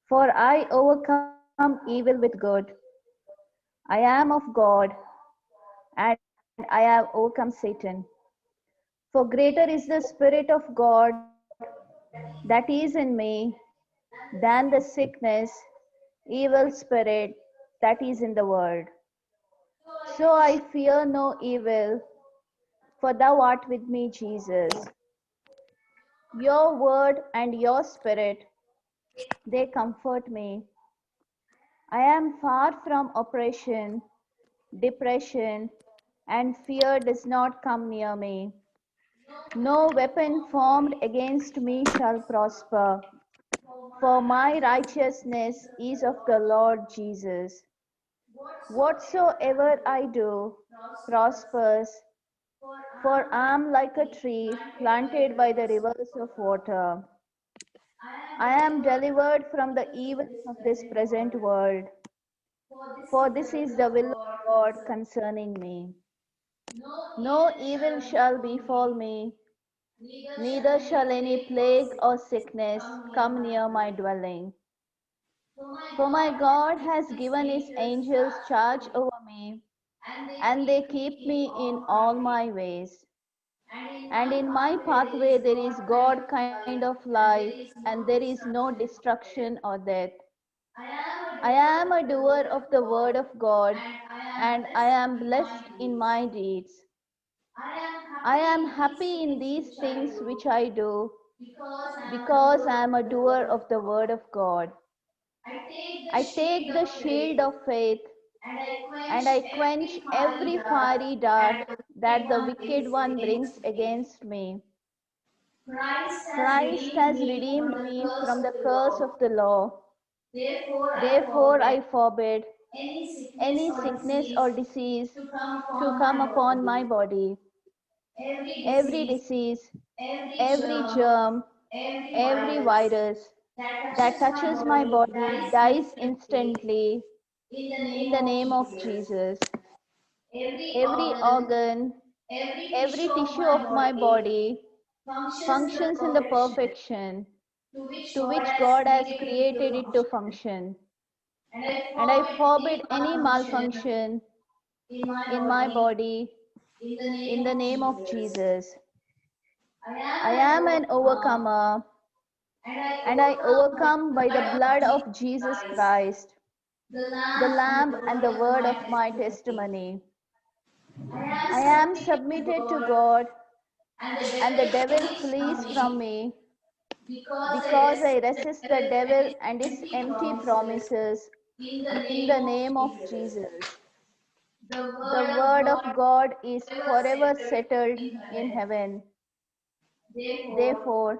For I overcome evil with good. I am of God, and I have overcome Satan. For greater is the Spirit of God that is in me than the sickness, evil spirit that is in the world. So I fear no evil, for thou art with me, Jesus. Your word and your spirit, they comfort me. I am far from oppression, depression, and fear does not come near me. No weapon formed against me shall prosper, for my righteousness is of the Lord Jesus. Whatsoever I do prospers, for I am like a tree planted by the rivers of water. I am delivered from the evils of this present world, for this is the will of God concerning me. No evil shall befall me, neither shall any plague or sickness come near my dwelling. For my God has given his angels charge over me, and they keep me in all my ways. And in my pathway there is God kind of life, and there is no destruction or death. I am a doer of the word of God, and I am blessed in my deeds. I am happy in these things which I do, because I am a doer of the word of God. I take the shield of faith, and I quench every fiery dart that the wicked one brings against me. Christ has redeemed me from the curse of the law. Therefore I forbid any sickness or disease to come upon my body. Every disease, every germ, every virus that touches my body dies instantly in the name of Jesus. Every organ, every tissue of my body functions in the perfection to which God has created it to function. And I forbid any malfunction in my body in the name of Jesus. I am an overcomer, and I overcome by the blood of Jesus Christ, the Lamb, and the word of my testimony. I am submitted to God, and the devil flees from me, because I resist the devil and his empty promises in the name of Jesus. The word of God is forever settled in heaven. Therefore,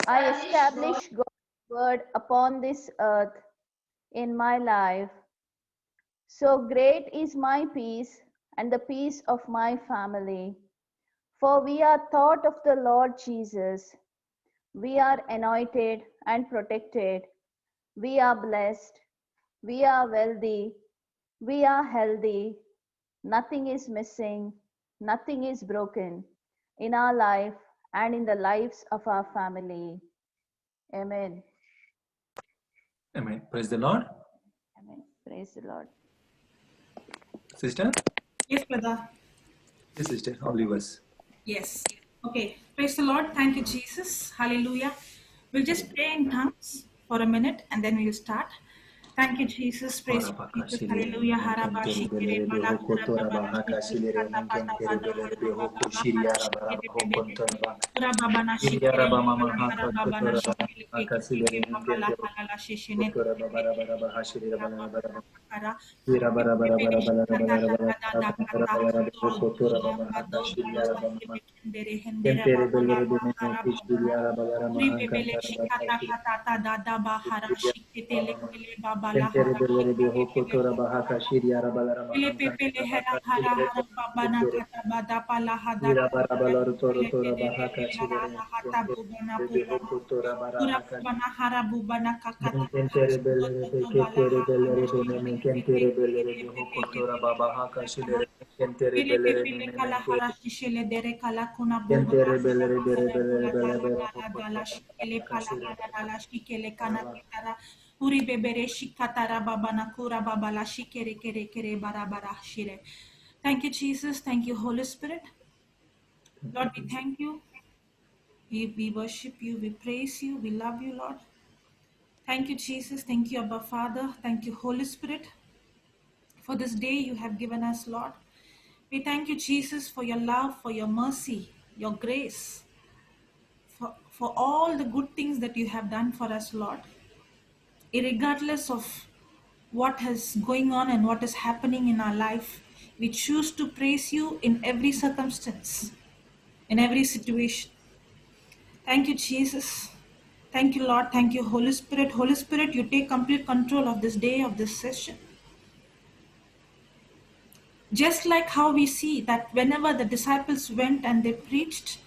I establish God's word upon this earth in my life. So great is my peace and the peace of my family. For we are taught of the Lord Jesus. We are anointed and protected. We are blessed. We are wealthy. We are healthy. Nothing is missing. Nothing is broken in our life and in the lives of our family. Amen. Amen. Praise the Lord. Amen. Praise the Lord. Sister? Yes, brother. Yes, sister. All yours. Yes. Okay. Praise the Lord. Thank you, Jesus. Hallelujah. We'll just pray in tongues for a minute and then we'll start. Thank you, Jesus. Praise you, Jesus. Hallelujah. Harabashi kere bala kura bala shikere kata bata bada harababa harashi kere bebe kurababana shikere bala harababana shikere kere babala halala shishine kara bebe shikata kata da kata do kado hendere hendere babala harababa Ribebele shikata kata dada bahara shiketele kele babala hara shiketele Pele pepele hera hara hara babana kata bada pala hada pele pele hera hara hata bubana bubana pura bubana hara bubana kakata toto to bala hara shikete pele pepele kala hara shishele dere kala kuna bubana hara bula dala dala dala shikele pala hara dala shikele kana kitara Kuri bebere shikatara babana kura babala shikere kere kere barabara shire. Thank you, Jesus. Thank you, Holy Spirit. Lord, we thank you. We worship you. We praise you. We love you, Lord. Thank you, Jesus. Thank you, Abba Father. Thank you, Holy Spirit, for this day you have given us, Lord. We thank you, Jesus, for your love, for your mercy, your grace, for all the good things that you have done for us, Lord. Irregardless of what is going on and what is happening in our life, we choose to praise you in every circumstance, in every situation. Thank you, Jesus. Thank you, Lord. Thank you, Holy Spirit. Holy Spirit, you take complete control of this day, of this session. Just like how we see that whenever the disciples went and they preached,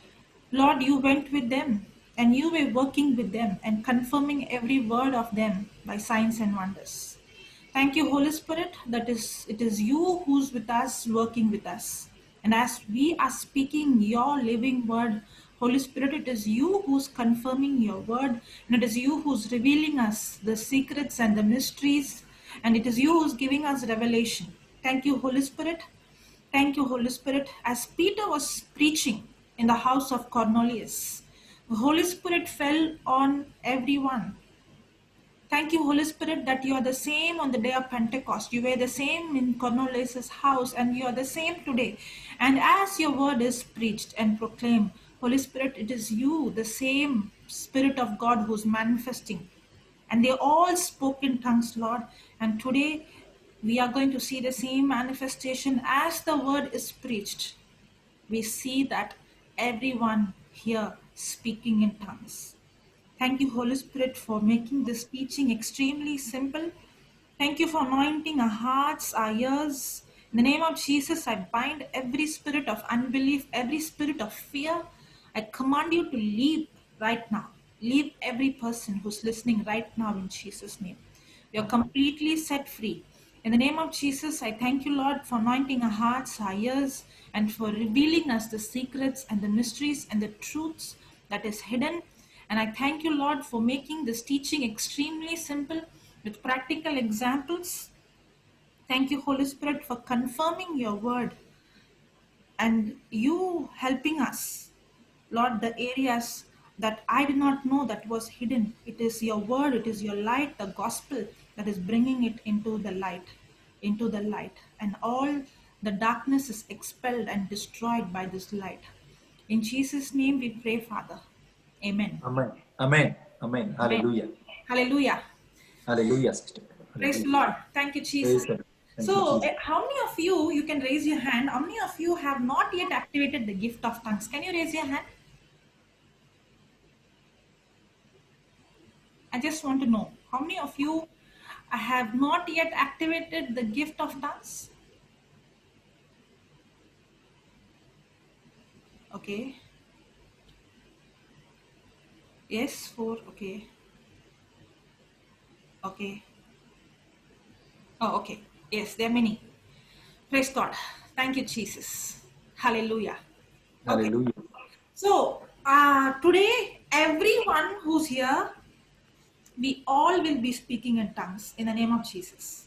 Lord, you went with them and you were working with them and confirming every word of them by signs and wonders. Thank you, Holy Spirit, that it is you who's with us, working with us. And as we are speaking your living word, Holy Spirit, it is you who's confirming your word, and it is you who's revealing us the secrets and the mysteries, and it is you who's giving us revelation. Thank you, Holy Spirit. Thank you, Holy Spirit. As Peter was preaching in the house of Cornelius, the Holy Spirit fell on everyone. Thank you, Holy Spirit, that you are the same on the day of Pentecost. You were the same in Cornelius' house, and you are the same today. And as your word is preached and proclaimed, Holy Spirit, it is you, the same Spirit of God, who's manifesting. And they all spoke in tongues, Lord. And today we are going to see the same manifestation as the word is preached. We see that everyone here speaking in tongues. Thank you, Holy Spirit, for making this teaching extremely simple. Thank you for anointing our hearts, our ears. In the name of Jesus, I bind every spirit of unbelief, every spirit of fear. I command you to leave right now. Leave every person who's listening right now in Jesus' name. We are completely set free. In the name of Jesus, I thank you, Lord, for anointing our hearts, our ears, and for revealing us the secrets and the mysteries and the truths that is hidden. And I thank you, Lord, for making this teaching extremely simple with practical examples. Thank you, Holy Spirit, for confirming your word and you helping us, Lord, the areas that I did not know that was hidden. It is your word, it is your light, the gospel that is bringing it into the light, and all the darkness is expelled and destroyed by this light. In Jesus' name we pray, Father. Amen. Amen. Amen. Amen. Hallelujah. Hallelujah. Hallelujah, sister. Praise the Hallelujah. Lord. Thank you, Jesus. Praise God. Thank you, So, Jesus. how many of you can raise your hand? How many of you have not yet activated the gift of tongues? Can you raise your hand? I just want to know how many of you have not yet activated the gift of tongues? Okay. Yes, 4. Okay. Okay. Oh, okay. Yes, there are many. Praise God. Thank you, Jesus. Hallelujah. Okay. Hallelujah. So, today, everyone who's here, we all will be speaking in tongues in the name of Jesus.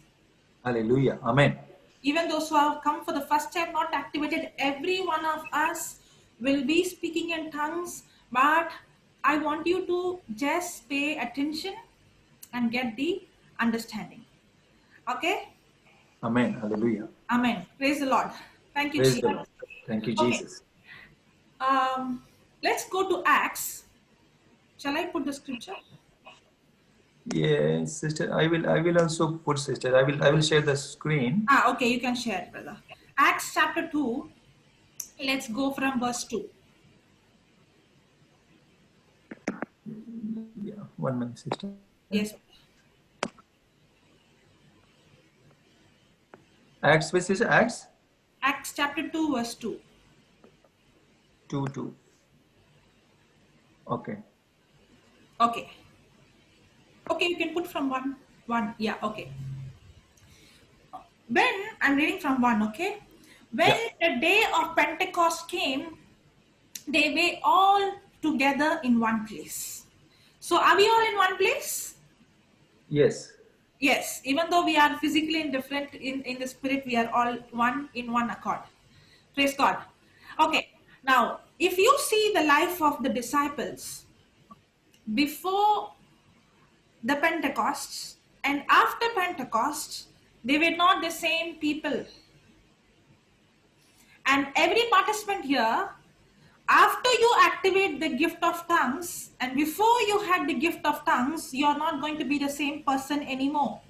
Hallelujah. Amen. Even those who have come for the first time, not activated, every one of us will be speaking in tongues. But I want you to just pay attention and get the understanding. Okay? Amen. Hallelujah. Amen. Praise the Lord. Thank you, Praise Jesus. the Lord. Thank you, Okay. Jesus. Let's go to Acts. Shall I put the scripture? Yes, sister. I will also put, sister. I will share the screen. Okay, you can share it, brother. Acts chapter 2. Let's go from verse 2. Yeah. 1 minute, sister. Yes. Acts, which is Acts? Acts chapter 2, verse 2. 2:2. Okay. Okay. Okay, you can put from 1. Yeah, okay. When I'm reading from 1, okay? When Yeah. the day of Pentecost came, they were all together in one place. So are we all in one place? Yes. Yes, even though we are physically indifferent, in the spirit, we are all one in one accord. Praise God. Okay, now, if you see the life of the disciples before the Pentecost and after Pentecost, they were not the same people. And every participant here, after you activate the gift of tongues and before you had the gift of tongues, you are not going to be the same person anymore.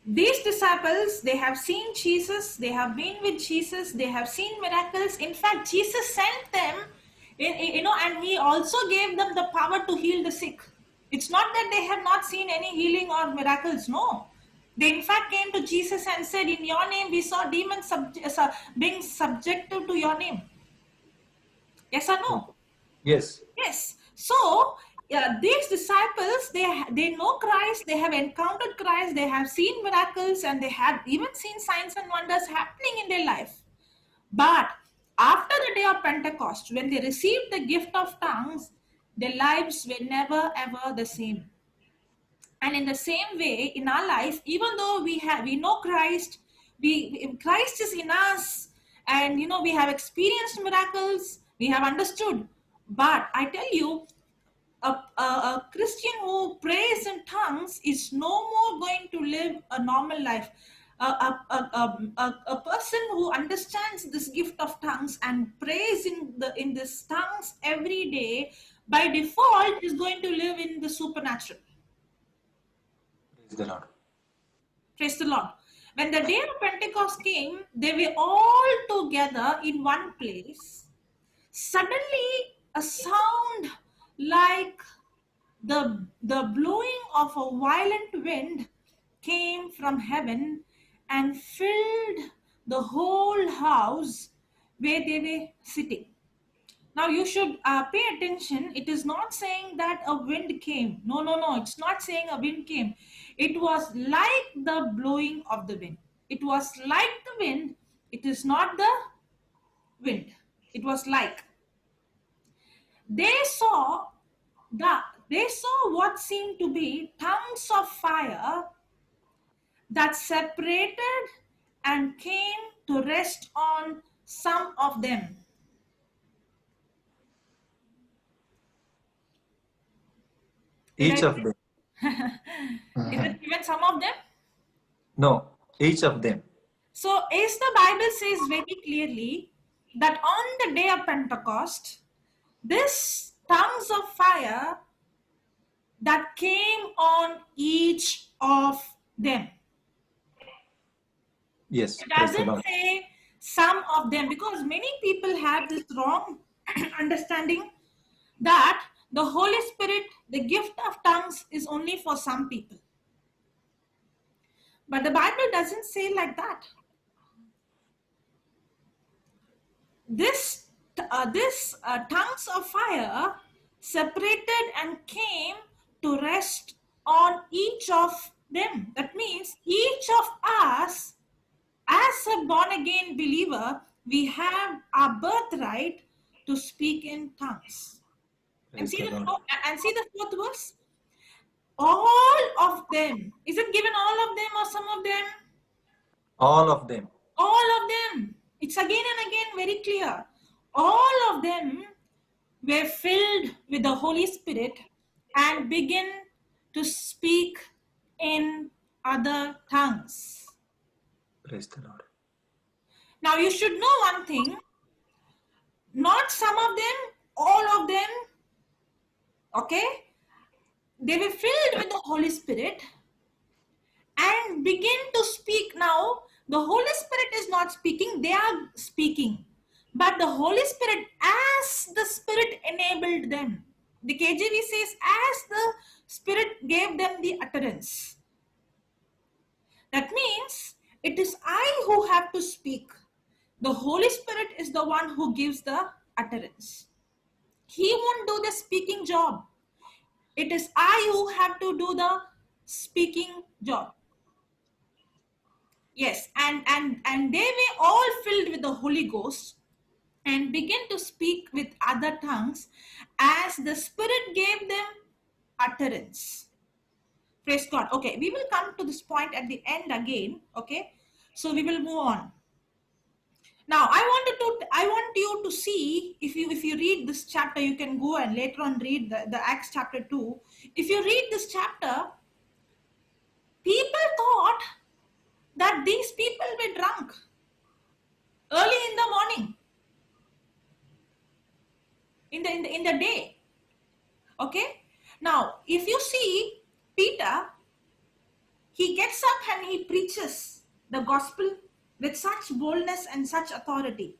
These disciples, they have seen Jesus, they have been with Jesus, they have seen miracles. In fact, Jesus sent them, and he also gave them the power to heal the sick. It's not that they have not seen any healing or miracles. No, they in fact came to Jesus and said, in your name we saw demons being subjected to your name. Yes or no? Yes. Yes. So these disciples, they know Christ, they have encountered Christ, they have seen miracles, and they have even seen signs and wonders happening in their life. But after the day of Pentecost, when they received the gift of tongues, their lives were never ever the same. And in the same way, in our life, even though we know Christ, Christ is in us, and we have experienced miracles, we have understood. But I tell you, a Christian who prays in tongues is no more going to live a normal life. A person who understands this gift of tongues and prays in this tongues every day, by default is going to live in the supernatural. Praise the Lord. Praise the Lord. When the day of Pentecost came, they were all together in one place. Suddenly, a sound like the blowing of a violent wind came from heaven and filled the whole house where they were sitting. Now you should pay attention. It is not saying that a wind came. No. It's not saying a wind came. It was like the blowing of the wind. It was like the wind. It is not the wind. It was like. They saw what seemed to be tongues of fire that separated and came to rest on some of them. Each of them. Is it even some of them? No, each of them. So, as the Bible says very clearly, that on the day of Pentecost, this tongues of fire that came on each of them. Yes. It Praise the doesn't Lord. say some of them, because many people have this wrong understanding that the Holy Spirit, the gift of tongues, is only for some people. But the Bible doesn't say like that. This tongues of fire separated and came to rest on each of them. That means each of us, as a born again believer, we have our birthright to speak in tongues. And Praise see the the Lord. fourth verse. All of them. Is it given all of them or some of them? All of them. All of them. It's again and again very clear. All of them were filled with the Holy Spirit and began to speak in other tongues. Praise the Lord. Now you should know one thing. Not some of them, all of them. Okay? They were filled with the Holy Spirit and begin to speak. Now, the Holy Spirit is not speaking, they are speaking. But the Holy Spirit, as the Spirit enabled them. The KJV says, as the Spirit gave them the utterance. That means, it is I who have to speak. The Holy Spirit is the one who gives the utterance. He won't do the speaking job. It is I who have to do the speaking job. Yes, and they were all filled with the Holy Ghost and began to speak with other tongues as the Spirit gave them utterance. Praise God. Okay, we will come to this point at the end again. Okay, so we will move on. Now, I want you to see, if you read this chapter, you can go and later on read the Acts chapter 2. If you read this chapter, people thought that these people were drunk early in the morning, in the day. Okay. Now, if you see Peter, he gets up and he preaches the gospel with such boldness and such authority.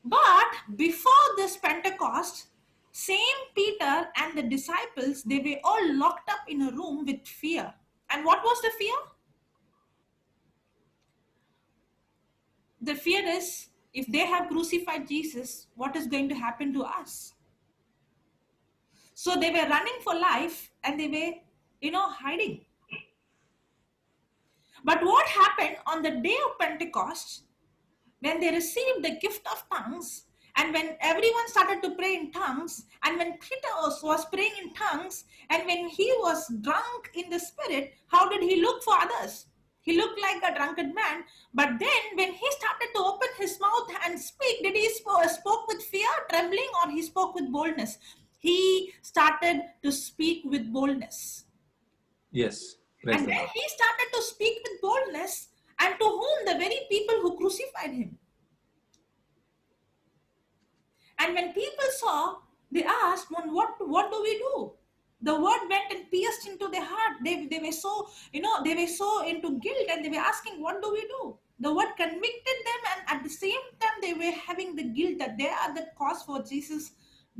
But before this Pentecost, same Peter and the disciples, they were all locked up in a room with fear. And what was the fear? The fear is, if they have crucified Jesus, what is going to happen to us? So they were running for life and they were, hiding. But what happened on the day of Pentecost, when they received the gift of tongues, and when everyone started to pray in tongues, and when Peter was praying in tongues, and when he was drunk in the spirit, how did he look for others? He looked like a drunken man. But then when he started to open his mouth and speak, did he spoke with fear, trembling, or he spoke with boldness? He started to speak with boldness. Yes. And when he started to speak with boldness, and to whom? The very people who crucified him. And when people saw, they asked, well, what do we do? The word went and pierced into their heart. They were so, they were so into guilt, and they were asking, what do we do? The word convicted them, and at the same time, they were having the guilt that they are the cause for Jesus'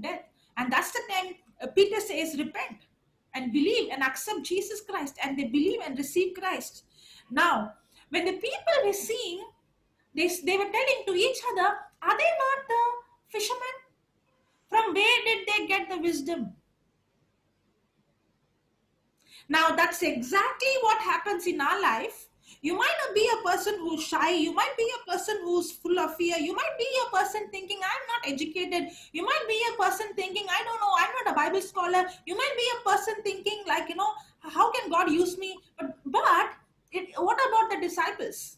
death. And that's the time Peter says, repent and believe and accept Jesus Christ. And they believe and receive Christ. Now, when the people were seeing, they were telling to each other, are they not the fishermen? From where did they get the wisdom? Now, that's exactly what happens in our life. You might not be a person who's shy. You might be a person who's full of fear. You might be a person thinking, I'm not educated. You might be a person thinking, I don't know, I'm not a Bible scholar. You might be a person thinking like, how can God use me? But what about the disciples?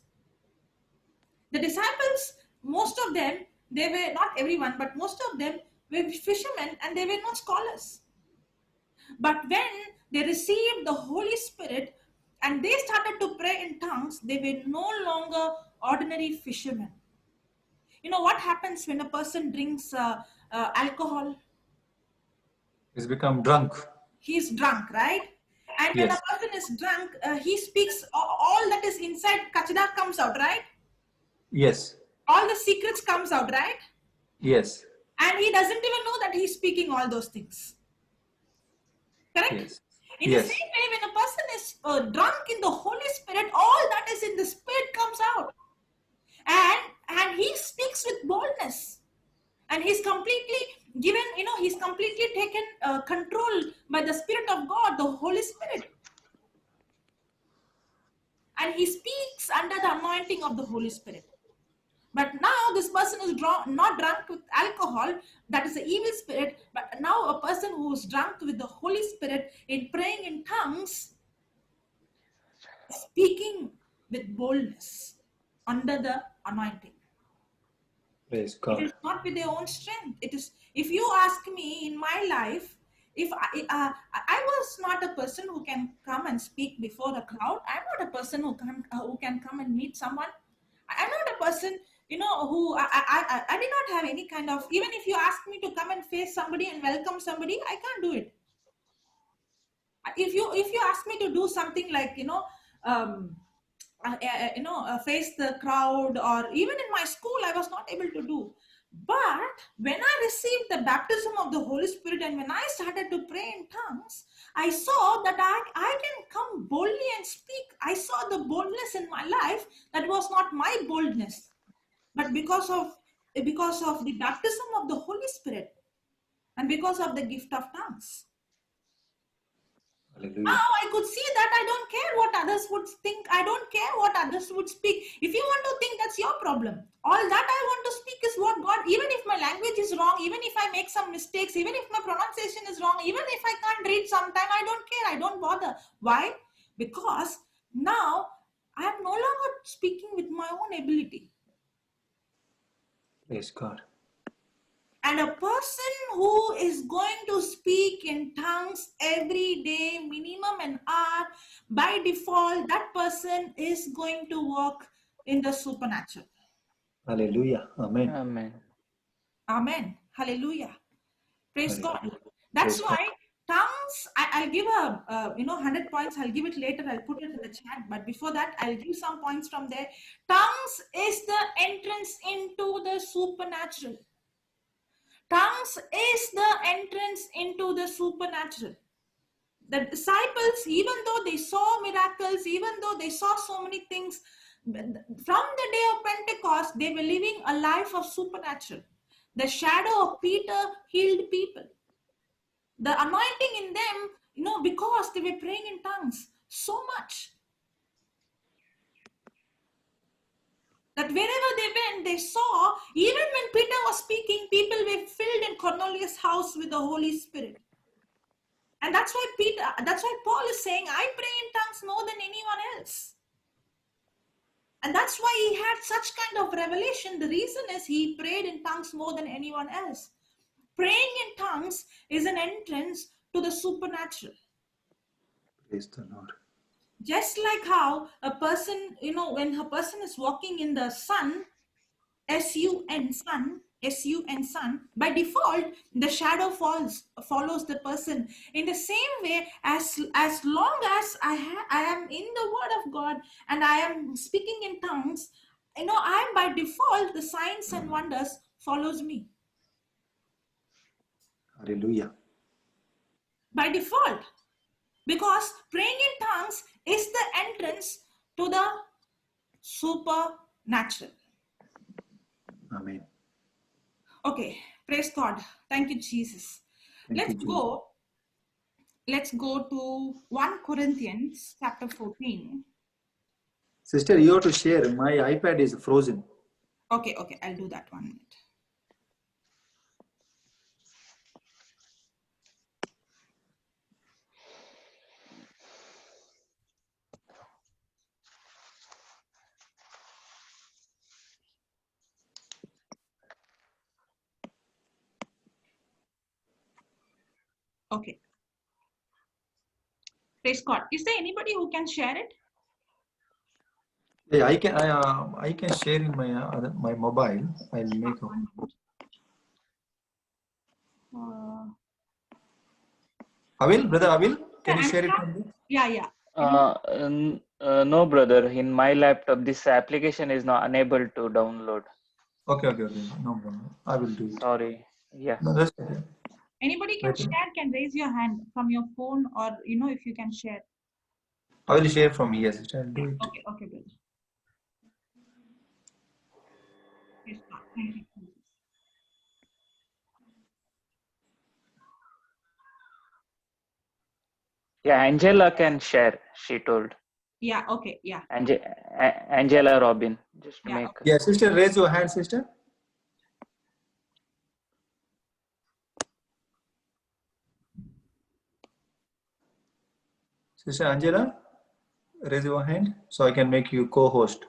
The disciples, most of them, they were, not everyone, but most of them were fishermen, and they were not scholars. But when they received the Holy Spirit and they started to pray in tongues, they were no longer ordinary fishermen. You know what happens when a person drinks alcohol? He's become drunk. He's drunk, right? And when a person is drunk, he speaks, all that is inside Kachida comes out, right? Yes. All the secrets comes out, right? Yes. And he doesn't even know that he's speaking all those things. Correct? Yes. In the same way, when a person is drunk in the Holy Spirit, all that is in the Spirit comes out. And he speaks with boldness. And he's completely given, he's completely taken control by the Spirit of God, the Holy Spirit. And he speaks under the anointing of the Holy Spirit. But now this person is not drunk with alcohol, that is the evil spirit, but now a person who is drunk with the Holy Spirit in praying in tongues, speaking with boldness under the anointing. Praise God. It is not with their own strength. It is, if you ask me in my life, if I was not a person who can come and speak before a crowd. I'm not a person who can come and meet someone. I'm not a person, who I did not have any kind of, even if you ask me to come and face somebody and welcome somebody, I can't do it. If you ask me to do something like, face the crowd, or even in my school, I was not able to do. But when I received the baptism of the Holy Spirit, and when I started to pray in tongues, I saw that I can come boldly and speak. I saw the boldness in my life that was not my boldness, but because of the baptism of the Holy Spirit and because of the gift of tongues. Hallelujah. Now I could see that I don't care what others would think. I don't care what others would speak. If you want to think, that's your problem. All that I want to speak is what God, even if my language is wrong, even if I make some mistakes, even if my pronunciation is wrong, even if I can't read sometime, I don't care. I don't bother. Why? Because now I am no longer speaking with my own ability. Praise God. And a person who is going to speak in tongues every day, minimum an hour, by default, that person is going to walk in the supernatural. Hallelujah. Amen. Amen. Amen. Hallelujah. Praise Hallelujah. God. That's Praise why tongues, I'll give a 100 points. I'll give it later. I'll put it in the chat. But before that, I'll give some points from there. Tongues is the entrance into the supernatural. Tongues is the entrance into the supernatural. The disciples, even though they saw miracles, even though they saw so many things, from the day of Pentecost, they were living a life of supernatural. The shadow of Peter healed people. The anointing in them, because they were praying in tongues so much that wherever they went, they saw, even when Peter was speaking, people were filled in Cornelius' house with the Holy Spirit. And that's why Paul is saying, I pray in tongues more than anyone else. And that's why he had such kind of revelation. The reason is he prayed in tongues more than anyone else. Praying in tongues is an entrance to the supernatural. Praise the Lord. Just like how a person, when a person is walking in the sun, S-U-N, sun, by default, the shadow follows the person. In the same way, as long as I am in the Word of God and I am speaking in tongues, I am by default, the signs and wonders follows me. Hallelujah. By default. Because praying in tongues is the entrance to the supernatural. Amen. Okay, praise God. Thank you, Jesus. Let's go to 1 Corinthians chapter 14. Sister, you have to share. My iPad is frozen. Okay, I'll do that 1 minute. Okay. Praise God. Is there anybody who can share it? Yeah, I can share in my mobile. I'll make Brother Avil, can you share it on this? Yeah. No, brother. In my laptop, this application is not unable to download. Okay. No problem. I will do it. Sorry. Yeah. No, that's okay. Anybody can share, can raise your hand from your phone, or if you can share. I will share from here, sister. I'll do it. Okay, brother. Praise God. Thank you, Jesus. Yeah, Angela can share, she told. Yeah, okay, yeah. Angela Robin. Just Yeah, make. okay. Yeah, sister, raise your hand, sister. Sister Angela, raise your hand so I can make you co-host.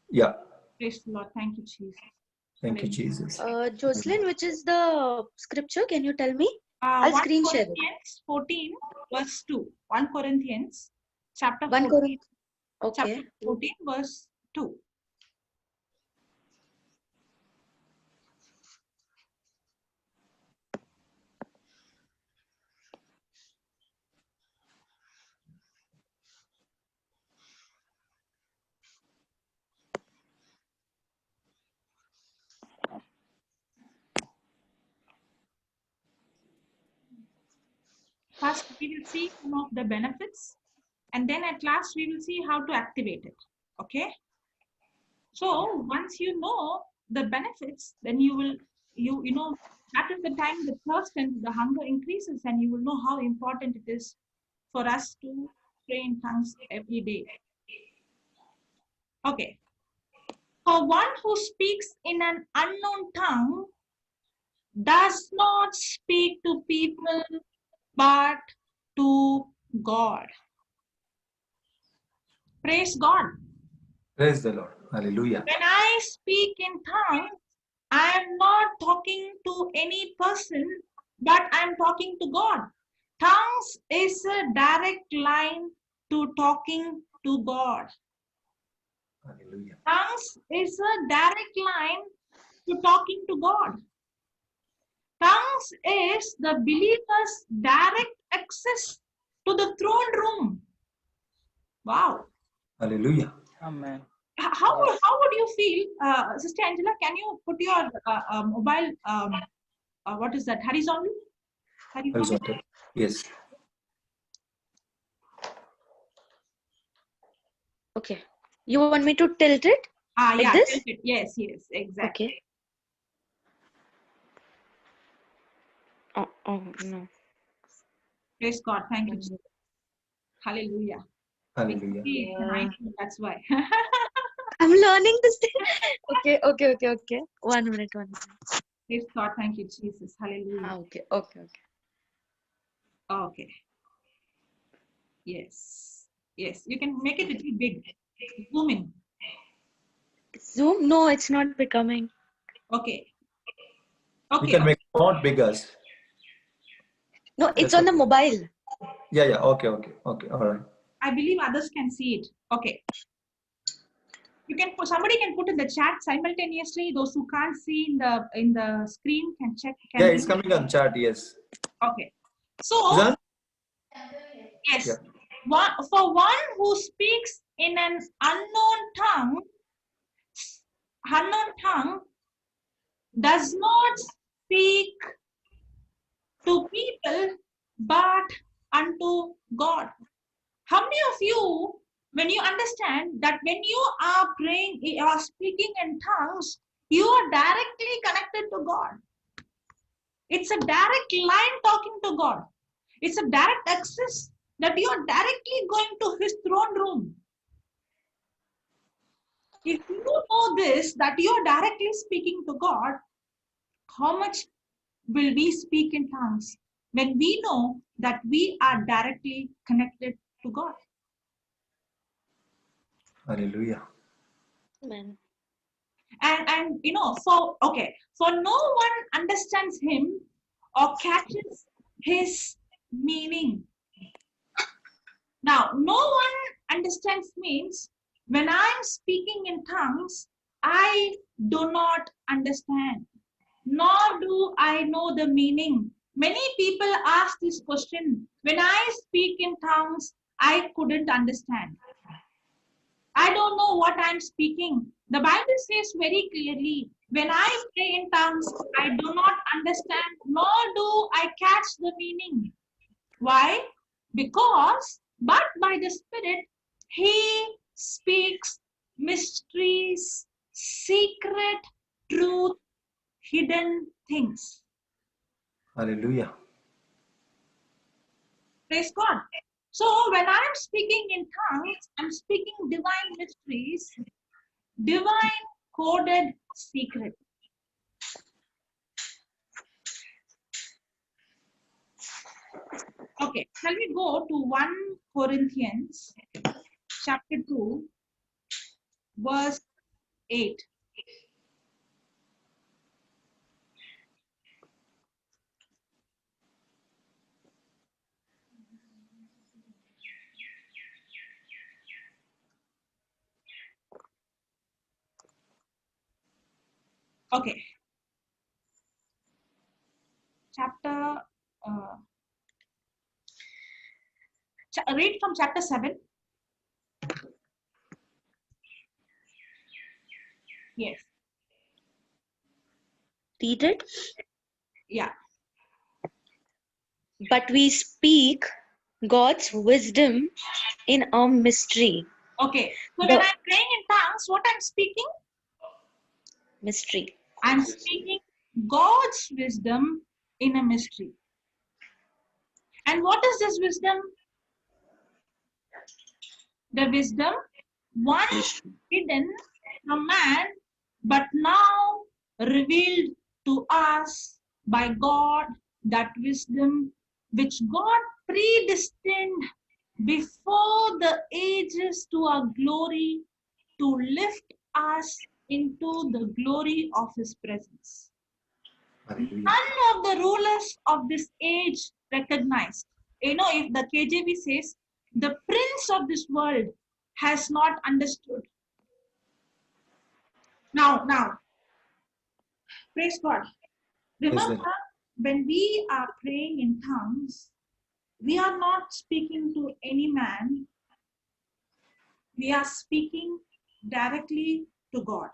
Yeah. Praise the Lord. Thank you, Jesus. Thank you, Jesus. Jocelyn, which is the scripture? Can you tell me? I'll 1 screen share it. Corinthians 14 verse 2. 1 Corinthians chapter 1 14. Corinthians. Okay. Chapter 14 verse 2. First, we will see some of the benefits, and then at last we will see how to activate it. Okay? So once you know the benefits, then you will you know, that is the time the thirst and the hunger increases, and you will know how important it is for us to pray in tongues every day. Okay. For one who speaks in an unknown tongue does not speak to people but to God. Praise God. Praise the Lord. Hallelujah. When I speak in tongues, I am not talking to any person, but I am talking to God. Tongues is a direct line to talking to God. Hallelujah. Tongues is a direct line to talking to God. Tongues is the believer's direct access to the throne room. Wow. Hallelujah. Amen. How Yes. would you feel, Sister Angela? Can you put your mobile, what is that, horizontal? Horizontal. Yes. Okay. You want me to tilt it? Like Yeah, this? tilt it. Yes, exactly. Okay. Oh, no. Praise God. Thank you. Hallelujah. Hallelujah. That's why. I'm learning this thing. Okay. 1 minute. Praise God. Thank you, Jesus. Hallelujah. Okay. Okay. Yes. You can make it a little big. Zoom in. Zoom? No, it's not becoming. Okay. You can make it more bigger. No, it's That's on the okay. mobile. Yeah. Okay. All right. I believe others can see it. Okay. Somebody can put in the chat simultaneously. Those who can't see in the screen can check. Yeah, it's coming on chat. Yes. Okay. So Susan? yes, Yeah. for one who speaks in an unknown tongue does not speak to people but unto God. How many of you, when you understand that when you are praying or speaking in tongues, you are directly connected to God? It's a direct line talking to God. It's a direct access that you are directly going to his throne room. If you know this, that you are directly speaking to God, how much will we speak in tongues when we know that we are directly connected to God? Hallelujah. Amen. And you know, for no one understands him or catches his meaning. Now, no one understands means when I'm speaking in tongues, I do not understand, nor do I know the meaning. Many people ask this question. When I speak in tongues, I couldn't understand. I don't know what I'm speaking. The Bible says very clearly, when I pray in tongues, I do not understand, nor do I catch the meaning. Why? Because, but by the Spirit, He speaks mysteries, secret, truth, hidden things. Hallelujah. Praise God. So when I'm speaking in tongues, I'm speaking divine mysteries, divine coded secret. Okay, shall we go to 1 Corinthians chapter 2, verse 8. Okay. Chapter, read from chapter 7. Yes. Read it. Yeah. But we speak God's wisdom in a mystery. Okay. So when I'm praying in tongues, what I'm speaking? Mystery. I'm speaking God's wisdom in a mystery. And what is this wisdom? The wisdom once hidden from man, but now revealed to us by God, that wisdom which God predestined before the ages to our glory, to lift us into the glory of his presence. Hallelujah. None of the rulers of this age recognized. You know, if the KJV says, the prince of this world has not understood. Now, praise God. Remember, when we are praying in tongues, we are not speaking to any man. We are speaking directly to God.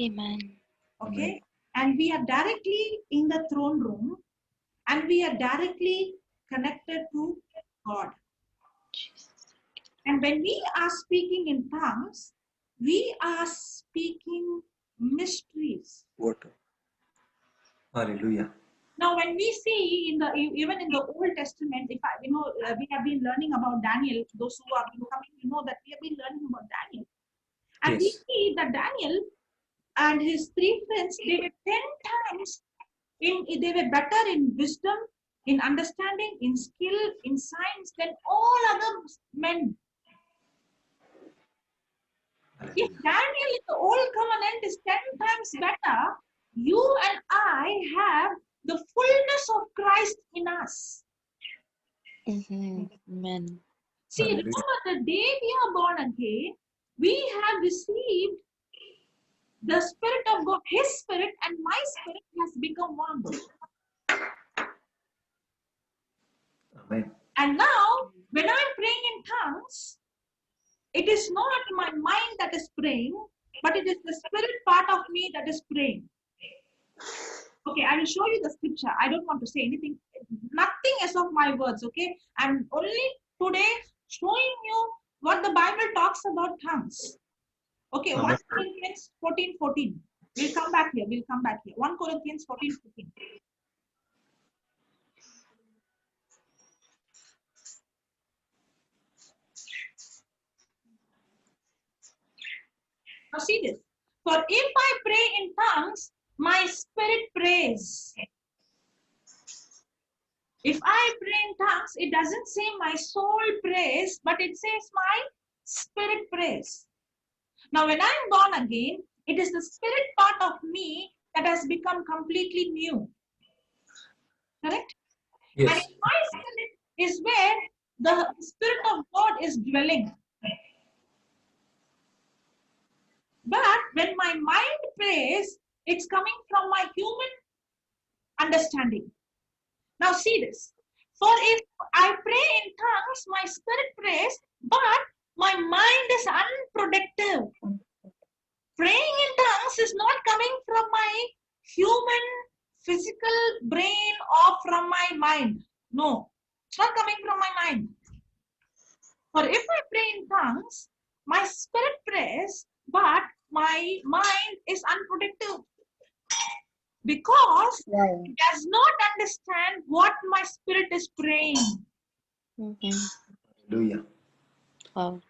Amen. Okay? Amen. And we are directly in the throne room, and we are directly connected to God. And when we are speaking in tongues, we are speaking mysteries. Water. Hallelujah. Now, when we see even in the Old Testament, we have been learning about Daniel. Those who have been coming, that we have been learning about Daniel, and we Yes. see that Daniel and his 3 friends, they were 10 times they were better in wisdom, in understanding, in skill, in science than all other men. If Daniel in the Old Covenant is 10 times better, you and I have the fullness of Christ in us. Amen. See, Hallelujah. remember, the day we are born again, we have received the Spirit of God. His Spirit and my spirit has become one. Amen. And now, when I'm praying in tongues, it is not my mind that is praying, but it is the spirit part of me that is praying. Okay, I will show you the scripture. I don't want to say anything, nothing as of my words, okay? I'm only today showing you what the Bible talks about tongues. Okay, 1 Corinthians 14:14. We'll come back here. 1 Corinthians 14:14. Now see this. For if I pray in tongues, my spirit prays. If I pray in tongues, it doesn't say my soul prays, but it says my spirit prays. Now when I'm born again, it is the spirit part of me that has become completely new. Correct? And Yes. in my spirit is where the Spirit of God is dwelling. But when my mind prays, it's coming from my human understanding. Now see this. For if I pray in tongues, my spirit prays, but my mind is unproductive. Praying in tongues is not coming from my human physical brain or from my mind. No, it's not coming from my mind. For if I pray in tongues, my spirit prays, but my mind is unproductive. Because it does not understand what my spirit is praying. Hallelujah. Wow.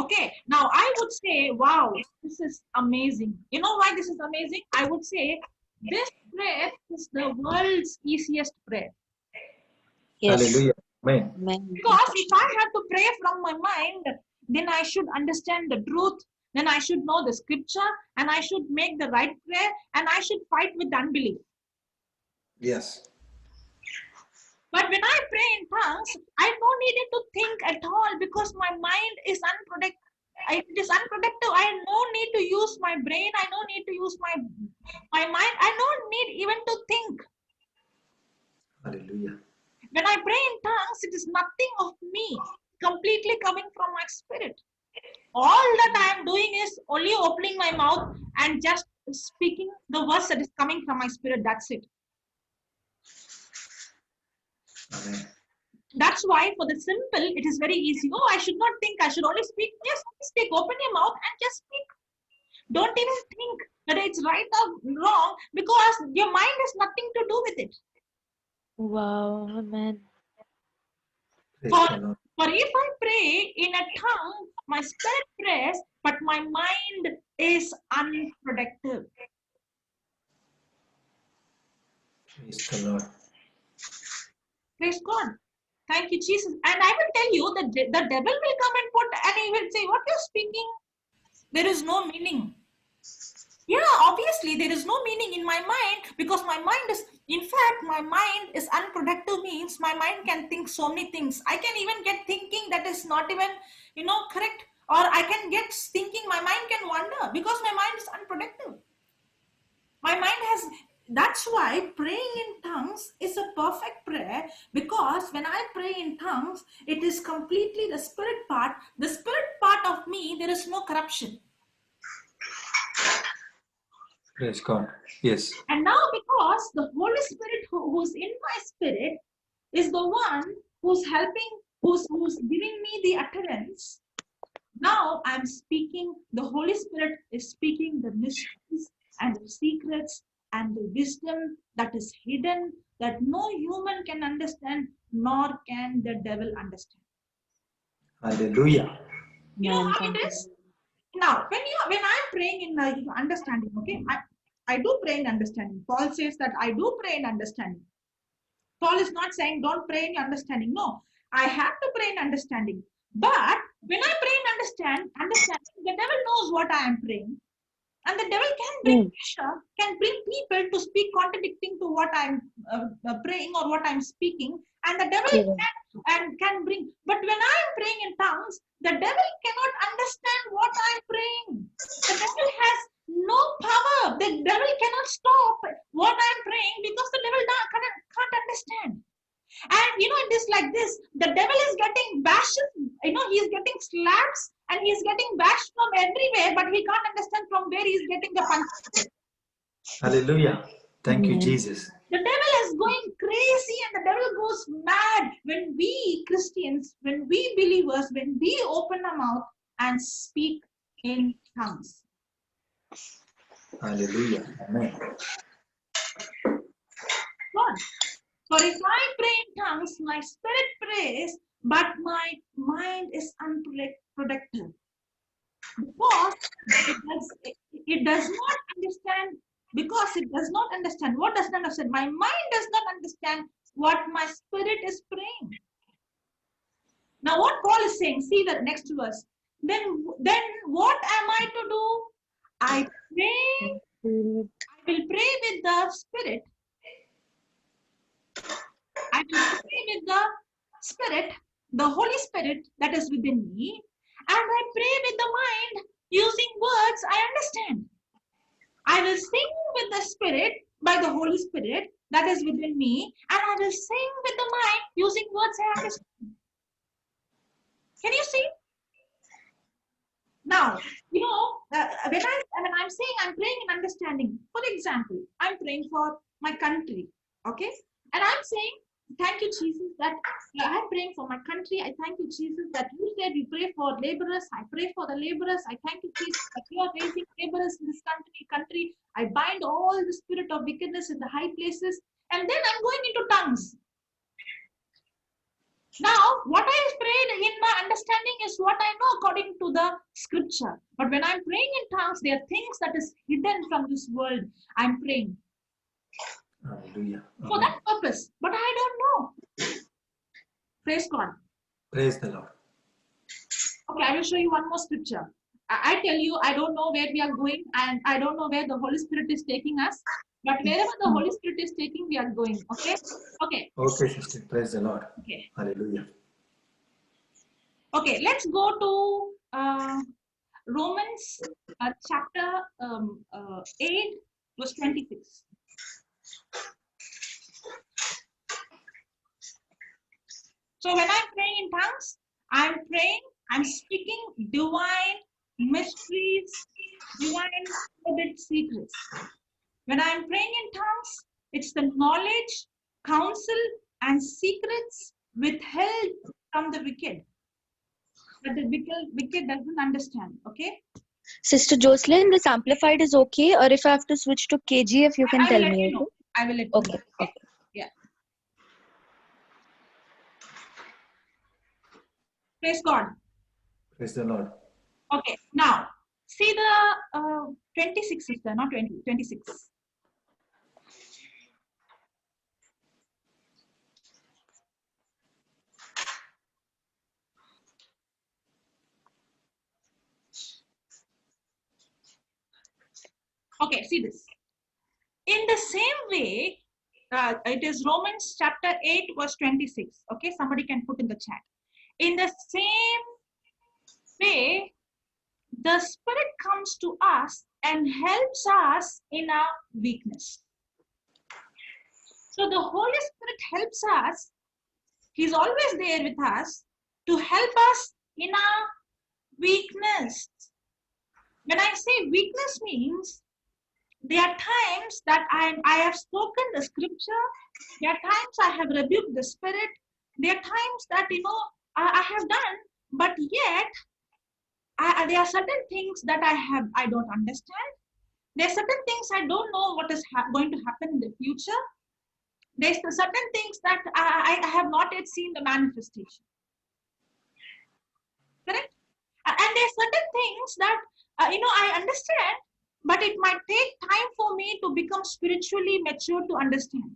Okay, now I would say, wow, this is amazing. You know why this is amazing? I would say this prayer is the world's easiest prayer. Yes. Hallelujah. Amen. Amen. Because if I have to pray from my mind, then I should understand the truth, then I should know the scripture, and I should make the right prayer, and I should fight with unbelief. Yes. But when I pray in tongues, I don't need it to think at all because my mind is unproductive. It is unproductive. I don't need to use my brain. I don't need to use my mind. I don't need even to think. Hallelujah. When I pray in tongues, it is nothing of me, completely coming from my spirit. All that I am doing is only opening my mouth and just speaking the words that is coming from my spirit. That's it. Amen. That's why for the simple, it is very easy. Oh, I should not think. I should only speak. Yes, speak. Open your mouth and just speak. Don't even think whether it's right or wrong, because your mind has nothing to do with it. Wow, amen. Praise For, the Lord. for if I pray in a tongue, my spirit prays, but my mind is unproductive. Praise the Lord. Praise God. Thank you, Jesus. And I will tell you that the devil will come and put, and he will say, what you're speaking, there is no meaning. Yeah, obviously there is no meaning in my mind, because my mind is, in fact, my mind is unproductive, means my mind can think so many things. I can even get thinking that is not even, correct. Or I can get thinking, my mind can wander because my mind is unproductive. My mind has, that's why praying in tongues is a perfect prayer, because when I pray in tongues, it is completely the spirit part. The spirit part of me, there is no corruption. Praise God. Yes. And now, because the Holy Spirit who's in my spirit is the one who's helping, who's giving me the utterance, now I'm speaking, the Holy Spirit is speaking the mysteries and the secrets and the wisdom that is hidden, that no human can understand, nor can the devil understand. Hallelujah. You know how it is? Now, when I'm praying in understanding, okay, I do pray in understanding. Paul says that I do pray in understanding. Paul is not saying don't pray in understanding. No, I have to pray in understanding. But when I pray in understanding, the devil knows what I am praying. And the devil can bring pressure, can bring people to speak contradicting to what I'm praying or what I'm speaking. And the devil can bring. But when I'm praying in tongues, the devil cannot understand what I'm praying. The devil has no power. The devil cannot stop what I'm praying, because the devil can't understand. And it is like this, the devil is getting bashes, he's getting slaps and he's getting bashed from everywhere, but he can't understand from where he's getting the punch. Hallelujah. Thank you, Jesus. The devil is going crazy and the devil goes mad when we Christians, when we believers, when we open our mouth and speak in tongues. Hallelujah. Amen. God. For if I pray in tongues, my spirit prays, but my mind is unproductive. Because it does not understand, because it does not understand. What does not understand? My mind does not understand what my spirit is praying. Now what Paul is saying, see the next verse. Then what am I to do? I will pray with the spirit. I will pray with the spirit, the Holy Spirit that is within me, and I pray with the mind using words I understand. I will sing with the spirit by the Holy Spirit that is within me, and I will sing with the mind using words I understand. Can you see? Now, when I'm saying I'm praying in understanding, for example, I'm praying for my country, okay? And I'm saying, thank you, Jesus, that I'm praying for my country. I thank you, Jesus, that you said we pray for laborers. I pray for the laborers. I thank you, Jesus, that you are raising laborers in this country. I bind all the spirit of wickedness in the high places. And then I'm going into tongues. Now, what I prayed in my understanding is what I know according to the scripture. But when I'm praying in tongues, there are things that is hidden from this world. I'm praying. Hallelujah. For that purpose. But I don't know. Praise God. Praise the Lord. Okay, I will show you one more scripture. I tell you, I don't know where we are going, and I don't know where the Holy Spirit is taking us. But wherever the Holy Spirit is taking, we are going. Okay? Okay. Okay, sister. Praise the Lord. Okay. Hallelujah. Okay, let's go to Romans chapter 8, verse 26. So when I'm praying in tongues, I'm speaking divine mysteries, divine secrets. When I'm praying in tongues, it's the knowledge, counsel, and secrets withheld from the wicked. But the wicked doesn't understand, okay? Sister Jocelyn, this amplified is okay, or if I have to switch to KGF, you can I will tell let me. you know. I will let you Okay. know. Okay. Yeah. Praise God. Praise the Lord. Okay. Now, see the 26, sister, not 20, 26. Okay, see this. In the same way, it is Romans chapter 8, verse 26. Okay, somebody can put in the chat. In the same way, the Spirit comes to us and helps us in our weakness. So the Holy Spirit helps us. He's always there with us to help us in our weakness. When I say weakness means, there are times that I have spoken the scripture. There are times I have rebuked the Spirit. There are times that, I have done, but yet there are certain things that I don't understand. There are certain things I don't know what is going to happen in the future. There's certain things that I have not yet seen the manifestation. Correct? And there are certain things that, I understand, but it might take time for me to become spiritually mature to understand.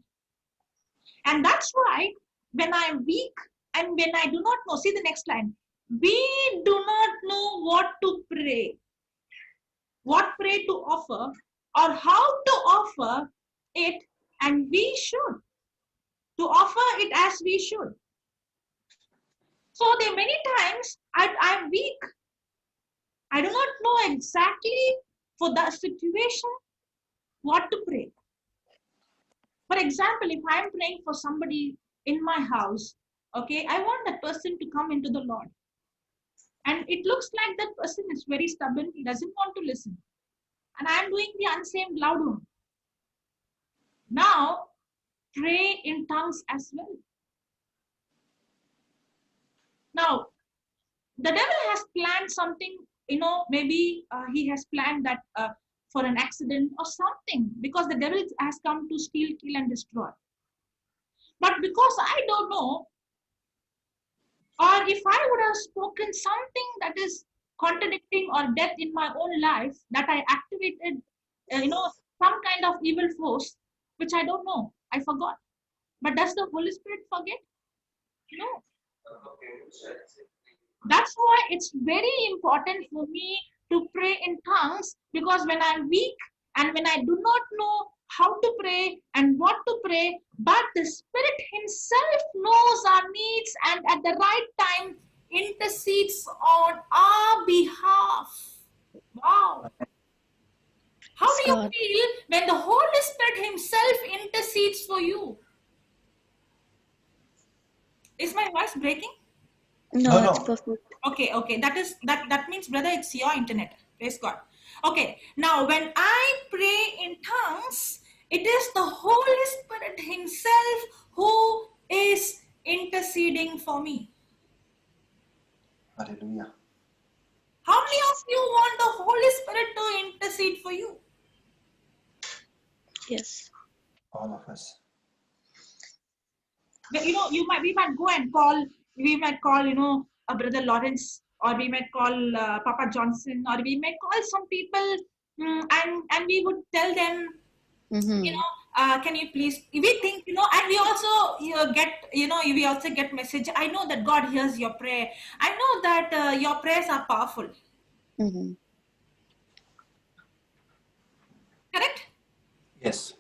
And that's why when I am weak and when I do not know, see the next line, we do not know what to pray, what pray to offer, or how to offer it, and we should, to offer it as we should. So there are many times I'm weak. I do not know exactly for the situation what to pray. For example, if I'm praying for somebody in my house, okay, I want that person to come into the Lord. And it looks like that person is very stubborn. He doesn't want to listen. And I'm doing the unsaved loud one. Now, pray in tongues as well. Now, the devil has planned something, maybe he has planned that for an accident or something, because the devil has come to steal, kill, and destroy. But because I don't know, or if I would have spoken something that is contradicting or death in my own life, that I activated, some kind of evil force, which I don't know, I forgot. But does the Holy Spirit forget? No. That's why it's very important for me to pray in tongues, because when I'm weak and when I do not know how to pray and what to pray, but the Spirit Himself knows our needs and at the right time intercedes on our behalf. Wow. How do you feel when the Holy Spirit Himself intercedes for you? Is my voice breaking? No, it's perfect. Okay. That means, brother, it's your internet. Praise God. Okay. Now, when I pray in tongues, it is the Holy Spirit Himself who is interceding for me. Hallelujah. How many of you want the Holy Spirit to intercede for you? Yes. All of us. We might go and call. We might call, Brother Lawrence, or we might call Papa Johnson, or we might call some people, and we would tell them, can you please? We think, and we also we also get message. I know that God hears your prayer. I know that your prayers are powerful. Correct? Yes.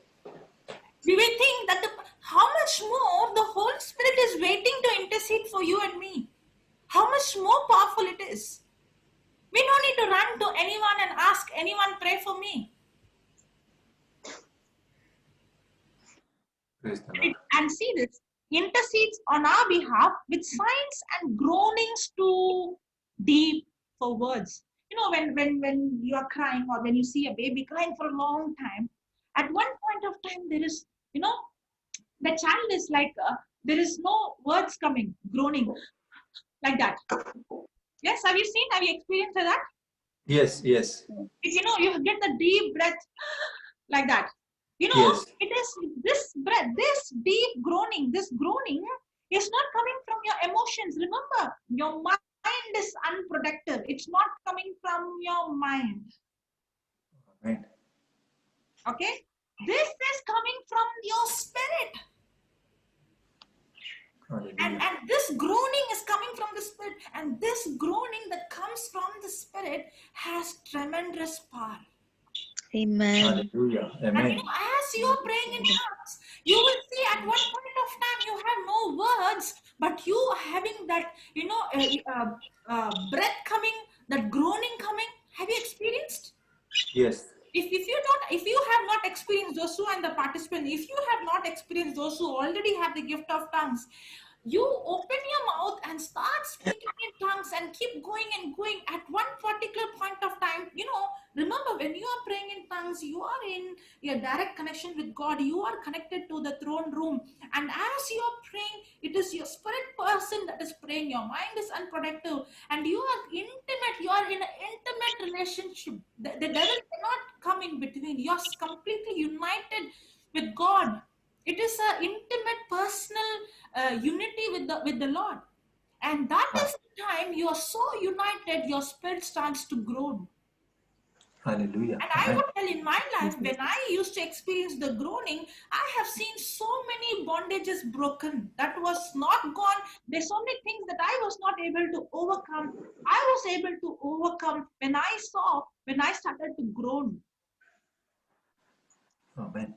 We will think that how much more the Holy Spirit is waiting to intercede for you and me. How much more powerful it is. We don't need to run to anyone and ask anyone, pray for me. Praise the Lord. And see this, intercedes on our behalf with signs and groanings too deep for words. When you are crying, or when you see a baby crying for a long time, at one point of time there is, the child is like, there is no words coming, groaning like that. Yes, have you experienced that? Yes, yes, If you get the deep breath like that. yes. It is this breath, this deep groaning, this groaning is not coming from your emotions. Remember, your mind is unproductive. It's not coming from your mind. Amen. Okay? This is coming from your spirit. Hallelujah. And this groaning is coming from the spirit. And this groaning that comes from the spirit has tremendous power. Amen. Hallelujah. And Amen. as you are praying in tongues, you will see at one point of time you have no words, but you are having that, breath coming, that groaning coming. Have you experienced? Yes. If you have not experienced, those who and the participants, if you have not experienced, those who already have the gift of tongues, you open your mouth and start speaking in tongues and keep going and going. At one particular point of time, remember, when you are praying in tongues, you are in a direct connection with God. You are connected to the throne room. And as you are praying, it is your spirit person that is praying. Your mind is unproductive. And you are intimate. You are in an intimate relationship. The devil cannot come in between. You are completely united with God. It is an intimate, personal unity with the Lord. And that is the time you are so united, your spirit starts to groan. Hallelujah. And I Amen. would tell, in my life, when I used to experience the groaning, I have seen so many bondages broken. That was not gone. There's so many things that I was not able to overcome. I was able to overcome when I started to groan. Amen.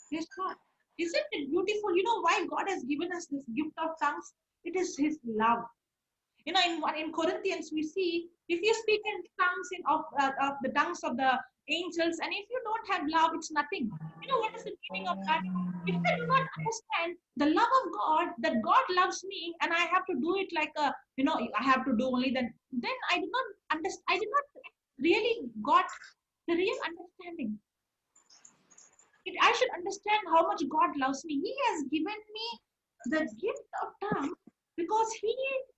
Yes, God. Isn't it beautiful? You know why God has given us this gift of tongues? It is His love. In Corinthians, we see if you speak in tongues of the tongues of the angels, and if you don't have love, it's nothing. You know what is the meaning of that? If I do not understand the love of God, that God loves me, and I have to do it like I have to do only then I do not understand. I did not really got the real understanding. I should understand how much God loves me. He has given me the gift of tongue because He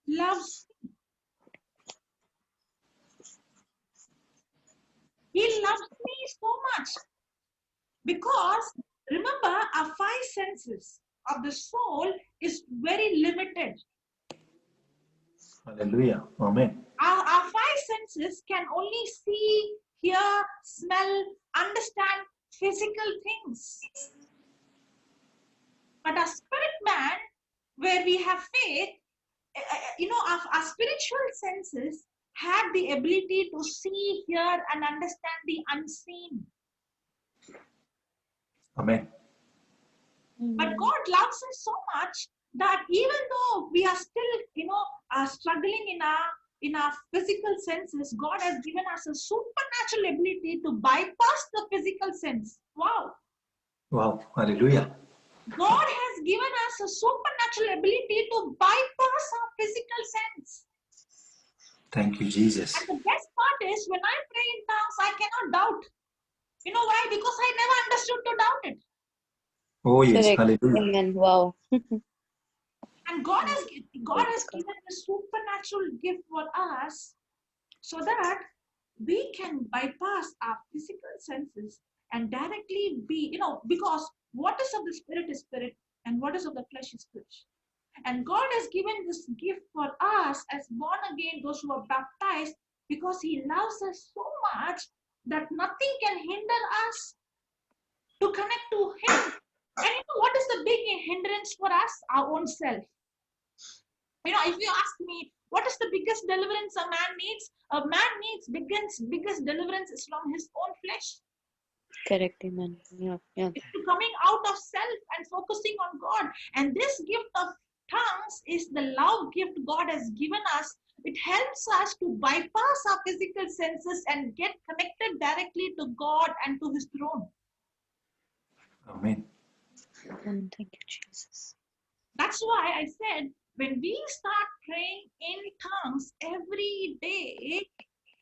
loves me. He loves me so much. Because remember, our five senses of the soul is very limited. Hallelujah. Amen. Our five senses can only see, hear, smell, understand physical things. But our spirit man, where we have faith, our spiritual senses have the ability to see, hear, and understand the unseen. Amen. But God loves us so much that even though we are still, struggling in our physical senses, God has given us a supernatural ability to bypass the physical sense. Wow. Wow. Hallelujah. God has given us a supernatural ability to bypass our physical sense. Thank you, Jesus. And the best part is when I pray in tongues, I cannot doubt. You know why? Because I never understood to doubt it. Oh, yes. Correct. Hallelujah. Amen. Wow. And God has given a supernatural gift for us so that we can bypass our physical senses and directly be, because what is of the spirit is spirit and what is of the flesh is flesh. And God has given this gift for us as born again, those who are baptized, because He loves us so much that nothing can hinder us to connect to Him. And you know what is the big hindrance for us? Our own self. If you ask me, what is the biggest deliverance a man needs? A man needs biggest deliverance is from his own flesh. Correct. Amen. Yeah. It's coming out of self and focusing on God. And this gift of tongues is the love gift God has given us. It helps us to bypass our physical senses and get connected directly to God and to His throne. Amen. And thank you, Jesus. That's why I said, when we start praying in tongues every day,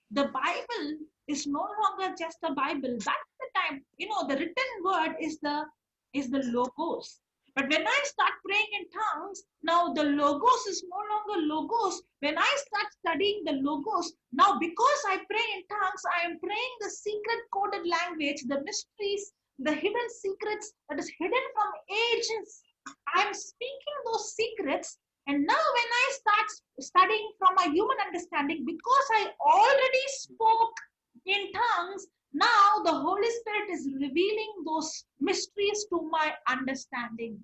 the Bible is no longer just a Bible. That's the time, the written word is the logos. But when I start praying in tongues, now the logos is no longer logos. When I start studying the logos, now because I pray in tongues, I am praying the secret coded language, the mysteries, the hidden secrets that is hidden from ages. I am speaking those secrets. And now when I start studying from a human understanding, because I already spoke in tongues, now the Holy Spirit is revealing those mysteries to my understanding.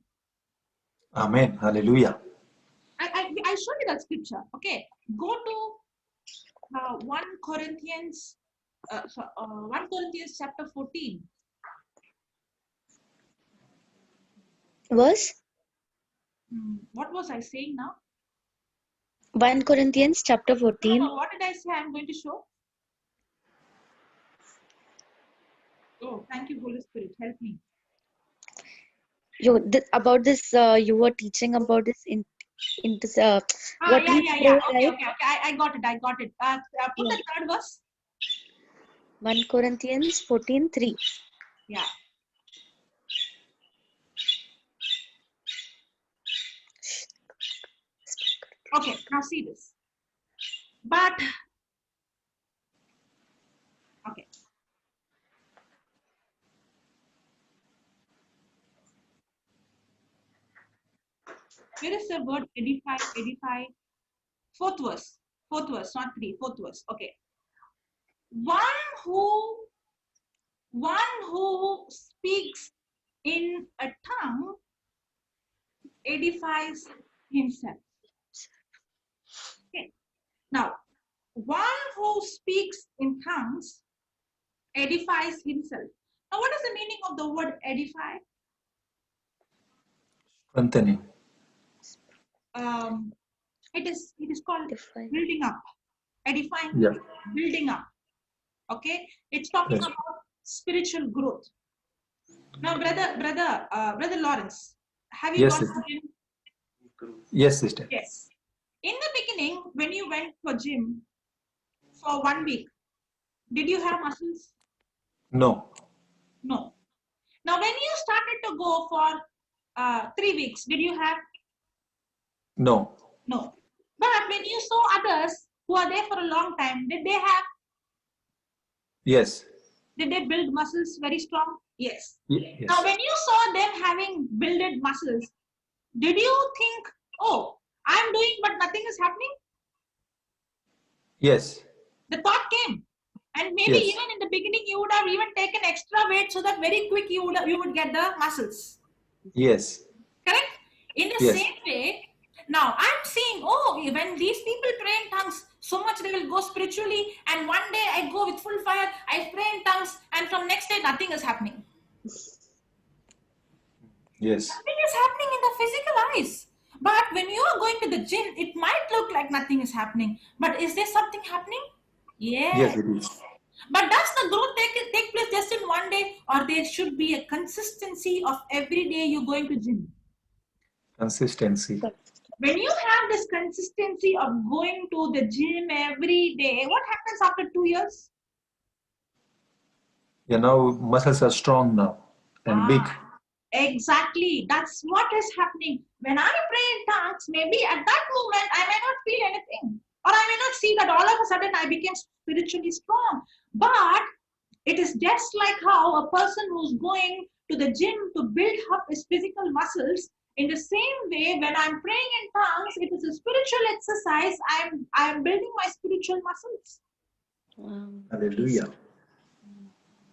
Amen. Hallelujah. I show you that scripture. Okay, go to 1 Corinthians 1 Corinthians chapter 14. Verse What was I saying now? 1 Corinthians chapter 14. No, what did I say? I'm going to show. Oh, thank you, Holy Spirit. Help me. About this, you were teaching about this what we pray, Okay, right? okay. I got it. Put the third verse. 1 Corinthians 14:3. Yeah. Okay, now see this. But, okay. Where is the word edify? Edify. Fourth verse, not 3, fourth verse. Okay. One who speaks in a tongue edifies himself. Okay. Now, one who speaks in tongues edifies himself. Now, what is the meaning of the word edify? Strengthening. It is called Edify. building up. Edifying, Yeah. building up. Okay, it's talking Yes. about spiritual growth. Now, brother Lawrence, have you Yes, gone sister. to gym? Yes, sister. Yes. In the beginning, when you went for gym for 1 week, did you have muscles? No. No. Now, when you started to go for 3 weeks, did you have? No. No. But when you saw others who are there for a long time, did they have? Yes. Did they build muscles very strong? Yes. Yes. Now, when you saw them having builded muscles, did you think, oh, I'm doing but nothing is happening? Yes. The thought came. And maybe Yes. even in the beginning, you would have even taken extra weight so that very quick you would get the muscles. Yes. Correct? In the Yes. same way, now I'm seeing, oh, when these people pray in tongues, so much they will go spiritually. And one day I go with full fire, I pray in tongues, and from next day, nothing is happening. Yes. Nothing is happening in the physical eyes. But when you are going to the gym, it might look like nothing is happening. But is there something happening? Yes. Yes, it is. But does the growth take place just in one day, or there should be a consistency of every day you're going to gym? Consistency. When you have this consistency of going to the gym every day, what happens after 2 years? Yeah, now muscles are strong now and big. Exactly. That's what is happening. When I pray in tongues, maybe at that moment I may not feel anything. Or I may not see that all of a sudden I became spiritually strong. But it is just like how a person who's going to the gym to build up his physical muscles. In the same way, when I'm praying in tongues, it is a spiritual exercise. I am building my spiritual muscles. Hallelujah.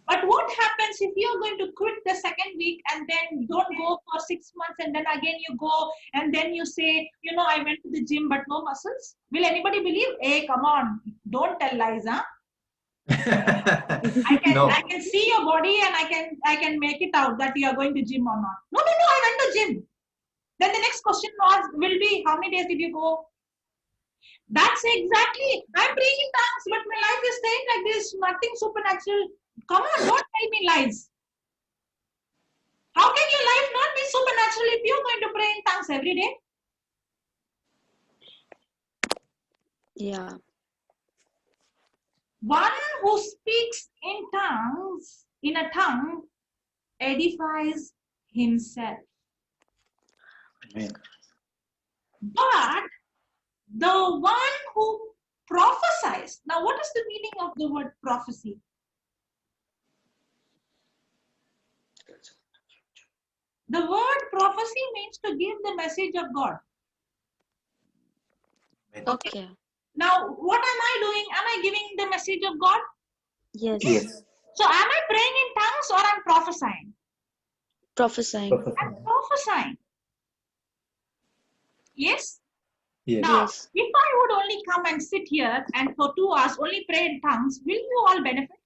But what happens if you're going to quit the second week and then don't go for 6 months and then again you go and then you say, you know, I went to the gym but no muscles? Will anybody believe? Hey, come on, don't tell lies, huh? No. I can see your body and I can make it out that you are going to gym or not. No, I went to gym. Then the next question will be, how many days did you go? That's exactly. I'm praying in tongues, but my life is staying like this, nothing supernatural. Come on, don't tell me lies. How can your life not be supernatural if you're going to pray in tongues every day? Yeah. One who speaks in tongues, in a tongue, edifies himself. Amen. But the one who prophesies. Now, what is the meaning of the word prophecy? The word prophecy means to give the message of God. Okay. Now, what am I doing? Am I giving the message of God? Yes. Yes. So, am I praying in tongues or I'm prophesying? Prophesying. I'm prophesying. Yes? Yes. Now, Yes. if I would only come and sit here and for 2 hours only pray in tongues, will you all benefit?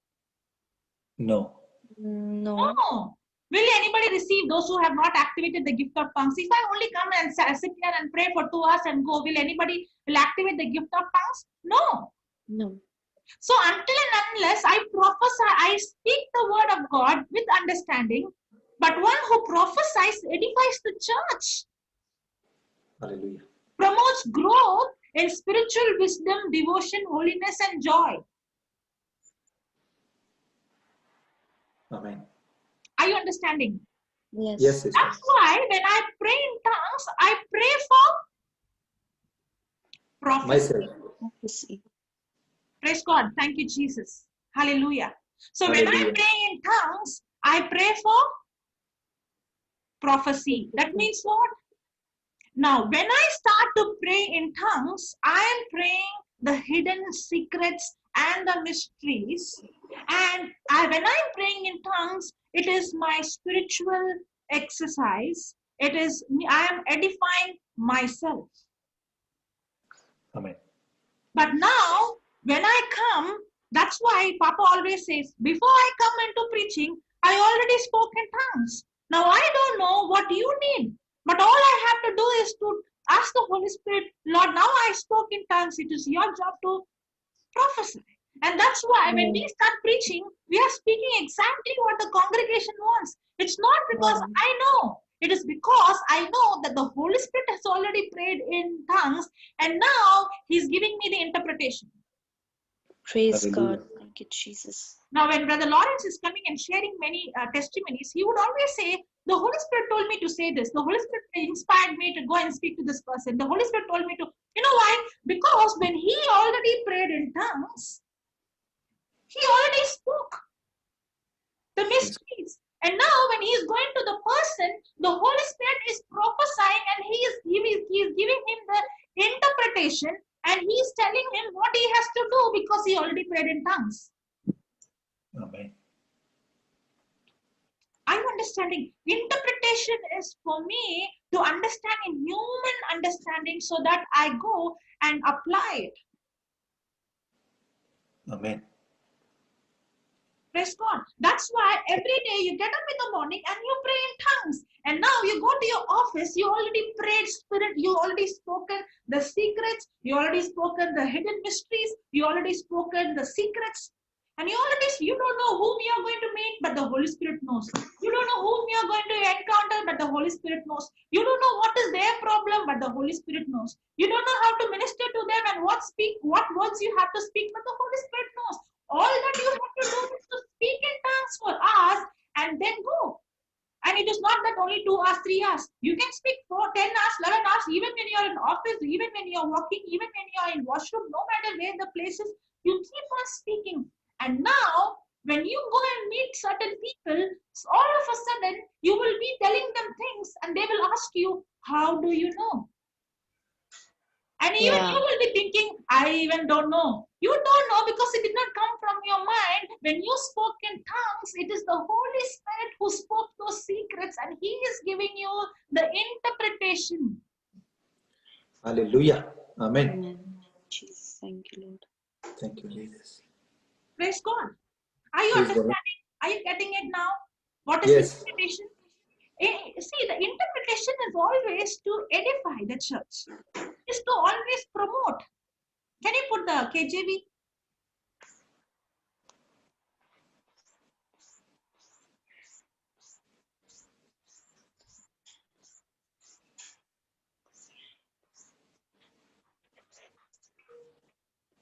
No. No. No. Will anybody receive those who have not activated the gift of tongues? If I only come and sit here and pray for 2 hours and go, will anybody activate the gift of tongues? No. No. So until and unless I prophesy, I speak the word of God with understanding, but one who prophesies edifies the church, Hallelujah. promotes growth in spiritual wisdom, devotion, holiness, and joy. Amen. Are you understanding? Yes. Yes, sister. That's why when I pray in tongues, I pray for prophecy. Myself. Prophecy. Praise God. Thank you, Jesus. Hallelujah. So when I Hallelujah. pray in tongues, I pray for prophecy. That means what? Now, when I start to pray in tongues, I am praying the hidden secrets and the mysteries. And when I'm praying in tongues, it is my spiritual exercise. It is I am edifying myself. Amen. But now, when I come, that's why Papa always says, before I come into preaching, I already spoke in tongues. Now, I don't know what you need, but all I have to do is to ask the Holy Spirit, Lord, now I spoke in tongues. It is your job to prophesy. And that's why when we start preaching, we are speaking exactly what the congregation wants. It's not because I know. It is because I know that the Holy Spirit has already prayed in tongues and now He's giving me the interpretation. Praise Hallelujah. God. Thank you, Jesus. Now, when Brother Lawrence is coming and sharing many testimonies, he would always say, the Holy Spirit told me to say this. The Holy Spirit inspired me to go and speak to this person. The Holy Spirit told me to, you know why? Because when he already prayed in tongues, he already spoke the mysteries. And now when he is going to the person, the Holy Spirit is prophesying and he is giving him the interpretation and he is telling him what he has to do because he already prayed in tongues. Amen. I'm understanding. Interpretation is for me to understand in human understanding so that I go and apply it. Amen. Praise God. That's why every day you get up in the morning and you pray in tongues. And now you go to your office, you already prayed spirit, you already spoken the secrets, you already spoken the hidden mysteries, you already spoken the secrets. And you don't know whom you are going to meet, but the Holy Spirit knows. You don't know whom you are going to encounter, but the Holy Spirit knows. You don't know what is their problem, but the Holy Spirit knows. You don't know how to minister to them and what words you have to speak, but the Holy Spirit knows. All that you have to do is to speak in tongues for hours and then go. And it is not that only 2 hours, 3 hours. You can speak for 10 hours, 11 hours, even when you are in office, even when you are walking, even when you are in washroom, no matter where the place is, you keep on speaking. And now, when you go and meet certain people, all of a sudden, you will be telling them things and they will ask you, how do you know? And even you will be thinking, I even don't know. You don't know because it did not come from your mind. When you spoke in tongues, it is the Holy Spirit who spoke those secrets and He is giving you the interpretation. Hallelujah. Amen. Amen. Jesus, thank you, Lord. Thank you, Jesus. Praise God. Are you Praise God. understanding? Are you getting it now? What is Yes. interpretation? See, the interpretation is always to edify the church. Is to always promote. Can you put the KJV?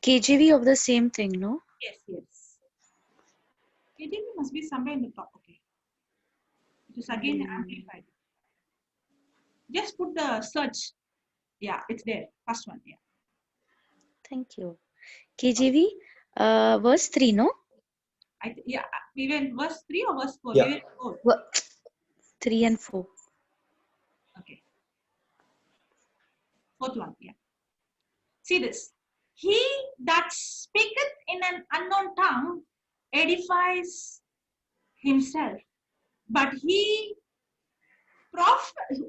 KJV of the same thing, no? Yes, yes. KJV must be somewhere in the top. Okay. It is again amplified. Just put the search. Yeah, it's there. First one. Yeah. Thank you. KJV, verse 3, no? Yeah, we went verse 3 or verse 4? Yeah. We went 4. 3 and 4. Okay. Fourth one. Yeah. See this. He that speaketh in an unknown tongue edifies himself, but he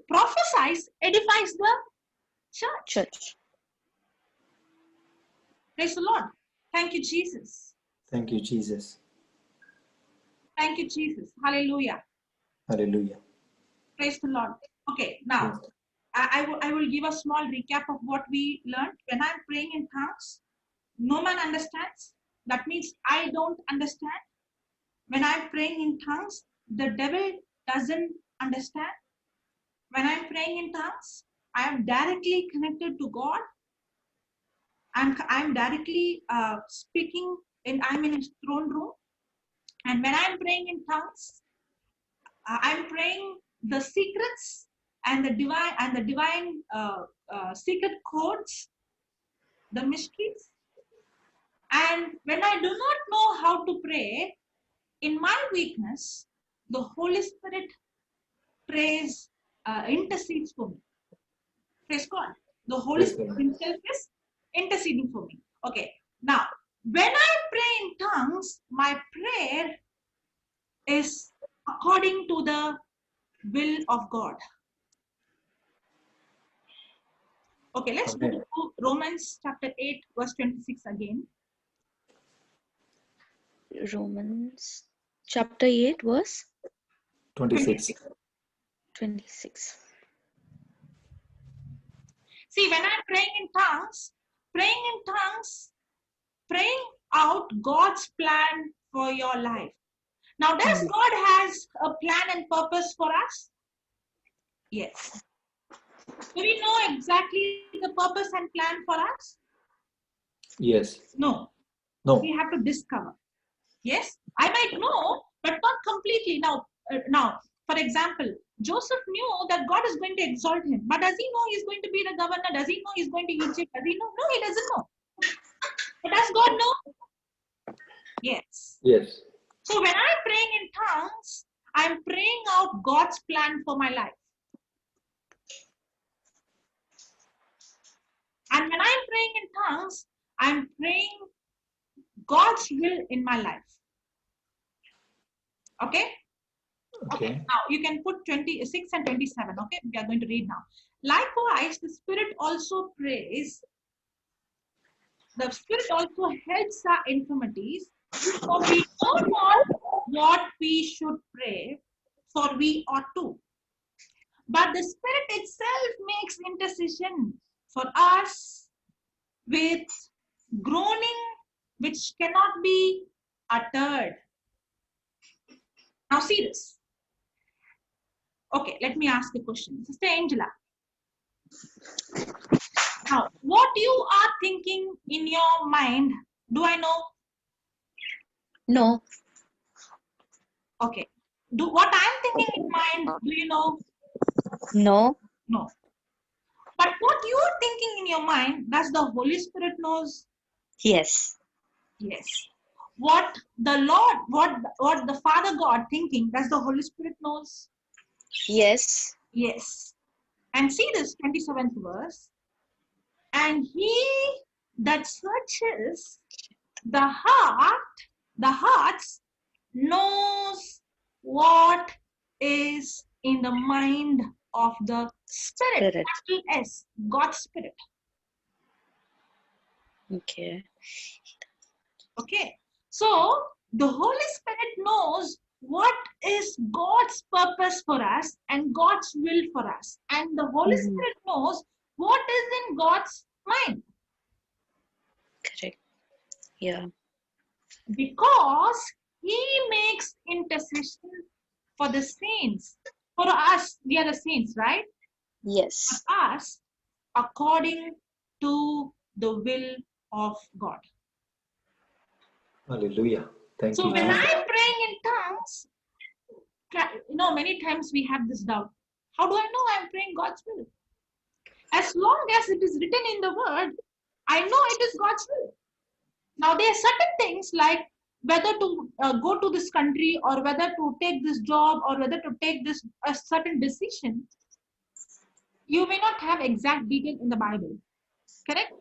prophesies edifies the church. Praise the Lord. Thank you, Jesus. Thank you, Jesus. Thank you, Jesus. Hallelujah. Hallelujah. Praise the Lord. Okay, now I will give a small recap of what we learned. When I'm praying in tongues, no man understands. That means I don't understand. When I'm praying in tongues, the devil doesn't understand. When I'm praying in tongues, I am directly connected to God. And I'm directly speaking, and I'm in his throne room. And when I'm praying in tongues, I'm praying the secrets and the divine secret codes, the mysteries. And when I do not know how to pray, in my weakness, the Holy Spirit intercedes for me. Praise God. The Holy Spirit himself is interceding for me. Okay. Now, when I pray in tongues, my prayer is according to the will of God. Okay, let's go to Romans chapter 8, verse 26 again. Romans chapter 8, verse 26. 26. See, when I'm praying praying out God's plan for your life. Now, does God has a plan and purpose for us? Yes. Do we know exactly the purpose and plan for us? Yes. No. No. We have to discover. Yes, I might know, but not completely. Now, for example, Joseph knew that God is going to exalt him, but does he know he's going to be the governor? Does he know he's going to Egypt? Does he know? No, he doesn't know. But does God know? Yes. Yes. So when I'm praying in tongues, I'm praying out God's plan for my life. And when I'm praying in tongues, I'm praying God's will in my life. Okay? Okay. Now you can put 26 and 27. Okay, we are going to read now. Likewise, the Spirit also prays. The Spirit also helps our infirmities, for we know not what we should pray, for we ought to. But the Spirit itself makes intercession for us with groaning which cannot be uttered. Now see this. Okay, let me ask a question. Sister Angela. Now, what you are thinking in your mind, do I know? No. Okay. What I'm thinking in mind, do you know? No. No. But what you're thinking in your mind, does the Holy Spirit knows? Yes. Yes. What the Lord, what the Father God thinking, does the Holy Spirit knows? Yes. Yes. And see this 27th verse. And he that searches the hearts knows what is in the mind of the Spirit. Capital S, God's Spirit. Okay. Okay. So the Holy Spirit knows what is God's purpose for us and God's will for us. And the Holy Spirit knows what is in God's mind. Correct. Yeah. Because he makes intercession for the saints. For us, we are the saints, right? Yes. For us, according to the will of God. Hallelujah. Thank So you, when Jesus. I'm praying in tongues, many times we have this doubt. How do I know I'm praying God's will? As long as it is written in the word, I know it is God's will. Now, there are certain things like whether to go to this country or whether to take this job or whether to take this a certain decision. You may not have exact detail in the Bible, correct?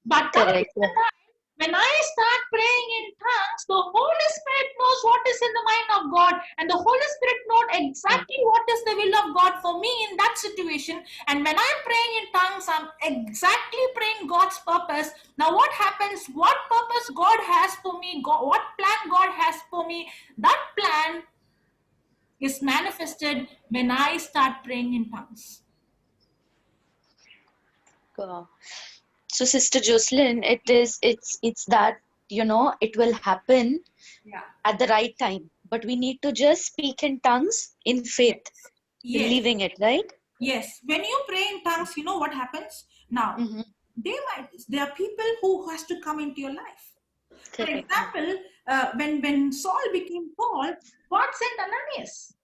But that is Correct. the time when I start praying in tongues, the Holy Spirit knows what is in the mind of God, and the Holy Spirit knows exactly what is the will of God for me in that situation. And when I'm praying in tongues, I'm exactly praying God's purpose. Now, what happens? What purpose God has for me? What plan God has for me? That plan is manifested when I start praying in tongues. Wow. So, Sister Jocelyn, it's that, it will happen Yeah. at the right time. But we need to just speak in tongues in faith, Yes. believing it, right? Yes. When you pray in tongues, you know what happens? Now, there are people who has to come into your life. For Correct. example, when Saul became Paul, God sent Ananias.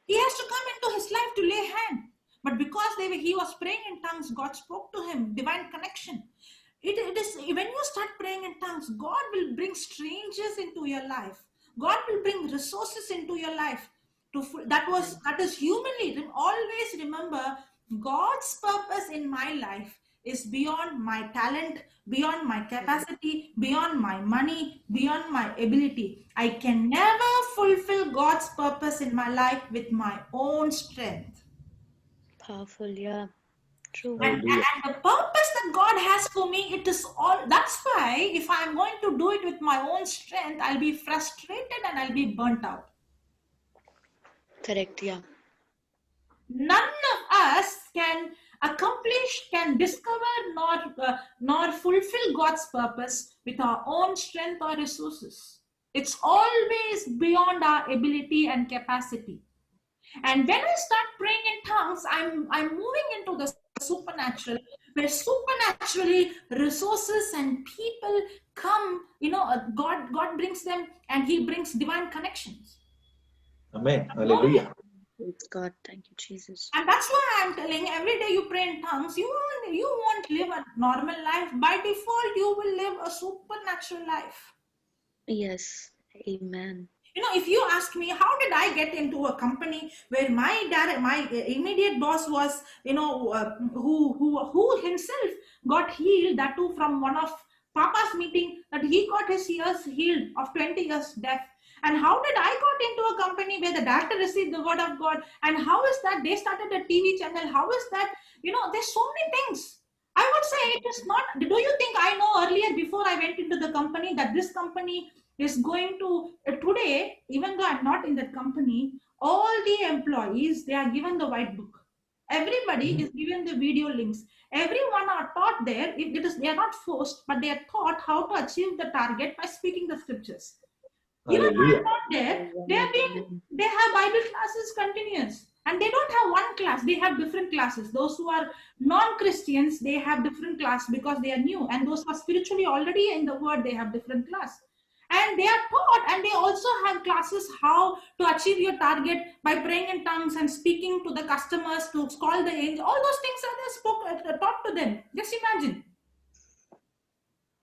He has to come into his life to lay hand. But because he was praying in tongues, God spoke to him, divine connection. It is when you start praying in tongues, God will bring strangers into your life. God will bring resources into your life. That is humanly. Always remember, God's purpose in my life is beyond my talent, beyond my capacity, beyond my money, beyond my ability. I can never fulfill God's purpose in my life with my own strength. Powerful, yeah. True. And the purpose that God has for me, it is all. That's why if I'm going to do it with my own strength, I'll be frustrated and I'll be burnt out. Correct, yeah. None of us can accomplish, can discover, nor fulfill God's purpose with our own strength or resources. It's always beyond our ability and capacity. And when I start praying in tongues, I'm moving into the supernatural, where supernaturally resources and people come. God brings them, and He brings divine connections. Amen. Hallelujah. Praise God. Thank you, Jesus. And that's why I'm telling, every day you pray in tongues, you won't live a normal life. By default, you will live a supernatural life. Yes. Amen. If you ask me, how did I get into a company where my immediate boss was, who himself got healed, that too from one of Papa's meeting, that he got his ears healed of 20 years deaf. And how did I got into a company where the director received the word of God? And how is that they started a TV channel? How is that? There's so many things. I would say it is not. Do you think I know earlier, before I went into the company, that this company is going to, today, even though I'm not in that company, all the employees, they are given the white book. Everybody is given the video links. Everyone are taught there. They are not forced, but they are taught how to achieve the target by speaking the scriptures. Even though I'm not there, they have Bible classes continuous. And they don't have one class, they have different classes. Those who are non-Christians, they have different class because they are new. And those who are spiritually already in the word, they have different class. And they are taught, and they also have classes how to achieve your target by praying in tongues and speaking to the customers, to call the angel. All those things are taught to them. Just imagine.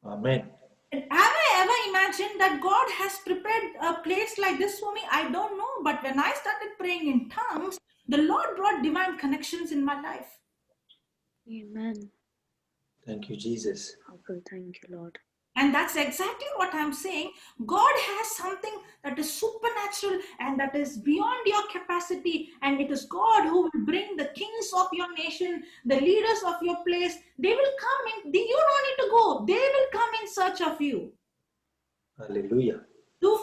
Amen. Have I ever imagined that God has prepared a place like this for me? I don't know. But when I started praying in tongues, the Lord brought divine connections in my life. Amen. Thank you, Jesus. Okay, thank you, Lord. And that's exactly what I'm saying. God has something that is supernatural and that is beyond your capacity. And it is God who will bring the kings of your nation, the leaders of your place. They will come in. You don't need to go. They will come in search of you. Hallelujah.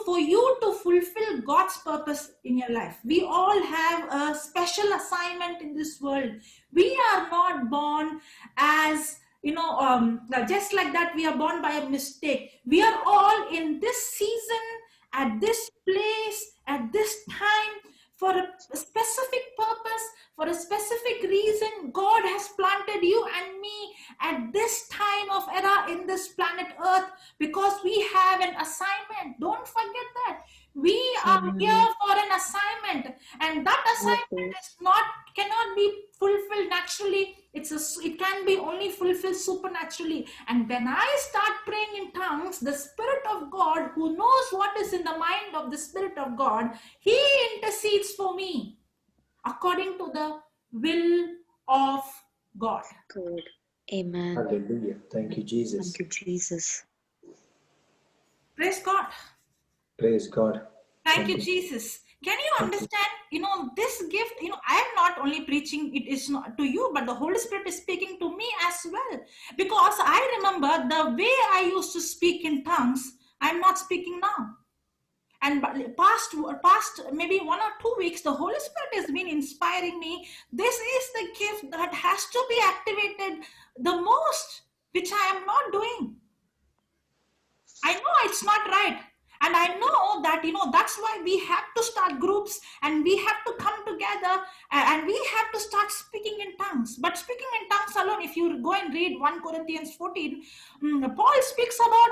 For you to fulfill God's purpose in your life. We all have a special assignment in this world. We are not born as, just like that, we are born by a mistake. We are all in this season, at this place, at this time, for a specific purpose, for a specific reason. God has planted you and me at this time of era in this planet Earth because we have an assignment. Don't forget that. We are here for an an assignment, and that assignment cannot be fulfilled naturally. It can be only fulfilled supernaturally. And when I start praying in tongues, the Spirit of God, who knows what is in the mind of the Spirit of God, He intercedes for me according to the will of God. Good. Amen. Hallelujah. Thank you, Jesus. Thank you, Jesus. Praise God. Praise God. Thank you, Jesus. Can you understand, this gift, I am not only preaching, it is not to you, but the Holy Spirit is speaking to me as well. Because I remember the way I used to speak in tongues, I'm not speaking now. And past maybe 1 or 2 weeks, the Holy Spirit has been inspiring me. This is the gift that has to be activated the most, which I am not doing. I know it's not right. And I know that, that's why we have to start groups and we have to come together and we have to start speaking in tongues. But speaking in tongues alone, if you go and read 1 Corinthians 14, Paul speaks about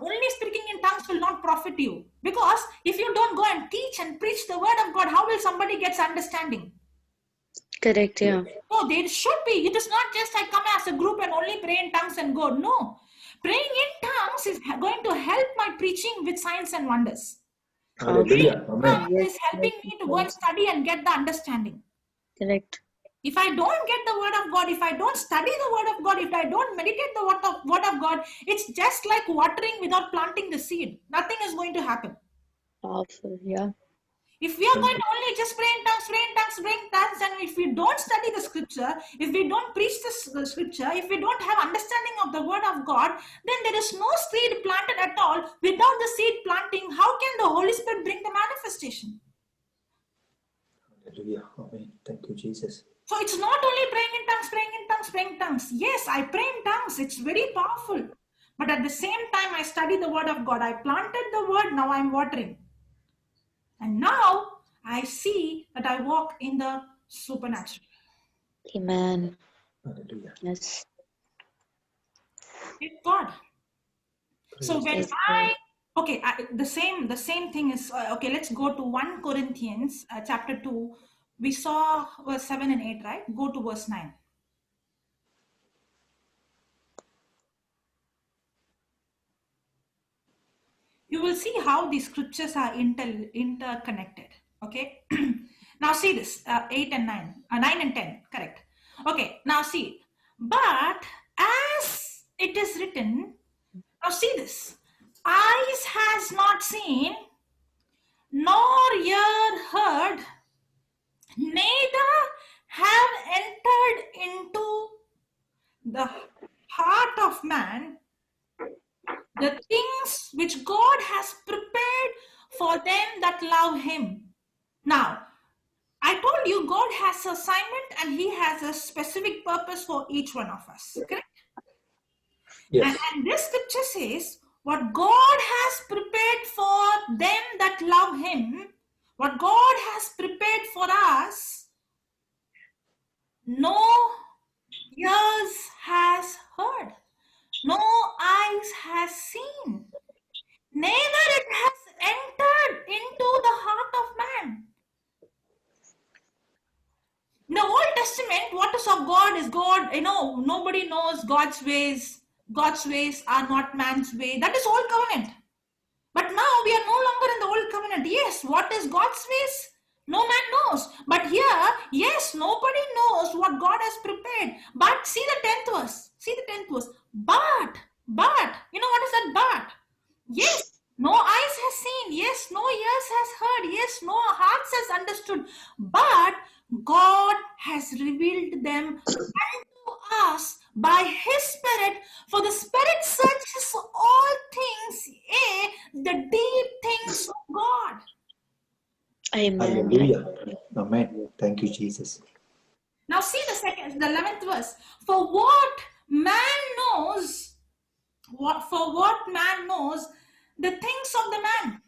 only speaking in tongues will not profit you. Because if you don't go and teach and preach the word of God, how will somebody get understanding? Correct, yeah. No, there should be. It is not just I come as a group and only pray in tongues and go. No. Praying in tongues is going to help my preaching with signs and wonders. Hallelujah. Amen. Tongues is helping me to go and study and get the understanding. Correct. If I don't get the word of God, if I don't study the word of God, if I don't meditate the word of God, it's just like watering without planting the seed. Nothing is going to happen. Powerful, yeah. If we are going to only just pray in tongues, and if we don't study the scripture, if we don't preach the scripture, if we don't have understanding of the word of God, then there is no seed planted at all. Without the seed planting, how can the Holy Spirit bring the manifestation? Hallelujah. Amen. Thank you, Jesus. So it's not only praying in tongues. Yes, I pray in tongues. It's very powerful. But at the same time, I study the word of God. I planted the word, now I'm watering. And now I see that I walk in the supernatural. Amen. Hallelujah. Yes. It's God. So when the same thing is, let's go to 1 Corinthians chapter 2. We saw verse 7 and 8, right? Go to verse 9. You will see how these scriptures are interconnected. Okay. Now see this, 8 and 9, 9 and 10, correct. Okay, now see. But as it is written, now see this. Eyes has not seen, nor ear heard, neither have entered into the heart of man the things which God has prepared for them that love him. Now, I told you God has an assignment and he has a specific purpose for each one of us. Correct? Yes. And this scripture says, what God has prepared for them that love him, what God has prepared for us, no ears has heard, no eyes has seen, neither it has entered into the heart of man. In the Old Testament, what is of God is God. Nobody knows God's ways. God's ways are not man's way. That is old covenant. But now we are no longer in the old covenant. Yes, what is God's ways? No man knows. But here, yes, nobody knows what God has prepared. But see the 10th verse. See the 10th verse. But, you know what is that but? Yes, no eyes has seen. Yes, no ears has heard. Yes, no hearts has understood. But God has revealed them unto us by his Spirit, for the Spirit searches all things, the deep things of God. Amen. Hallelujah. Amen. Thank you, Jesus. Now see the 11th verse. For what man knows, the things of the man.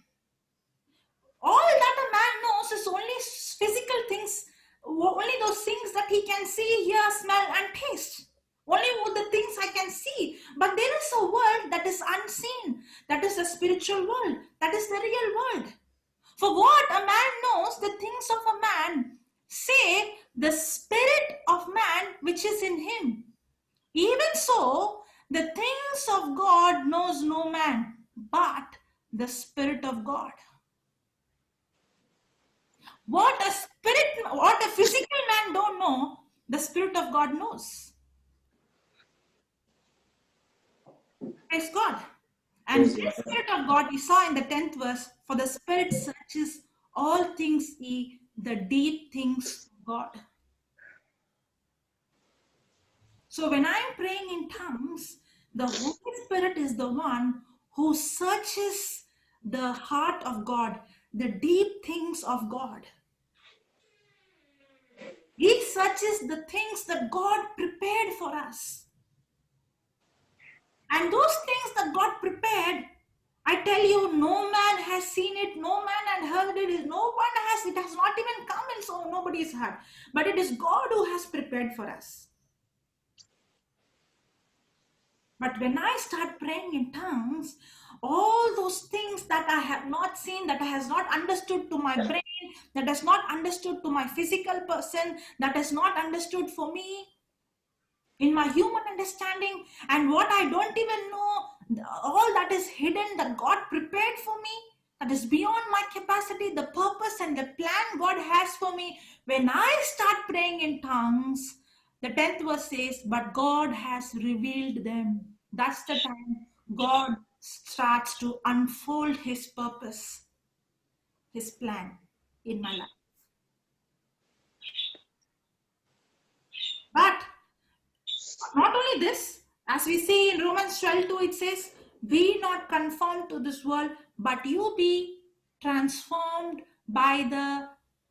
All that a man knows is only physical things, only those things that he can see, hear, smell, and taste. Only the things I can see. But there is a world that is unseen. That is the spiritual world. That is the real world. For what a man knows the things of a man, save the spirit of man which is in him. Even so, the things of God knows no man, but the Spirit of God. What a physical man don't know, the Spirit of God knows. Praise God. And Praise this God. Spirit of God, we saw in the 10th verse, for the Spirit searches all things, the deep things of God. So when I'm praying in tongues, the Holy Spirit is the one who searches the heart of God, the deep things of God. He searches the things that God prepared for us. And those things that God prepared, I tell you, no man has seen it, no man has heard it, it has not even come, and so nobody's heard. But it is God who has prepared for us. But when I start praying in tongues, all those things that I have not seen, that I has not understood to my brain, that has not understood to my physical person, that has not understood for me in my human understanding, and what I don't even know, all that is hidden that God prepared for me, that is beyond my capacity, the purpose and the plan God has for me. When I start praying in tongues, the 10th verse says, but God has revealed them. That's the time God starts to unfold his purpose, his plan in my life. But not only this, as we see in Romans 12:2, it says, be not conformed to this world, but you be transformed by the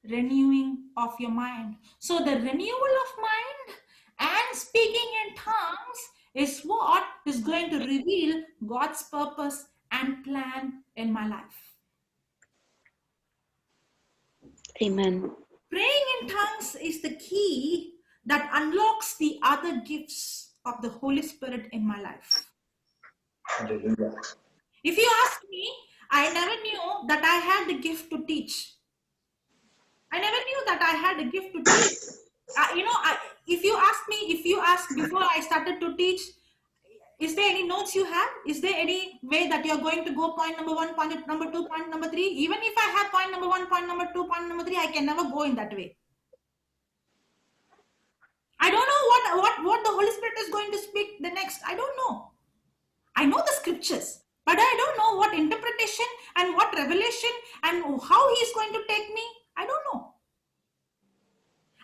renewing of your mind. So the renewal of mind and speaking in tongues is what is going to reveal God's purpose and plan in my life. Amen. Praying in tongues is the key that unlocks the other gifts of the Holy Spirit in my life. Hallelujah. If you ask me, I never knew that I had the gift to teach. I never knew that I had a gift to teach. If you ask before I started to teach, is there any notes you have? Is there any way that you're going to go point number 1, point number 2, point number 3? Even if I have point number 1, point number 2, point number 3, I can never go in that way. I don't know what the Holy Spirit is going to speak the next. I don't know. I know the scriptures, but I don't know what interpretation and what revelation and how he is going to take me. I don't know.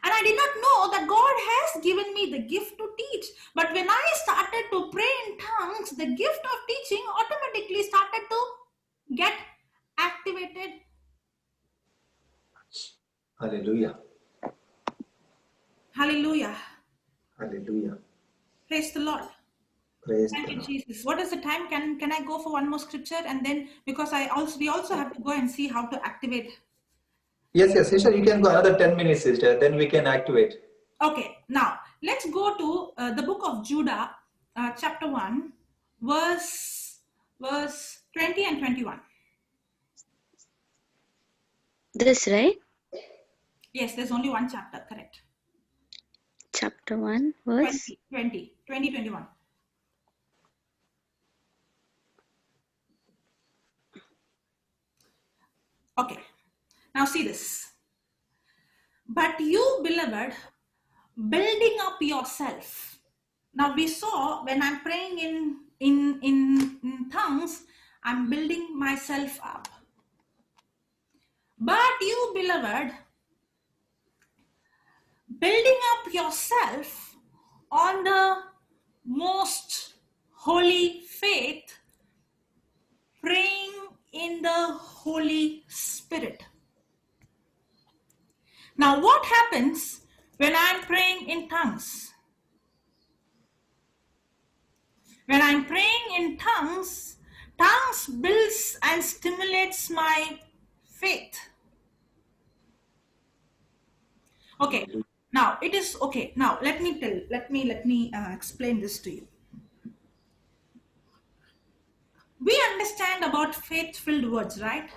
And I did not know that God has given me the gift to teach. But when I started to pray in tongues, the gift of teaching automatically started to get activated. Hallelujah. Hallelujah. Hallelujah. Praise the Lord. Praise Thank the you, Lord. Jesus. What is the time? Can I go for one more scripture? And then, because we also have to go and see how to activate. Yes, sister, you can go another 10 minutes, sister. Then we can activate. Okay, now let's go to the book of Judah, chapter 1, verse 20 and 21. This, right? Yes, there's only one chapter, correct. Chapter 1, verse 20, 21. Okay, now see this. But you, beloved, building up yourself. Now we saw when I'm praying in tongues, I'm building myself up. But you, beloved, building up yourself on the most holy faith, praying in the Holy Spirit. Now, what happens when I'm praying in tongues? When I'm praying in tongues, tongues builds and stimulates my faith. Okay, now it is okay. Now let me explain this to you. We understand about faith-filled words, right?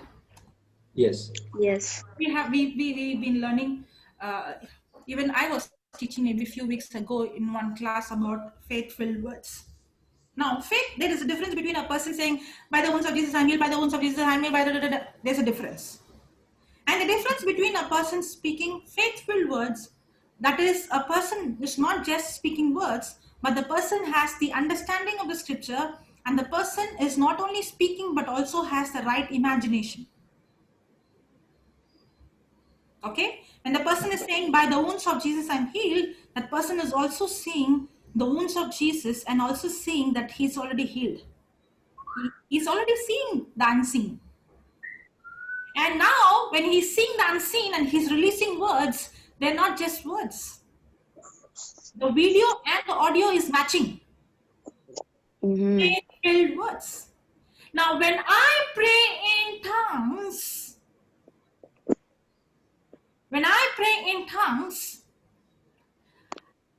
Yes. Yes. We've been learning. Even I was teaching maybe a few weeks ago in one class about faith-filled words. Now, faith, there is a difference between a person saying, by the wounds of Jesus I'm healed, by the wounds of Jesus I'm healed, by the. There's a difference. And the difference between a person speaking faith-filled words, that is, a person is not just speaking words, but the person has the understanding of the scripture, and the person is not only speaking but also has the right imagination. Okay? When the person is saying, by the wounds of Jesus I'm healed, that person is also seeing the wounds of Jesus and also seeing that he's already healed. He's already seeing the unseen. And now, when he's seeing the unseen and he's releasing words, they're not just words. The video and the audio is matching. Faith-filled words. Now, when I pray in tongues,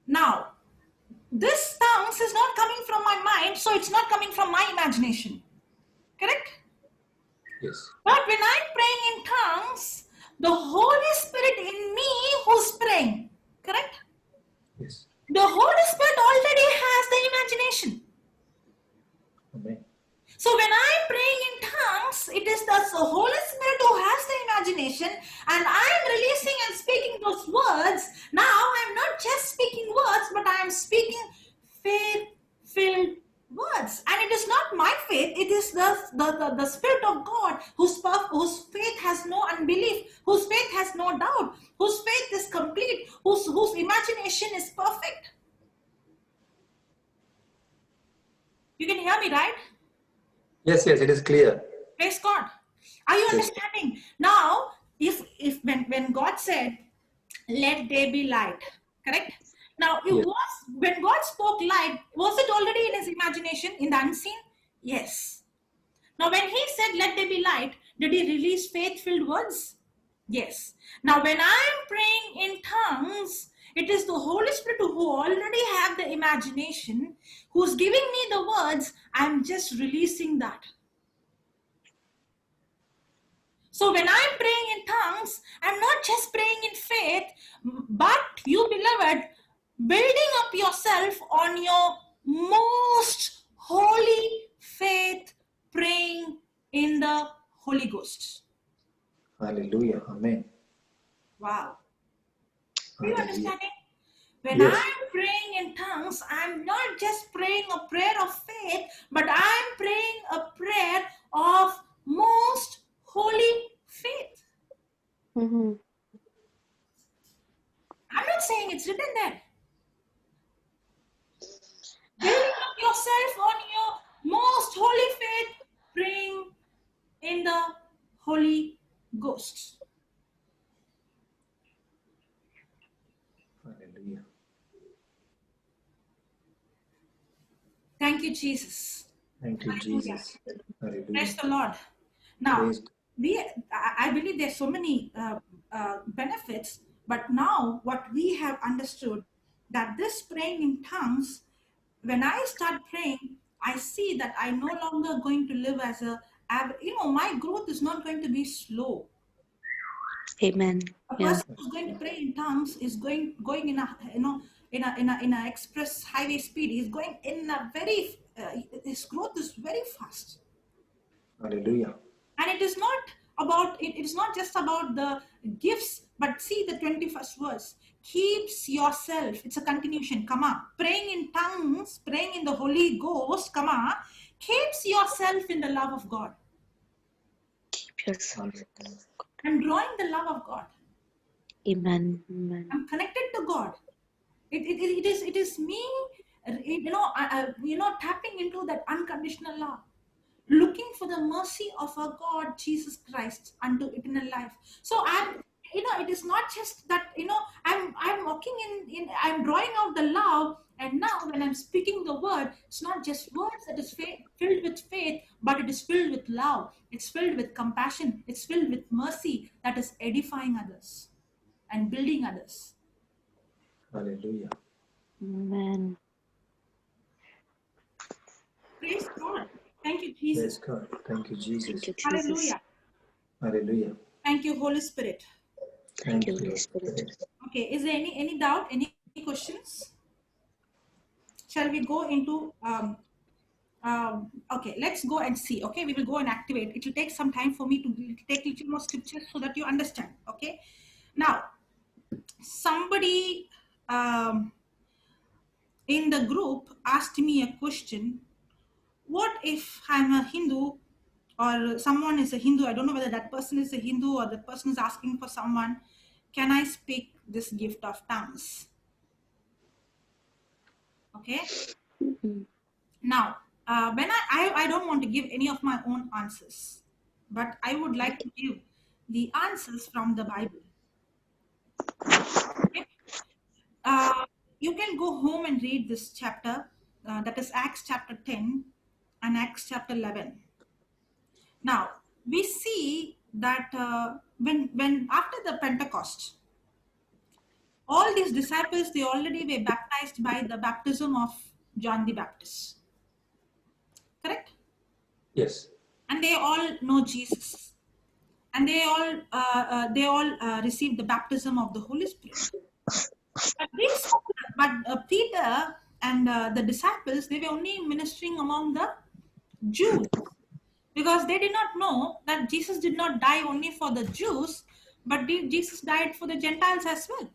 now, this tongues is not coming from my mind, so it's not coming from my imagination. Correct? Yes. But when I'm praying in tongues, the Holy Spirit in me who's praying. Correct? Yes. The Holy Spirit already has the imagination. Amen. So when I'm praying in tongues, it is the Holy Spirit who has the imagination, and I'm releasing and speaking those words. Now I'm not just speaking words, but I am speaking faith-filled words. And it is not my faith, it is the Spirit of God whose faith has no unbelief, whose faith has no doubt, whose faith is complete, whose imagination is perfect. You can hear me, right? Yes, it is clear. Praise God. Are you understanding? Now, if when God said, let there be light, correct? Now, when God spoke light, was it already in his imagination, in the unseen? Yes. Now, when he said, let there be light, did he release faith-filled words? Yes. Now, when I'm praying in tongues, it is the Holy Spirit who already have the imagination, who's giving me the words. I'm just releasing that. So when I'm praying in tongues, I'm not just praying in faith, but you beloved, building up yourself on your most holy faith, praying in the Holy Ghost. Hallelujah. Amen. Wow. Are you understanding? When Yes. I'm praying in tongues, I'm not just praying a prayer of faith, but I'm praying a prayer of most holy faith. Mm-hmm. I'm not saying it's written there. Building up yourself on your most holy faith, praying in the Holy Ghost. Hallelujah. Thank you, Jesus. Thank you, Jesus. Hallelujah. Praise the Lord. Now, Praise I believe there's so many benefits, but now what we have understood, that this praying in tongues, when I start praying, I see that I'm no longer going to live as my growth is not going to be slow. Amen. A Yeah. person who's going to pray in tongues is going in a express highway speed. He's going in a very his growth is very fast. Hallelujah. And it is not about it is not just about the gifts, but see the 21st verse. Keeps yourself, it's a continuation, come on, praying in tongues, praying in the Holy Ghost, come on, keeps yourself in the love of God. Keep yourself. I'm drawing the love of God. Amen. Amen. I'm connected to God. It is me, tapping into that unconditional love, looking for the mercy of our God Jesus Christ unto eternal life. So it is not just that I'm walking in I'm drawing out the love, and now when I'm speaking the word, it's not just words that is filled with faith, but it is filled with love. It's filled with compassion. It's filled with mercy that is edifying others and building others. Hallelujah. Amen. Praise God. Thank you, Jesus. Praise God. Thank you, Jesus. Thank you, Jesus. Hallelujah. Hallelujah. Thank you, Holy Spirit. Thank you, Holy Spirit. Okay, is there any doubt, any questions? Shall we go into, okay, let's go and see. Okay, we will go and activate. It will take some time for me to take a little more scriptures so that you understand. Okay, now, somebody in the group asked me a question. What if I'm a Hindu or someone is a Hindu? I don't know whether that person is a Hindu or that person is asking for someone. Can I speak this gift of tongues? Okay. Mhm. Now, when I don't want to give any of my own answers, but I would like to give the answers from the Bible. Okay? You can go home and read this chapter, that is Acts chapter 10 and Acts chapter 11. Now, we see that when after the Pentecost, all these disciples, they already were baptized by the baptism of John the Baptist. Correct? Yes. And they all know Jesus. And they all received the baptism of the Holy Spirit. But Peter and the disciples, they were only ministering among the Jews, because they did not know that Jesus did not die only for the Jews, but Jesus died for the Gentiles as well.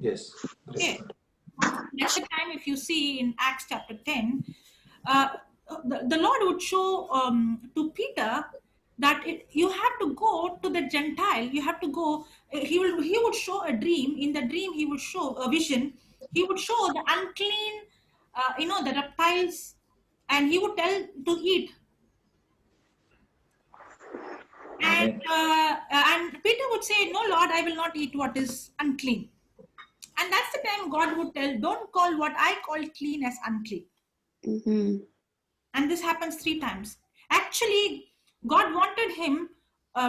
Yes. Okay. Next time, if you see in Acts chapter 10, the Lord would show to Peter that you have to go to the Gentile. You have to go. He would show a dream. In the dream, he would show a vision. He would show the unclean, the reptiles, and he would tell to eat. And Peter would say, "No, Lord, I will not eat what is unclean." And that's the time God would tell, "Don't call what I call clean as unclean." Mhm. And this happens 3 times. Actually, God wanted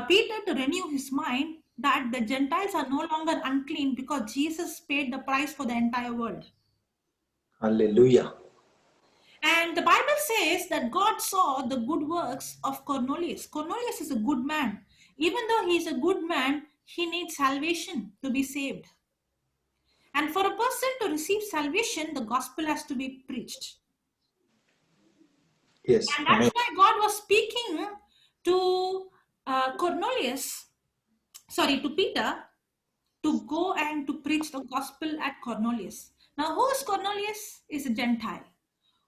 Peter, to renew his mind that the Gentiles are no longer unclean because Jesus paid the price for the entire world. Hallelujah. And the Bible says that God saw the good works of Cornelius. Cornelius is a good man. Even though he is a good man, he needs salvation to be saved. And for a person to receive salvation, the gospel has to be preached. Yes. And that's why God was speaking to Peter, to go and to preach the gospel at Cornelius. Now, who is Cornelius? Is a Gentile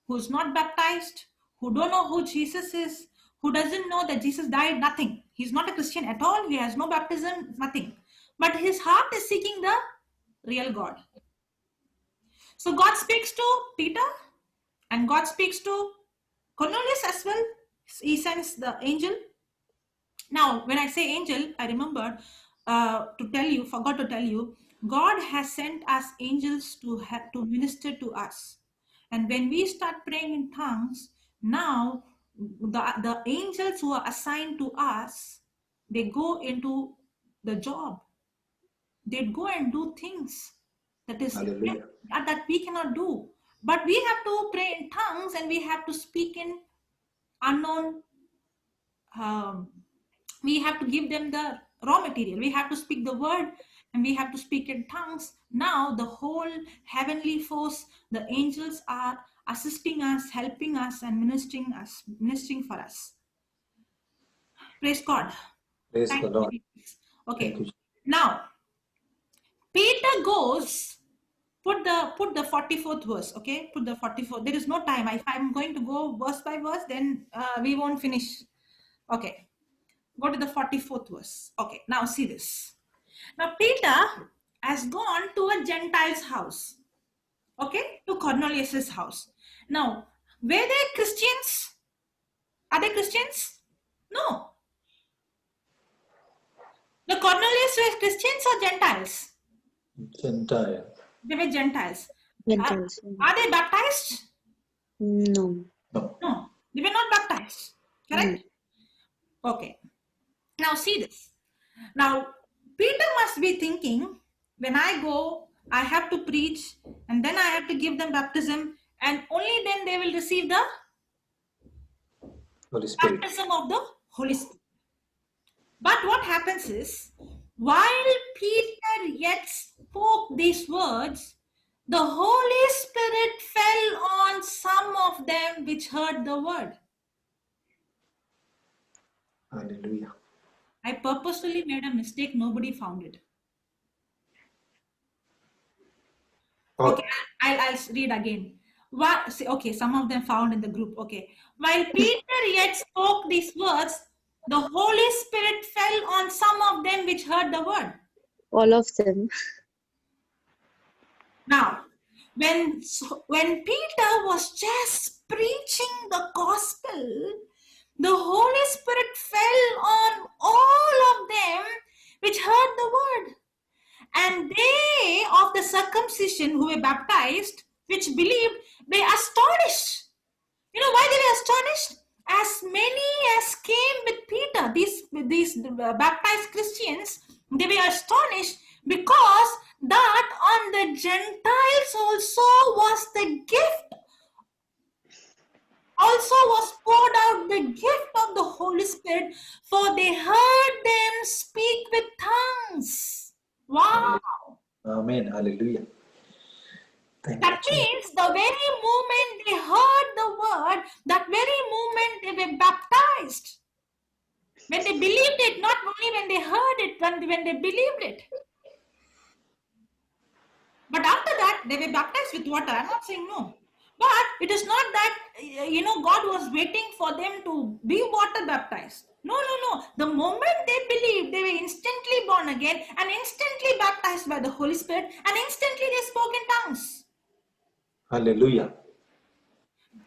who's not baptized, who don't know who Jesus is, who doesn't know that Jesus died, nothing. He's not a Christian at all. He has no baptism, nothing. But his heart is seeking the real God. So God speaks to Peter and God speaks to Cornelius as well. He sends the angel. Now, when I say angel, I remembered forgot to tell you, God has sent us angels to minister to us. And when we start praying in tongues, now the angels who are assigned to us, they go into the job. They go and do things that we cannot do. But we have to pray in tongues and we have to speak in unknown. We have to give them the raw material. We have to speak the word and we have to speak in tongues. Now the whole heavenly force, the angels are assisting us, helping us, and ministering for us. Praise God. Praise Thank the Lord. you. Okay. Thank you. Now, Peter goes, put the 44th verse, okay? Put the 44th. There is no time. If I'm going to go verse by verse, then we won't finish. Okay. Go to the 44th verse. Okay, now see this. Now Peter has gone to a Gentile's house. Okay, to Cornelius's house. Now, were they Christians? Are they Christians? No. The Cornelius were Christians or Gentiles? Gentile. They were Gentiles. Gentiles. Are they baptized? No. No, they were not baptized. Correct? Okay. Now see this. Now, Peter must be thinking, when I go, I have to preach, and then I have to give them baptism, and only then they will receive the Holy Spirit. baptism of the Holy Spirit. But what happens is, while Peter yet spoke these words, the Holy Spirit fell on some of them which heard the word. Hallelujah. I purposefully made a mistake, nobody found it. Oh, Okay, I'll read again. Okay, some of them found in the group. Okay. While Peter yet spoke these words, the Holy Spirit fell on some of them which heard the word. All of them. Now, when Peter was just preaching the gospel, the Holy Spirit fell on all of them which heard the word. And they of the circumcision who were baptized, which believed, they astonished. You know why they were astonished? As many as came with Peter, these baptized Christians, they were astonished because that on the Gentiles also was the gift, also was poured out the gift of the Holy Spirit, for they heard them speak with tongues. Wow. Amen. Hallelujah. Thank you, That Jesus. means the very moment they heard the word, that very moment they were baptized. When they believed it, not only when they heard it, when they believed it. But after that, they were baptized with water. I'm not saying no. But it is not that, God was waiting for them to be water baptized. No. The moment they believed, they were instantly born again and instantly baptized by the Holy Spirit, and instantly they spoke in tongues. Hallelujah.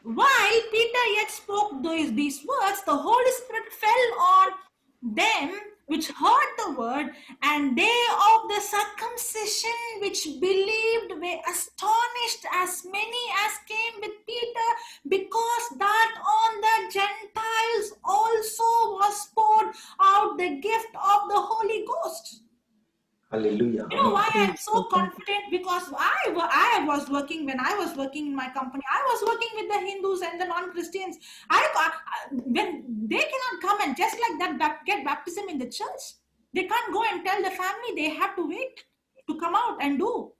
While Peter yet spoke these words, the Holy Spirit fell on them which heard the word, and they of the circumcision which believed were astonished, as many as came with Peter, because that on the Gentiles also was poured out the gift of the Holy Ghost. Hallelujah. You know why Amen. I'm so confident? Because I was working, when I was working in my company, I was working with the Hindus and the non-Christians. When they cannot come and just like that get baptism in the church, they can't go and tell the family. They have to wait to come out and do.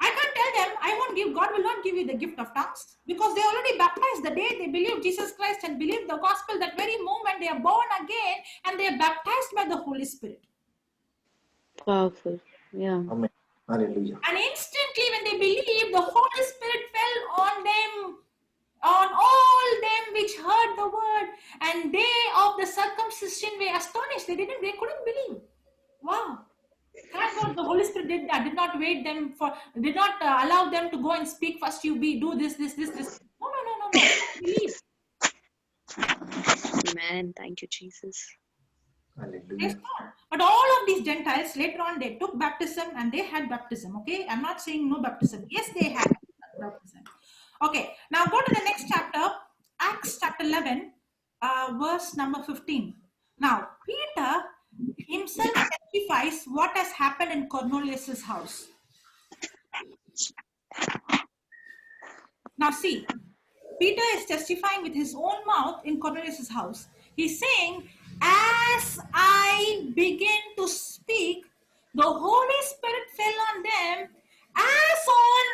I can't tell them, God will not give you the gift of tongues, because they already baptized the day they believe Jesus Christ and believe the gospel. That very moment they are born again and they are baptized by the Holy Spirit. Powerful. Yeah. Amen. Hallelujah. And instantly when they believed, the Holy Spirit fell on them, on all them which heard the word, and they of the circumcision were astonished. They couldn't believe. Wow. Thank God the Holy Spirit did that, did not allow them to go and speak. First you do this. No. Believe. Amen. Thank you, Jesus. Hallelujah. But all of these Gentiles, later on, they took baptism and they had baptism. Okay, I'm not saying no baptism. Yes, they had baptism. Okay, now go to the next chapter, Acts chapter 11, verse number 15. Now, Peter himself testifies what has happened in Cornelius' house. Now, see, Peter is testifying with his own mouth in Cornelius' house. He's saying, as I begin to speak, the Holy Spirit fell on them as on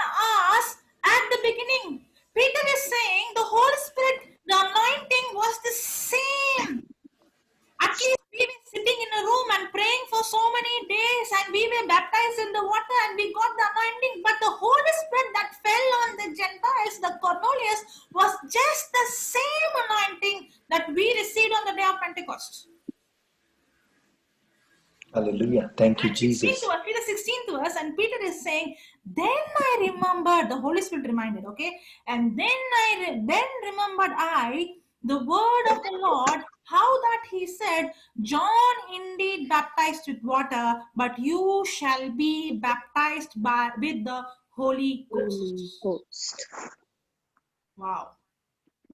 us at the beginning. Peter is saying the Holy Spirit, the anointing was the same. At least we were sitting in a room and praying for so many days, and we were baptized in the water and we got the anointing. But the Holy Spirit that fell on the Gentiles, the Cornelius, was just the same anointing that we received on the day of Pentecost. Hallelujah. Thank you, Jesus. Read the 16th verse, and Peter is saying, then I remembered, the Holy Spirit reminded, okay? And then remembered I the word of the Lord, how that he said, John indeed baptized with water, but you shall be baptized with the Holy Ghost. Ghost. Wow.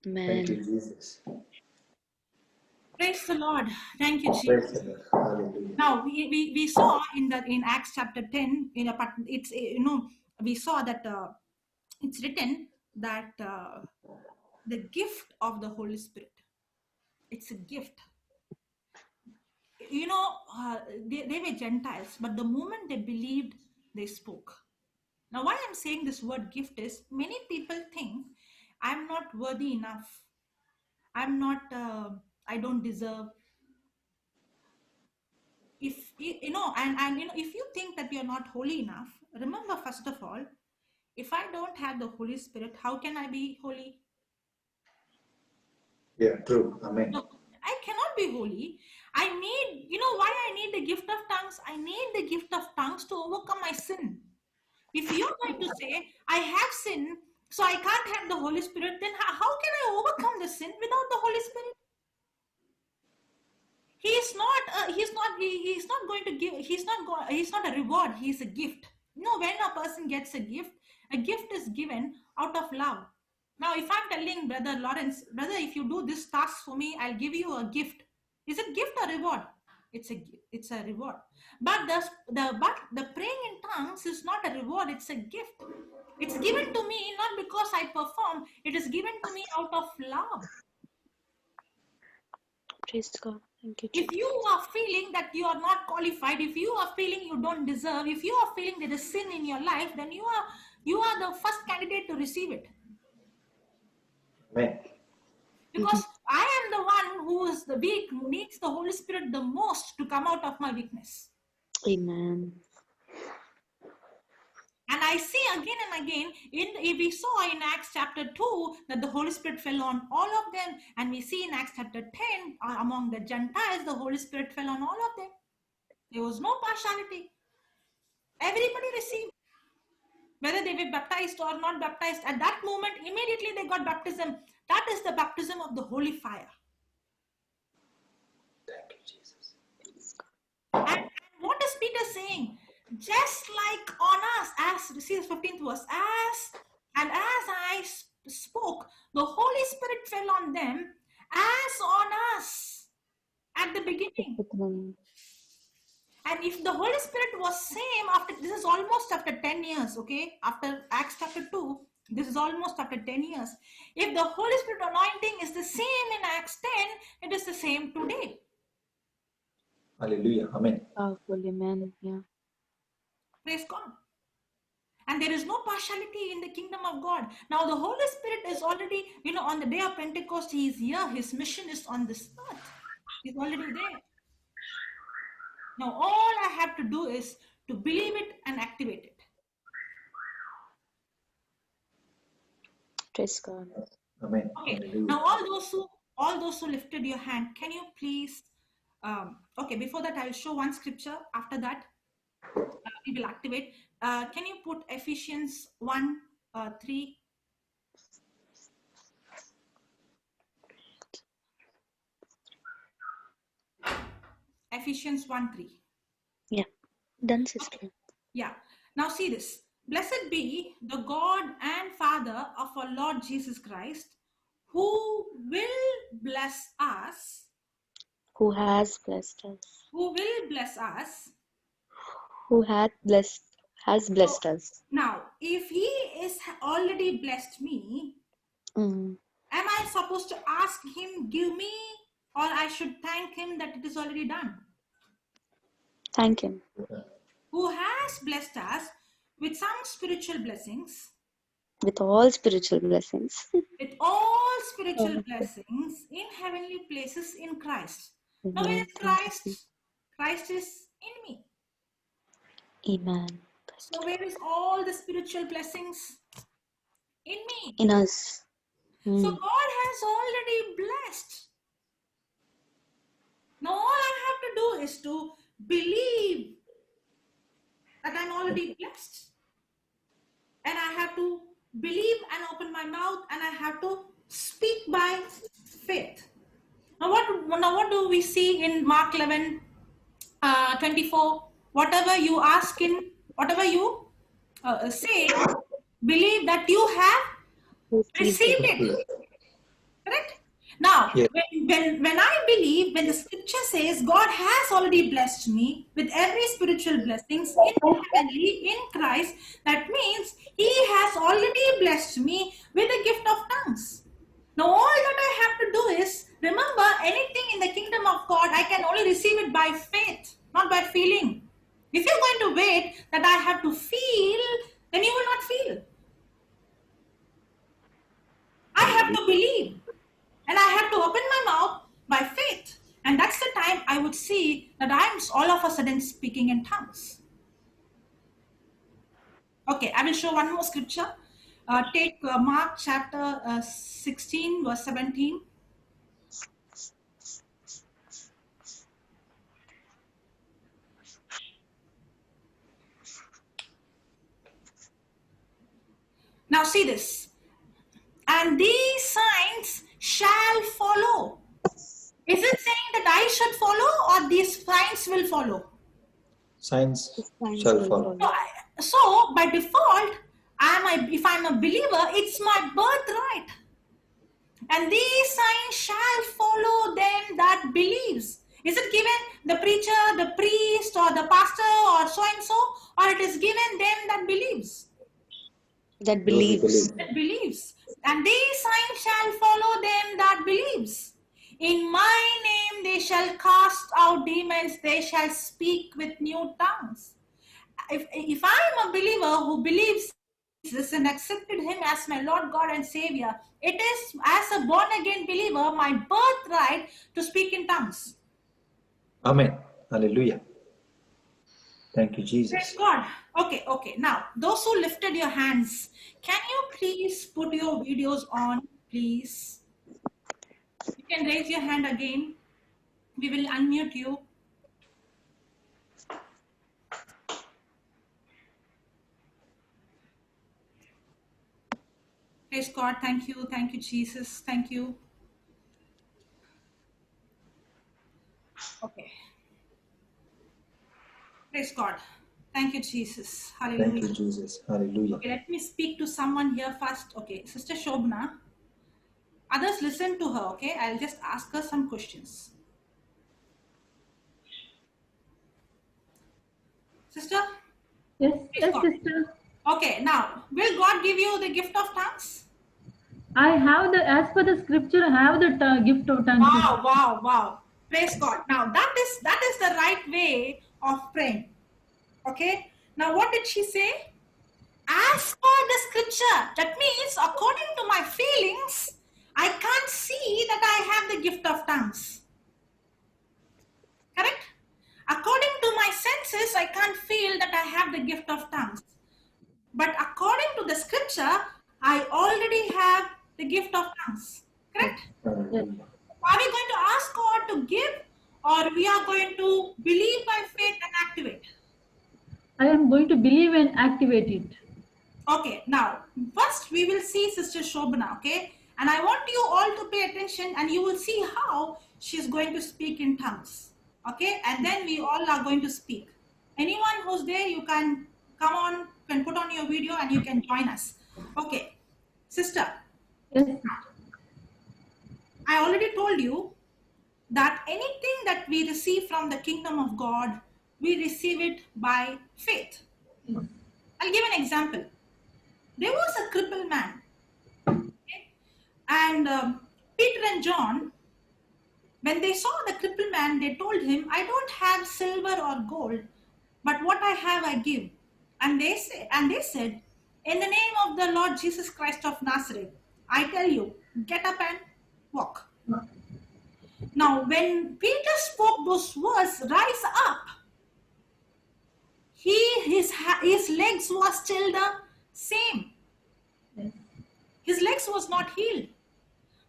Amen. Thank you, Jesus. Praise the Lord. Thank you, Jesus. Praise the Lord. Hallelujah. Now we saw in Acts chapter 10, it's we saw that it's written that the gift of the Holy Spirit, it's a gift. they were Gentiles, but the moment they believed, they spoke. Now, why I'm saying this word gift is, many people think I'm not worthy enough. I'm not, I don't deserve. If if you think that you're not holy enough, remember, first of all, if I don't have the Holy Spirit, how can I be holy? Yeah, true. Amen. No, I cannot be holy. I need, why I need the gift of tongues? I need the gift of tongues to overcome my sin. If you're going to say, I have sin, so I can't have the Holy Spirit, then how can I overcome the sin without the Holy Spirit? He's not going to give, he's not a reward, he's a gift. When a person gets a gift is given out of love. Now, if I'm telling Brother Lawrence, brother, if you do this task for me, I'll give you a gift. Is it gift or reward? It's a reward. But the praying in tongues is not a reward, it's a gift. It's given to me not because I perform, it is given to me out of love. Praise God. Thank you, If you are feeling that you are not qualified, if you are feeling you don't deserve, if you are feeling there is sin in your life, then you are the first candidate to receive it. Amen. Because I am the one who is the weak, who needs the Holy Spirit the most to come out of my weakness. Amen. And I see again and again, we saw in Acts chapter 2 that the Holy Spirit fell on all of them. And we see in Acts chapter 10, among the Gentiles, the Holy Spirit fell on all of them. There was no partiality. Everybody received. Whether they were baptized or not baptized, at that moment, immediately they got baptism. That is the baptism of the holy fire. Thank you, Jesus. And what is Peter saying? Just like on us, as, see the 15th verse, as I spoke, the Holy Spirit fell on them as on us at the beginning. And if the Holy Spirit was same after, this is almost after 10 years, okay? After Acts chapter 2, this is almost after 10 years. If the Holy Spirit anointing is the same in Acts 10, it is the same today. Hallelujah. Amen. Powerful, amen. Yeah. Praise God. And there is no partiality in the kingdom of God. Now the Holy Spirit is already, on the day of Pentecost, he is here. His mission is on this earth. He's already there. Now all I have to do is to believe it and activate it. Praise God. Amen. Okay. Hallelujah. Now all those who lifted your hand, can you please, okay, before that I'll show one scripture. After that, we will activate. Can you put Ephesians 1:3? Ephesians 1:3. Yeah. Done, sister. Okay. Yeah. Now see this. Blessed be the God and Father of our Lord Jesus Christ, who will bless us. Who has blessed us. Who will bless us. Who has blessed us. Now, if he is already blessed me, am I supposed to ask him, give me, or I should thank him that it is already done? Thank him. Who has blessed us with some spiritual blessings. With all spiritual blessings. With all spiritual blessings in heavenly places in Christ. Now where is Christ? Christ is in me. Amen. So where is all the spiritual blessings? In me. In us. So God has already blessed. Now all I have to do is to believe that I'm already blessed. And I have to believe and open my mouth, and I have to speak by faith. Now what do we see in Mark 11, 24? Whatever you ask in, whatever you say, believe that you have received it. Correct? Now, Yes. when I believe, when the scripture says God has already blessed me with every spiritual blessings in heavenly, in Christ, that means he has already blessed me with the gift of tongues. Now, all that I have to do is Remember, anything in the kingdom of God, I can only receive it by faith, not by feeling. If you're going to wait that I have to feel, then you will not feel. I have to believe. And I have to open my mouth by faith. And that's the time I would see that I'm all of a sudden speaking in tongues. Okay, I will show one more scripture. Take Mark chapter 16, verse 17. Now see this. And these signs shall follow. Is it saying that I should follow or these signs will follow? Signs shall follow. So by default, if I'm a believer, it's my birthright. And these signs shall follow them that believes. Is it given the preacher, the priest, or the pastor, or so and so, or it is given them that believes? That believes. That believes. And these signs shall follow them that believes. In my name they shall cast out demons, they shall speak with new tongues. If I'm a believer who believes Jesus and accepted him as my Lord God and Savior, it is as a born again believer my birthright to speak in tongues. Amen. Hallelujah. Thank you, Praise Jesus. God. Okay. Now, those who lifted your hands, can you please put your videos on, please? You can raise your hand again. We will unmute you. Praise God. Thank you. Thank you, Jesus. Thank you. Okay. Praise God. Thank you, Jesus. Hallelujah. Thank you, Jesus. Hallelujah. Okay, let me speak to someone here first. Okay, Sister Shobna. Others listen to her, okay? I'll just ask her some questions. Sister? Yes, Praise yes, God. sister. Okay, now, will God give you the gift of tongues? I have the, as per the scripture, I have the gift of tongues. Wow. Praise God. Now, that is the right way of praying. Okay? Now, what did she say? As per the scripture, that means according to my feelings, I can't see that I have the gift of tongues. Correct? According to my senses, I can't feel that I have the gift of tongues. But according to the scripture, I already have the gift of tongues. Correct? Hallelujah. Are we going to ask God to give, or we are going to believe by faith and activate? I am going to believe and activate it. Okay, now, first we will see Sister Shobana, okay? And I want you all to pay attention and you will see how she's going to speak in tongues. Okay, and then we all are going to speak. Anyone who's there, you can come on, can put on your video and you can join us. Okay, Sister, Yes. I already told you that anything that we receive from the kingdom of God, we receive it by faith. I'll give an example. There was a crippled man, okay? And Peter and John, when they saw the crippled man, they told him, I don't have silver or gold, but what I have I give. And they said, in the name of the Lord Jesus Christ of Nazareth, I tell you, get up and walk. Now, when Peter spoke those words, rise up, his legs were still the same. His legs was not healed.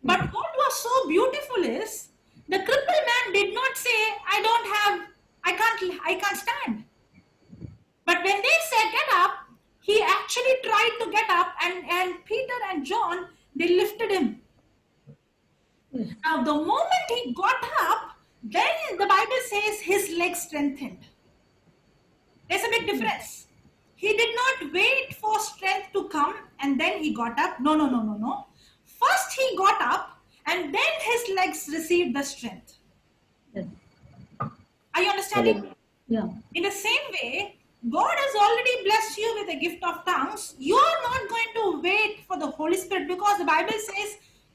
But what was so beautiful is the crippled man did not say, I can't stand. But when they said get up, he actually tried to get up, and Peter and John, they lifted him. Now the moment he got up, then the Bible says his legs strengthened. There's a big difference. He did not wait for strength to come and then he got up. No. First he got up and then his legs received the strength. Yes. Are you understanding? Yeah. In the same way, God has already blessed you with the gift of tongues. You are not going to wait for the Holy Spirit, because the Bible says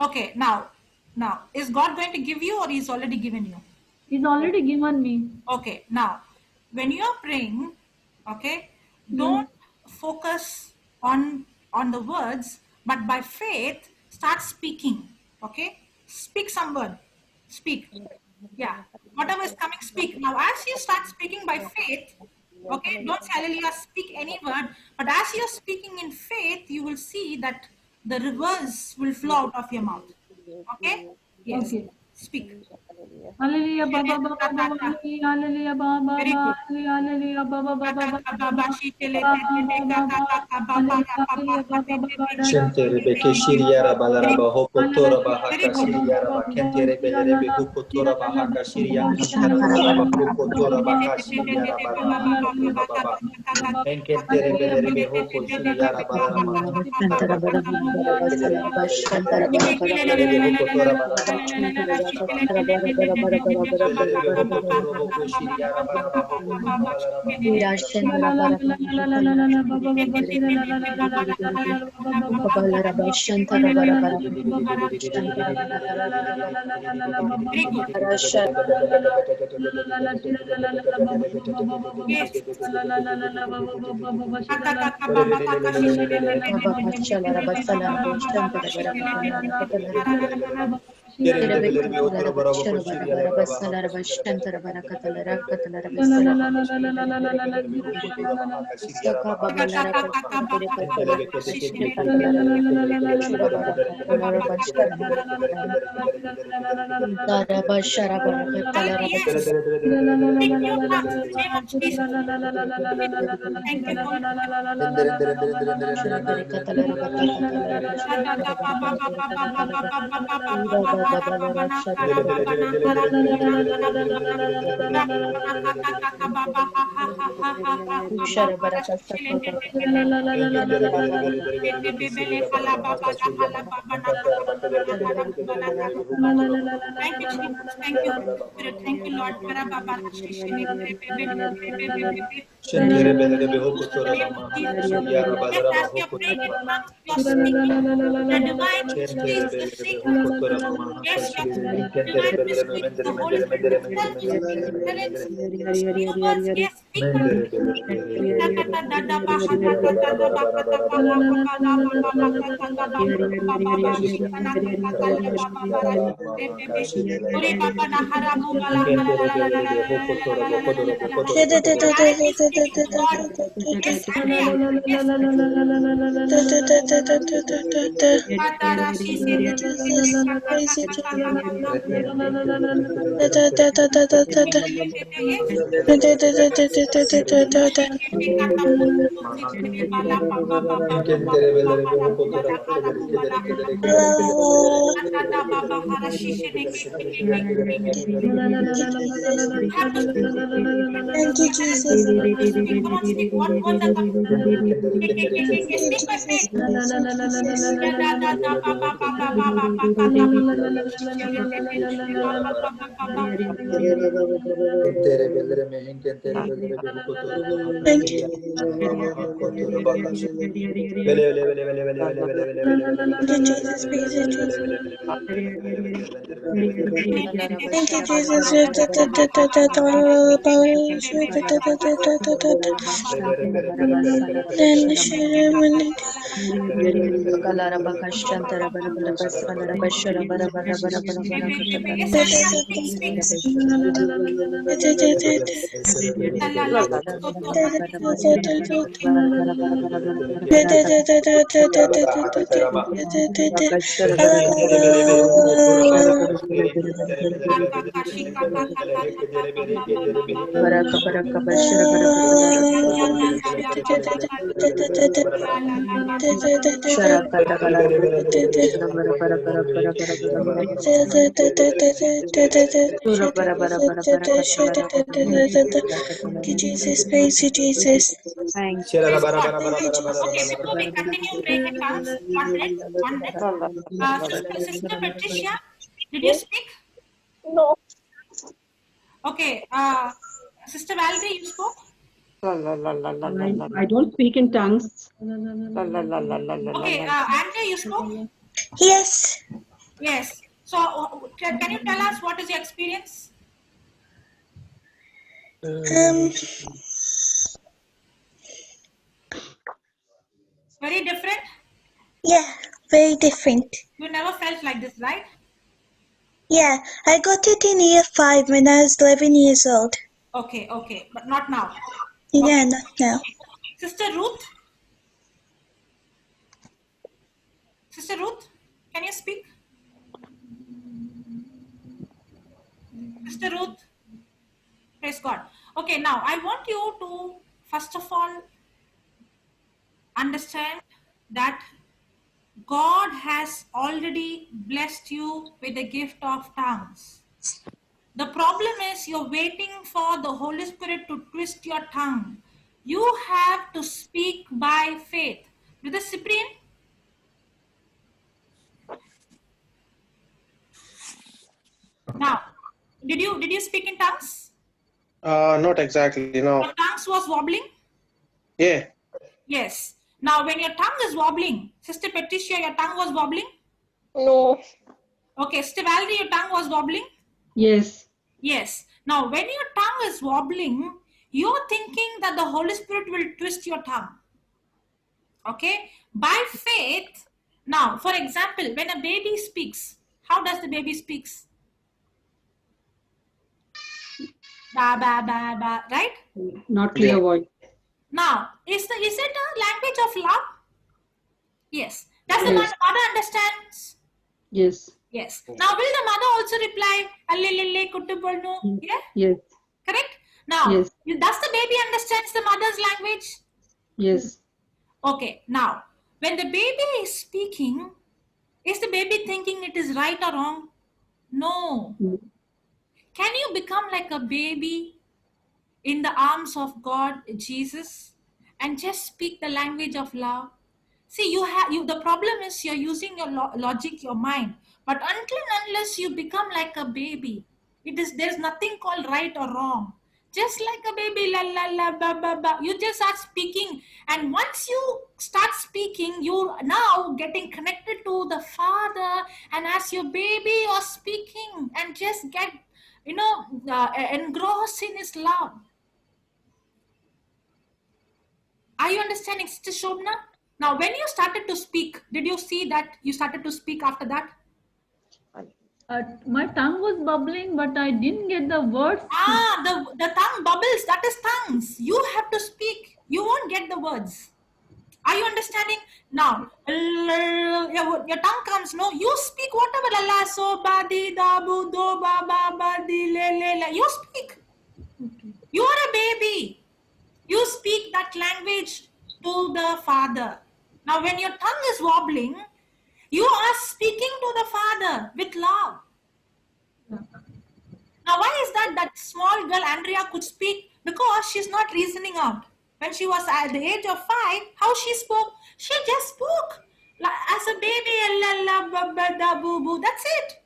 Okay, now, is God going to give you or He's already given you? He's already given me. Okay, now, when you are praying, okay, don't focus on the words, but by faith, start speaking. Okay, speak some word. Speak. Yeah, whatever is coming, speak. Now, as you start speaking by faith, okay, don't say hallelujah, speak any word, but as you're speaking in faith, you will see that the rivers will flow out of your mouth. Okay? Yes. Okay. Speak. Hallelujah, Baba, Baba, Baba, Hallelujah, Baba, Very Baba, good. Hallelujah, Baba, Baba, Baba, Baba, Shentere beke shiriara balaraba hokotora bahaka very good. shiriara bakentere belerebe hokotora bahaka shiria kantara balaraba hokotora baka shiriara balarama kotora baba enkentere belerebe hoko shiriara balarama hokotora baka shiriara kedere kedere kedere belerebe hokotora balarama hokotora baka belerebe hokotora boko shiriara baraba hokotora balaraba Very good. Yes. Yes. Speak new tongues in the name of Jesus. Thank you, Lord. Thank you, Jesus. Thank you, Holy Spirit. Thank you, Lord. Shentere belerebe hokotora Name of bama haka Jesus. shiriara Just balaraba as you're praying in hokotora tongues, you're speaking the divine Shentere mysteries, the belere secrets. hukutora mama Yes, you're hakashire speaking the kentere divine belere mysteries. mendere The Holy mendere Spirit mendere is mendere telling you, mendere mendere telling mendere new words. Yes, speak them. mendere belere hakashire hakashire mama hakashire kentere belere hukutora bokodoro bokodoro bokodoro When I be speaking to God, yes, Andrea, yes, kentere belere hukutora kedere kedere kedere kedere you have to speak. Thank you, Jesus. Speak. Come on, speak. What words are coming? Speak by faith. Thank you, Jesus. Kentere belere mehen kentere belere behu kotora maha Thank you. kashiri mama maha kotora bakashi bele bele bele bele bele bele bele bele bele bele bele Thank you, Jesus. Praise you, Jesus. Thank you, Jesus. Yes, Andrea, speak, speak. Jesus, praise you, Jesus. Praise God. Thank you, Okay, Jesus. before we continue praying in tongues, 1 minute, 1 minute. Sister Patricia, did you speak? No. Okay, Sister Valerie, you spoke? I don't speak in tongues. Okay, Andrea, you spoke? Yes. Yes. So can you tell us what is your experience? Very different? Yeah, very different. You never felt like this, right? Yeah, I got it in year 5 when I was 11 years old. Okay, okay, but not now. Yeah, Okay. not now. Sister Ruth? Sister Ruth, can you speak? Sister Ruth? Praise God. Okay, now I want you to first of all understand that God has already blessed you with the gift of tongues. The problem is you're waiting for the Holy Spirit to twist your tongue. You have to speak by faith. Brother Cyprian? Now, did you speak in tongues? Not exactly, no. Your tongues was wobbling? Yeah. Yes. Now, when your tongue is wobbling, Sister Patricia, your tongue was wobbling? No. Okay, Sister Valerie, your tongue was wobbling? Yes. Yes. Now, when your tongue is wobbling, you're thinking that the Holy Spirit will twist your tongue. Okay? By faith, now, for example, when a baby speaks, how does the baby speaks? Ba, ba, ba, ba, right? Not clear voice. Now, is it a language of love? Yes. Does the Yes. mother understand? Yes. Yes. Now, will the mother also reply, "Allele kuttu polnu"? Yeah? Yes. Correct? Now, Yes. does the baby understands the mother's language? Yes. Okay. Now, when the baby is speaking, is the baby thinking it is right or wrong? No. Can you become like a baby in the arms of God, Jesus, and just speak the language of love? See, the problem is you're using your logic, your mind. But until and unless you become like a baby, there's nothing called right or wrong. Just like a baby, la la la, ba ba ba. You just start speaking, and once you start speaking, you're now getting connected to the Father. And as your baby, you're speaking, and just get, engrossed in His love. Are you understanding, Sister Shobna? Now, when you started to speak, did you see that you started to speak after that? My tongue was bubbling, but I didn't get the words. The tongue bubbles, that is tongues. You have to speak. You won't get the words. Are you understanding? Now, your tongue comes, no? You speak whatever. La, so, ba, di, da, bu, do, ba, ba, ba, di, le, le, le. You speak. Okay. You are a baby. You speak that language to the Father. Now, when your tongue is wobbling, you are speaking to the Father with love. Now, why is that small girl, Andrea, could speak? Because she's not reasoning out. When she was at the age of 5, how she spoke? She just spoke. As a baby, la la ba ba da boo boo. That's it.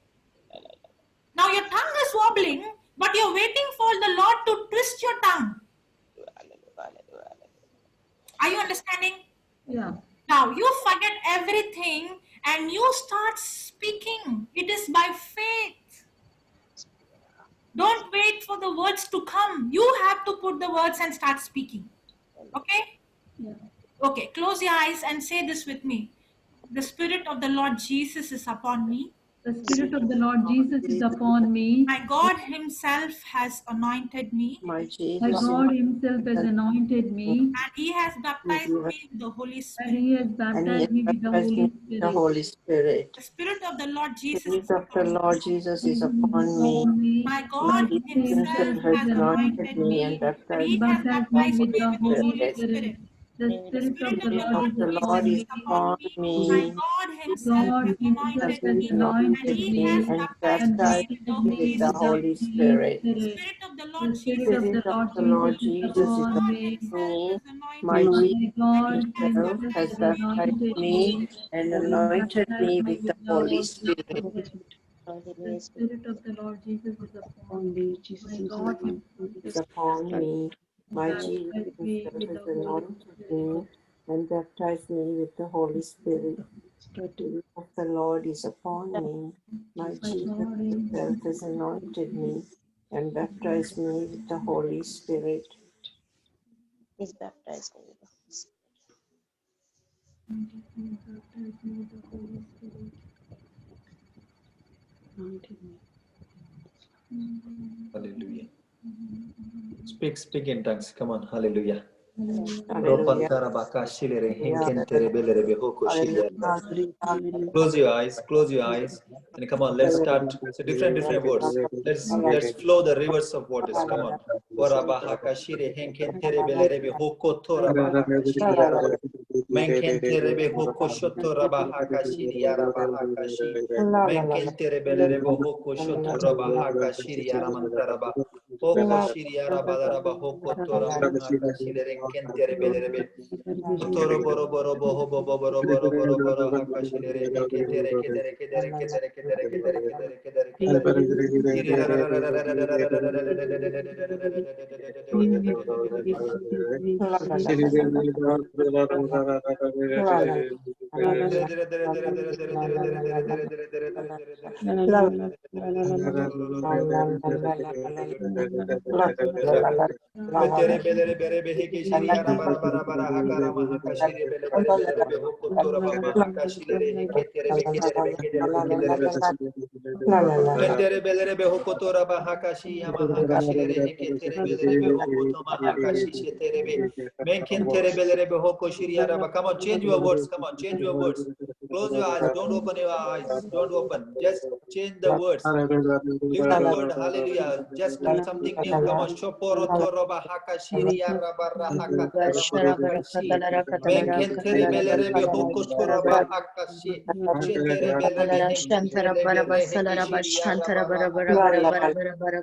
Now, your tongue is wobbling, but you're waiting for the Lord to twist your tongue. Are you understanding? Yeah. Now, you forget everything and you start speaking. It is by faith. Don't wait for the words to come. You have to put the words and start speaking. Okay? Yeah. Okay, close your eyes and say this with me. The Spirit of the Lord Jesus is upon me. The Spirit of the Lord Jesus is upon me. My God Himself has anointed me. My My Jesus. God Himself has anointed me, And He has baptized me with the Holy and Spirit. He has And He baptized me with the baptized me Holy with the Spirit. Holy Spirit. The Spirit of the Lord Jesus Spirit is of the upon me. Lord Jesus is upon me. Upon me. My My God God Himself Himself has has anointed anointed me me, and and baptized He me has with baptized me baptized the with me the with the Holy Holy Holy Spirit. Spirit. Spirit. The The Spirit Spirit of the of the Lord Lord is The Lord upon Jesus is is me. upon upon me. My me. God Himself God has Himself anointed has me, and anointed He Me has me and baptized and me baptized with baptized the me me Holy with the with the Spirit. Holy Holy Spirit. The Spirit. Spirit of the Lord The Jesus Spirit of is Spirit the of Lord the upon me. Jesus Lord is Jesus is My upon God me. upon Himself me. has anointed My me, Jesus My and God He has Himself Himself has baptized has me with the anointed baptized Holy me me Spirit. and and anointed baptized me me with the with the Holy Holy Spirit. Spirit. The Spirit of the Lord Jesus is upon me. My God Himself Is upon me. My Jesus baptized me Himself with has the Holy anointed Spirit. me and baptized me with the Holy Spirit. The Spirit of the Lord is upon me. My Jesus himself has anointed me and baptized me with the Holy Spirit. He's baptized me with the Holy Spirit. Hallelujah. Speak in tongues. Come on. Hallelujah. Hallelujah. Close your eyes, and come on, let's start. So different words. Let's flow the rivers of waters. Come on. Menkenterebe hoko shoto rabahaka shiriara bahaka shi. Menkenterebelere hoko shoto rabahaka shiriara mantaraba. Hoko shiriara balaraba hoko tora mahaka shilere kenterebelere. Otoro boro boro boho bobo boro boro boro boro haka shilere heketere kedere kedere kedere kedere kedere kedere kedere Metere belere bere behe ke shiri ara bara bara bara hakara mahaka shiri bele bere bere beho kotora mama haka shilere heke tere beke tere beke tere beke tere beke Mentere belere beho kotora bahaka shi ama haka shilere heke tere belere beho kotoma haka shi she tere be menken tere belere beho ko shiri ara ba. Come on, change your words. Come on, change your words. Close your eyes. Don't open your eyes. Don't open. Just change the words. Live the word, hallelujah. Just something new. Come on. Shoporo toroba haka shiri arabara haka tarama haka shi. Menkentere belerebe hoko toroba haka shi. Shetere belebe henkentere bere heke shiri arabara haka tarama.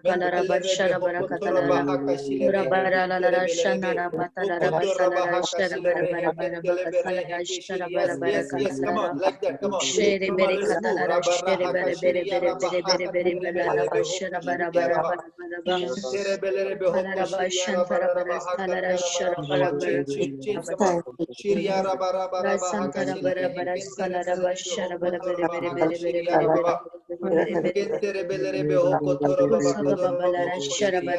Mentelebe hoko toroba haka shilere henkentere belebe. Hoko toroba haka shilere henkentere bere heke shiri. Yes. Come on, like that. Come on. Come on, let's move. Rabaraha kashiri yarabaha kantere belebe hoko shiri yaraba. Mentere belebe hoko shiri yarabarabaha kantaraba. Come on, change. Come on. Shiri yarabarabaha kashiri henkentere belebe hoko toroba haka shiri yarababa. Menkentere belebe hoko toroba bakadoroba hoko shiri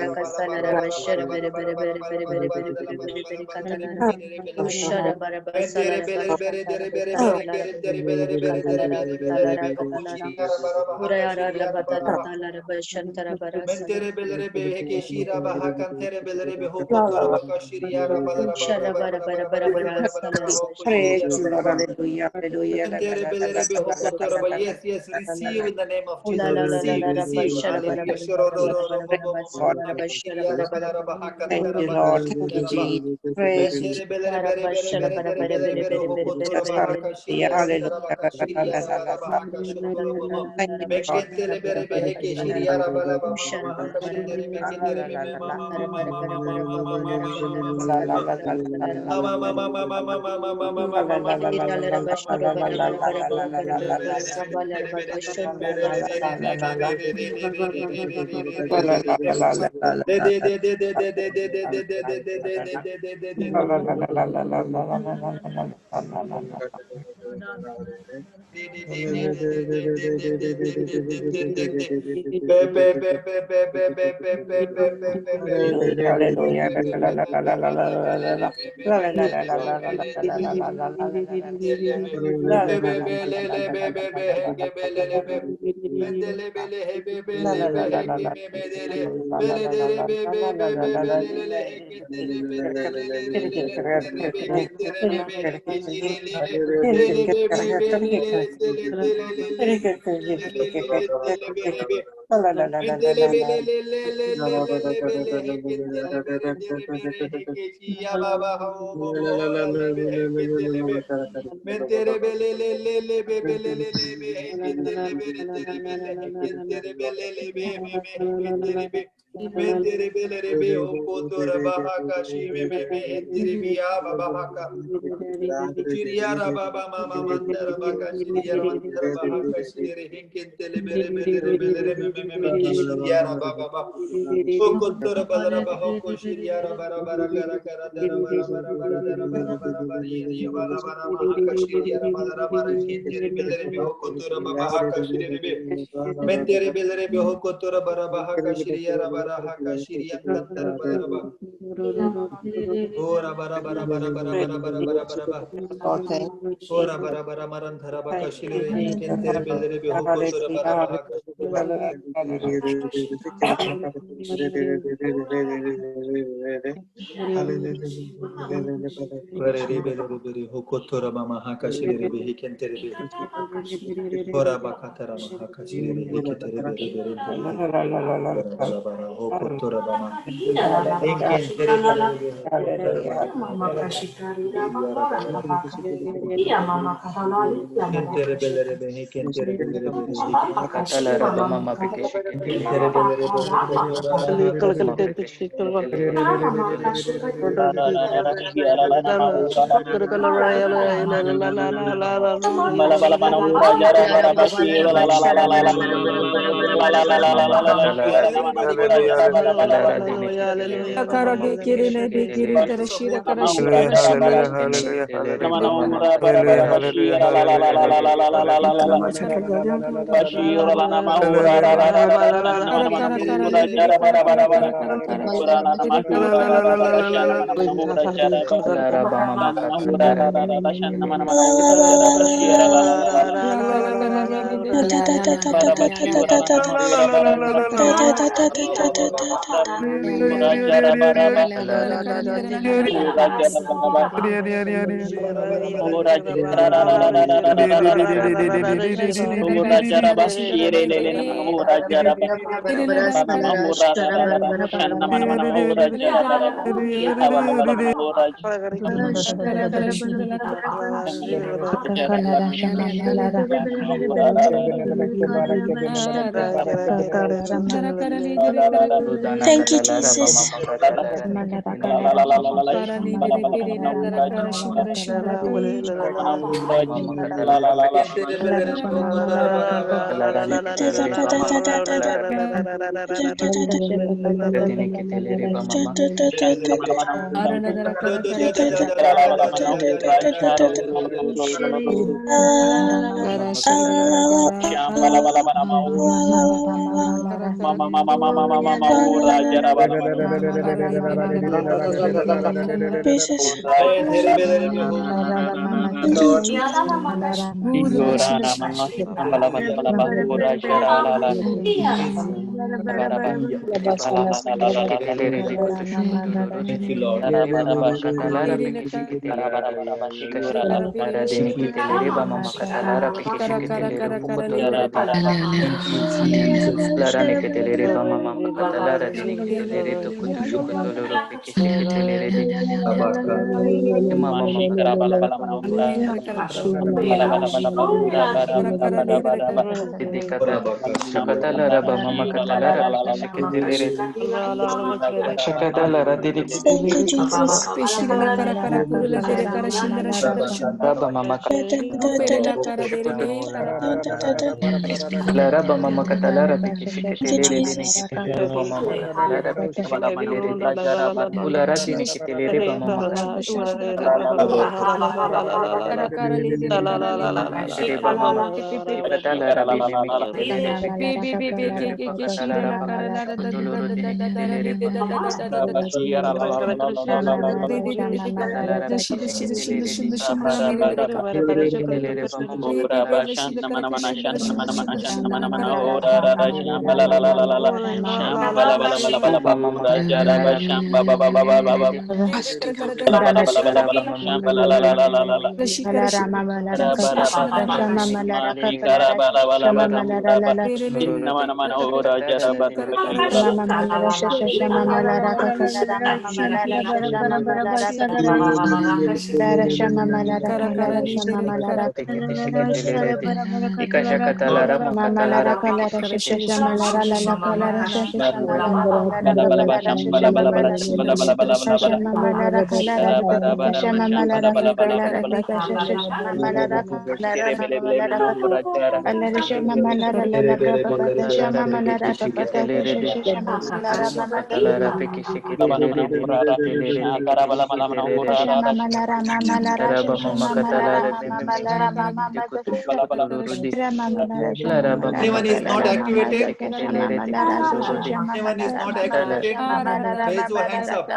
Mentere belere bere dere bere bere kere dere belere bere dere bere belere be hoko shiri yara bara baha ka shiri yara bara ba. Mentere belere be heke shira baha kantere belere be hoko toro baka shiri yara bara bara bara bara bara bara bara bara bara hoko shiri Praise yara you, bara Lord. ba. Hallelujah. Hallelujah. Mentere belere be hoko toro ba. Yes, receive in the name of Jesus. Receive. Hallelujah. Shoro ro ro ro bo bo bo bo God. bo heke shiri yara bara baha Thank kantara you, baka Lord. shiri Thank you, yara ba. Jesus. Praise you, Mentere Jesus. belere bere bere bere dere belere bere hoko toro baha ka shiri Hallelujah. yara mantara baka shiri Hallelujah. yara bara baha ka shotoro bo bo. Thank you, Lord. Mekentele bere behe ke shiri yara bala ba mama maha ka shetere beketere be me mama mama mama mama mama mama mama mama Mama mama mama mama mama mama mama mama mama mama mama mama Hallelujah. Hallelujah. Mendele bele hebe bele beheke memedele bele dere bebe bebe bele lele heke tere bendele lele lele tere beke tere bebe heke shire lele lele bebe bele lele tele tele lele lele lele tele bele be Mendele bele lele lele lele bele heke tere bere dere bere heke shiya baba ho bo bo lele heke tere be Mentere bele le le le be bele le be heke tere bele tere bele heke tere bele be be heke tere be Mentere belere be o kotora bahaka shime me entere biya babahaka. Shiriyara baba mama mandara baka shiriyara mandara bahaka shirire hinkentele belere me kishiriyara baba baba. O kotora balara bahoko shiriyara bara bara gara gara dara bara bara bara dara bara bara bara yeri bala bara mahaka shiriyara balara bara kentere belere be o kotora bahaka shirire be. Mentere belere be o kotora bara bahaka shiriyara bara haka shiriyan kantara bara bara. Ora bara bara bara bara bara bara bara bara bara. Lord, thank Ora bara bara maran thara baka shilere hinkentere belere be hoko tora bara bahaka shilere. Bare re belere be hoko tora mama haka shilere be hinkentere be. Ora baka tara mahaka shilere hinkentere be bere bere. Bara bara bara hoko tora mama. Hinkentere belere be hoko tora bara bahaka kentere belere be hinkentere belere be Katala raba mama peke shiketele hinkentere reba belere be hoko tora bahaka mama peke shiketele reba mama katala katala dini ketele reba mama peke shiketele reba dini ketele reba mama katala dini ketele reba katala raba mama katala Udana Thank you, katala raba Jesus. mama katala rani ketele raba mama mama katala raba kentere belere be hoko tora bara katala bahaka rani ketele reba mama katala raba dini ketele reba mama mama katala raba Jesus. Lord. Thank you, Lord. katalara peke shiketele Kashikalara deni kitelere ba mama katalara peke shiketelere pokotoloro di. Thank you, Jesus. Lara ne ketelere ba mama katalara deni kitelere to kutu shukotoloro peke shiketelere di. Mama mama deni kata shakatalara ba mama katalara peke shiketelere di. Shakatalara deni Thank you, kitelere ba mama Jesus. raba mama Lara ba mama katalara peke Thank you, shiketelere deni Jesus. ketelere ba mama katalara peke shiketelere di. Ulara dini kitelere ba mama kitelere ba mama katalara bebe me kitelere katalara ba mama shukotoloro dini kitelere ba mama katalara peke shiketelere di dini kitelere ba mama ba mama katalara peke shiketelere di Lara ba mama katalara Lara ba mama Shama Lara Anyone is not activated? Anyone is not activated? Raise your hands up.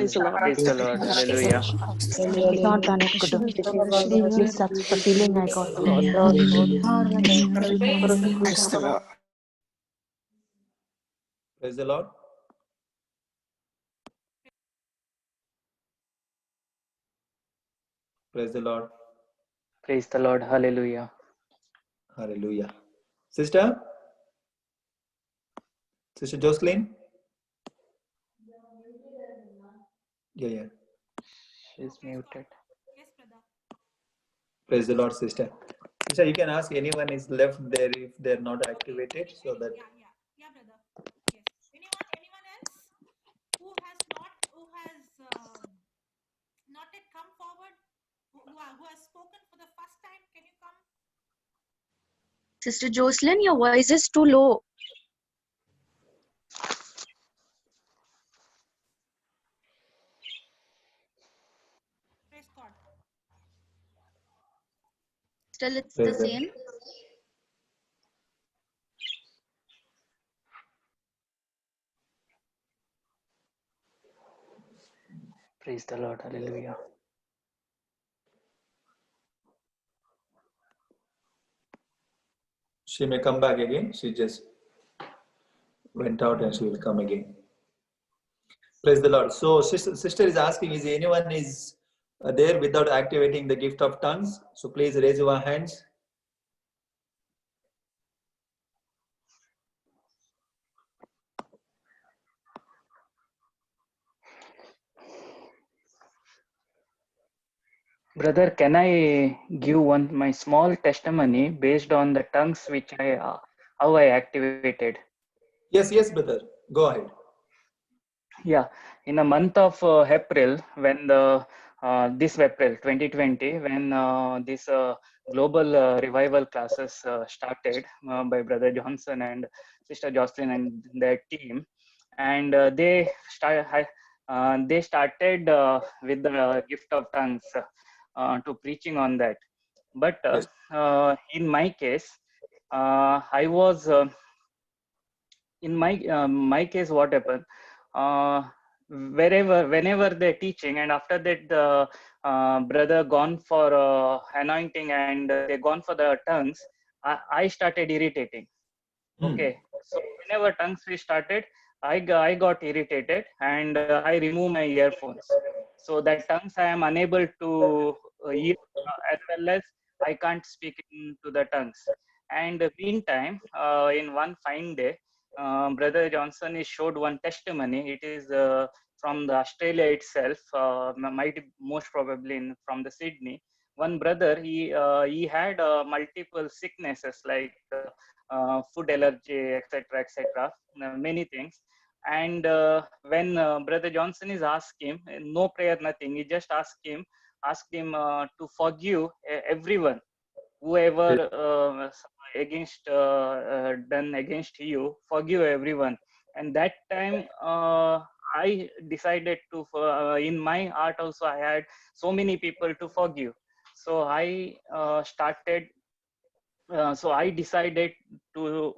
Praise the Lord. Praise the Lord. Praise the Lord. Hallelujah. Not done it. Please, that's the feeling I got, Lord. Praise the Lord. Praise the Lord. Praise the Lord. Hallelujah. Hallelujah. Sister Jocelyn? Yeah. She's muted. Praise the Lord, sister. Sister, you can ask anyone is left there if they're not activated, so that. Yeah, brother. Yes. Anyone else who has not yet come forward, who has spoken for the first time? Can you come? Sister Jocelyn, your voice is too low. Praise God. Still, it's the same. Praise the Lord. Hallelujah. She may come back again. She just went out and she will come again. Praise the Lord. So sister is asking, is anyone is there without activating the gift of tongues? So please raise your hands. Brother, can I give my small testimony based on the tongues which how I activated? Yes, brother. Go ahead. Yeah, in the month of April, when this April 2020, when this global revival classes started by Brother Johnson and Sister Jocelyn and their team, and they started with the gift of tongues to preaching on that. But in my case, I was in my case. What happened? Whenever they're teaching, and after that the brother gone for anointing, and they gone for the tongues, I started irritating. Okay, so whenever tongues we started, I got irritated, and I remove my earphones. So that tongues I am unable to hear, as well as I can't speak into the tongues. And meantime, in one fine day, Brother Johnson is showed one testimony. It is from the Australia itself, might most probably from the Sydney. One brother, he had multiple sicknesses like food allergy, etc., etc., many things. And when Brother Johnson is asked him, no prayer, nothing, he just asked him to forgive everyone, whoever against done against you, forgive everyone. And that time I decided to, in my heart also, I had so many people to forgive. So I started so I decided to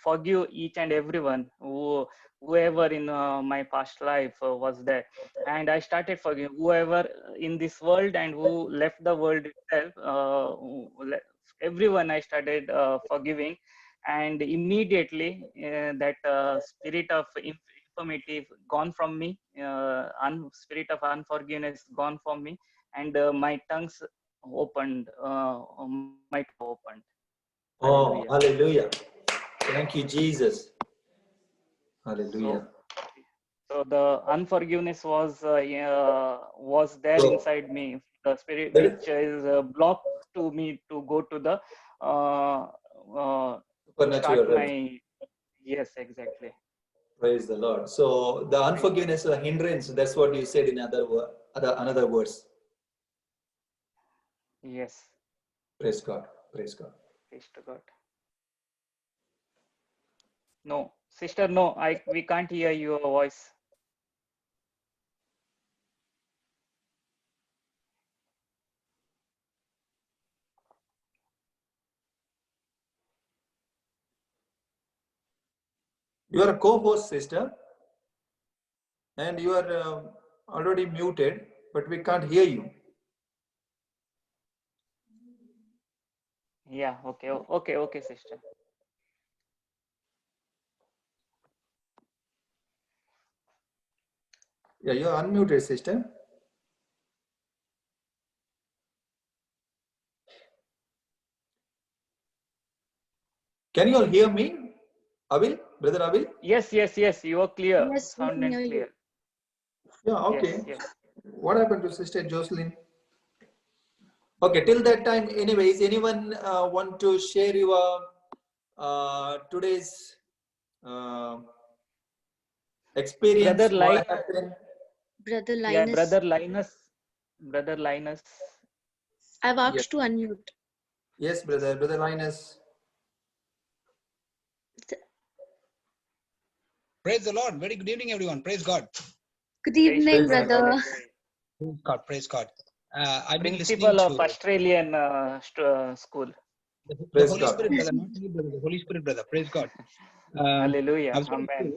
forgive each and everyone whoever in my past life was there, and I started forgiving whoever in this world and who left the world itself. Everyone I started forgiving, and immediately that spirit of infirmity gone from me, spirit of unforgiveness gone from me, and my tongues opened, my tongue opened. Oh, hallelujah. Thank you, Jesus. Hallelujah. So the unforgiveness was there inside me, the spirit which is blocked to me to go to the Supernatural realm. Yes, exactly. Praise the Lord. So the unforgiveness is a hindrance. That's what you said in another words. Yes. Praise God. Praise God. Praise to God. No, sister, no, we can't hear your voice. You are a co-host, sister, and you are already muted, but we can't hear you. Yeah, okay, sister. Yeah, you are unmuted, sister. Can you all hear me? Abil? Brother Abil? Yes, you are clear. Yes, we Sound can and hear clear. Yeah, okay. Yes. What happened to Sister Jocelyn? Okay, till that time, anyways, anyone want to share your today's experience? What happened? Brother Linus. Yeah, Brother Linus. I've asked to unmute. Yes, Brother Linus. Praise the Lord. Very good evening, everyone. Praise God. Good evening, brother. Praise God. Praise God. I've been Principal listening of to Australian school. the Holy Spirit, brother, not me, brother, the Holy Spirit, brother. Praise God. Hallelujah. Amen.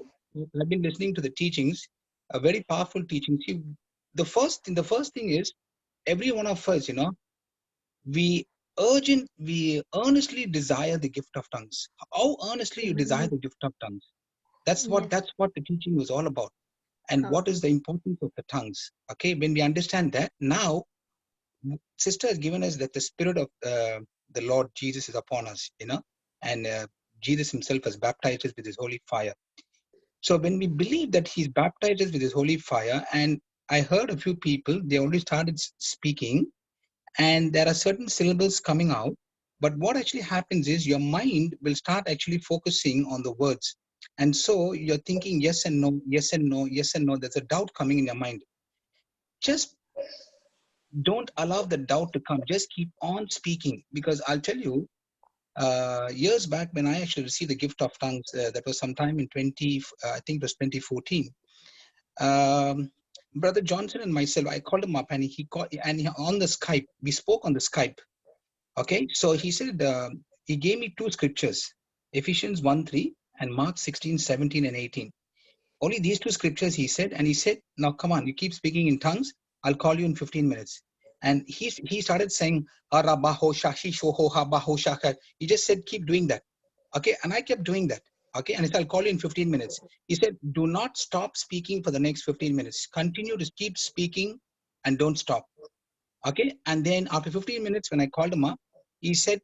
I've been listening to the teachings, a very powerful teaching. See, the first thing is, every one of us, we earnestly desire the gift of tongues. How earnestly you desire the gift of tongues. That's what the teaching was all about. And what is the importance of the tongues? Okay, when we understand that, now sister has given us that the spirit of the Lord Jesus is upon us, and Jesus himself has baptized us with his holy fire. So when we believe that he's baptized us with his holy fire, and I heard a few people, they already started speaking, and there are certain syllables coming out, but what actually happens is your mind will start actually focusing on the words. And so you're thinking yes and no, yes and no, yes and no. There's a doubt coming in your mind. Just don't allow the doubt to come. Just keep on speaking, because I'll tell you, years back when I actually received the gift of tongues, that was sometime in I think it was 2014. Brother Johnson and myself, I called him up, and he called, and on the Skype, we spoke on the Skype. Okay, so he said, he gave me two scriptures, Ephesians 1:3 and Mark 16:17 and 18. Only these two scriptures he said, and he said, now come on, you keep speaking in tongues, I'll call you in 15 minutes. And he started saying, he just said, keep doing that. Okay, and I kept doing that. Okay, and he said, I'll call you in 15 minutes. He said, do not stop speaking for the next 15 minutes. Continue to keep speaking and don't stop. Okay, and then after 15 minutes, when I called him up, he said,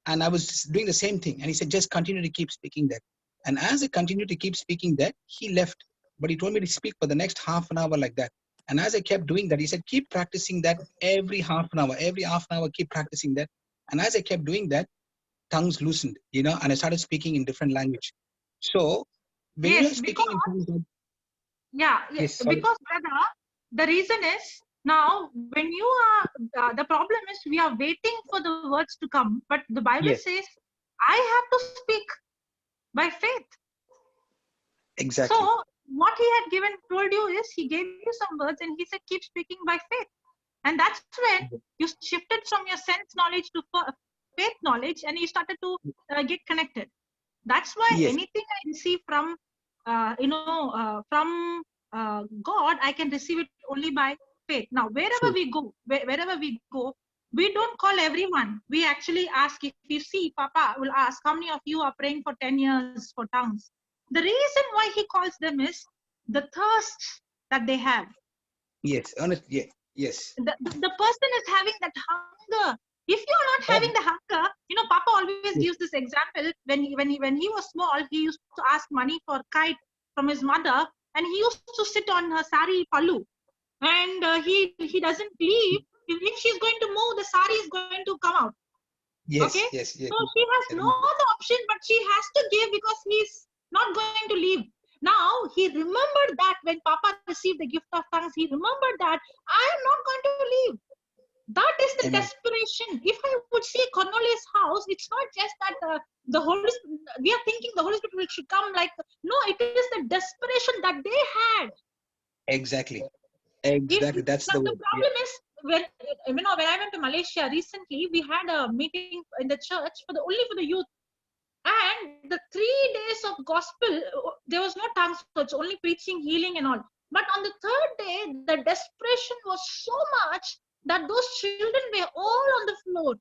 and I was doing the same thing. And he said, just continue to keep speaking that. And as I continued to keep speaking that, he left. But he told me to speak for the next half an hour like that. And as I kept doing that, he said, keep practicing that every half an hour, keep practicing that. And as I kept doing that, tongues loosened, and I started speaking in different language. So when you're speaking in tongues, because brother, the reason is now when you are the problem is we are waiting for the words to come, but the Bible says I have to speak by faith. Exactly. So what he had told you is he gave you some words and he said keep speaking by faith, and that's when you shifted from your sense knowledge to faith knowledge, and you started to get connected. That's why anything I receive from God, I can receive it only by faith. Now wherever we go, we don't call everyone. We actually ask. If you see, Papa will ask, how many of you are praying for 10 years for tongues? The reason why he calls them is the thirst that they have. Yes, honestly, yes. The person is having that hunger. If you are not having the hunger, Papa always gives this example. When he was small, he used to ask money for kite from his mother, and he used to sit on her sari pallu, and he doesn't leave. If she's going to move, the sari is going to come out. Yes, okay? yes. So she has no other option, but she has to give because he's not going to leave. Now he remembered that when Papa received the gift of tongues, he remembered that I am not going to leave. That is the desperation. If I would see Cornelius' house, it's not just that the Holy Spirit, we are thinking the Holy Spirit should come like, no, it is the desperation that they had. Exactly. That's the word. The problem is when I went to Malaysia recently, we had a meeting in the church only for the youth. And the 3 days of gospel, there was no tongues, so it's only preaching, healing and all. But on the third day, the desperation was so much that those children were all on the floor.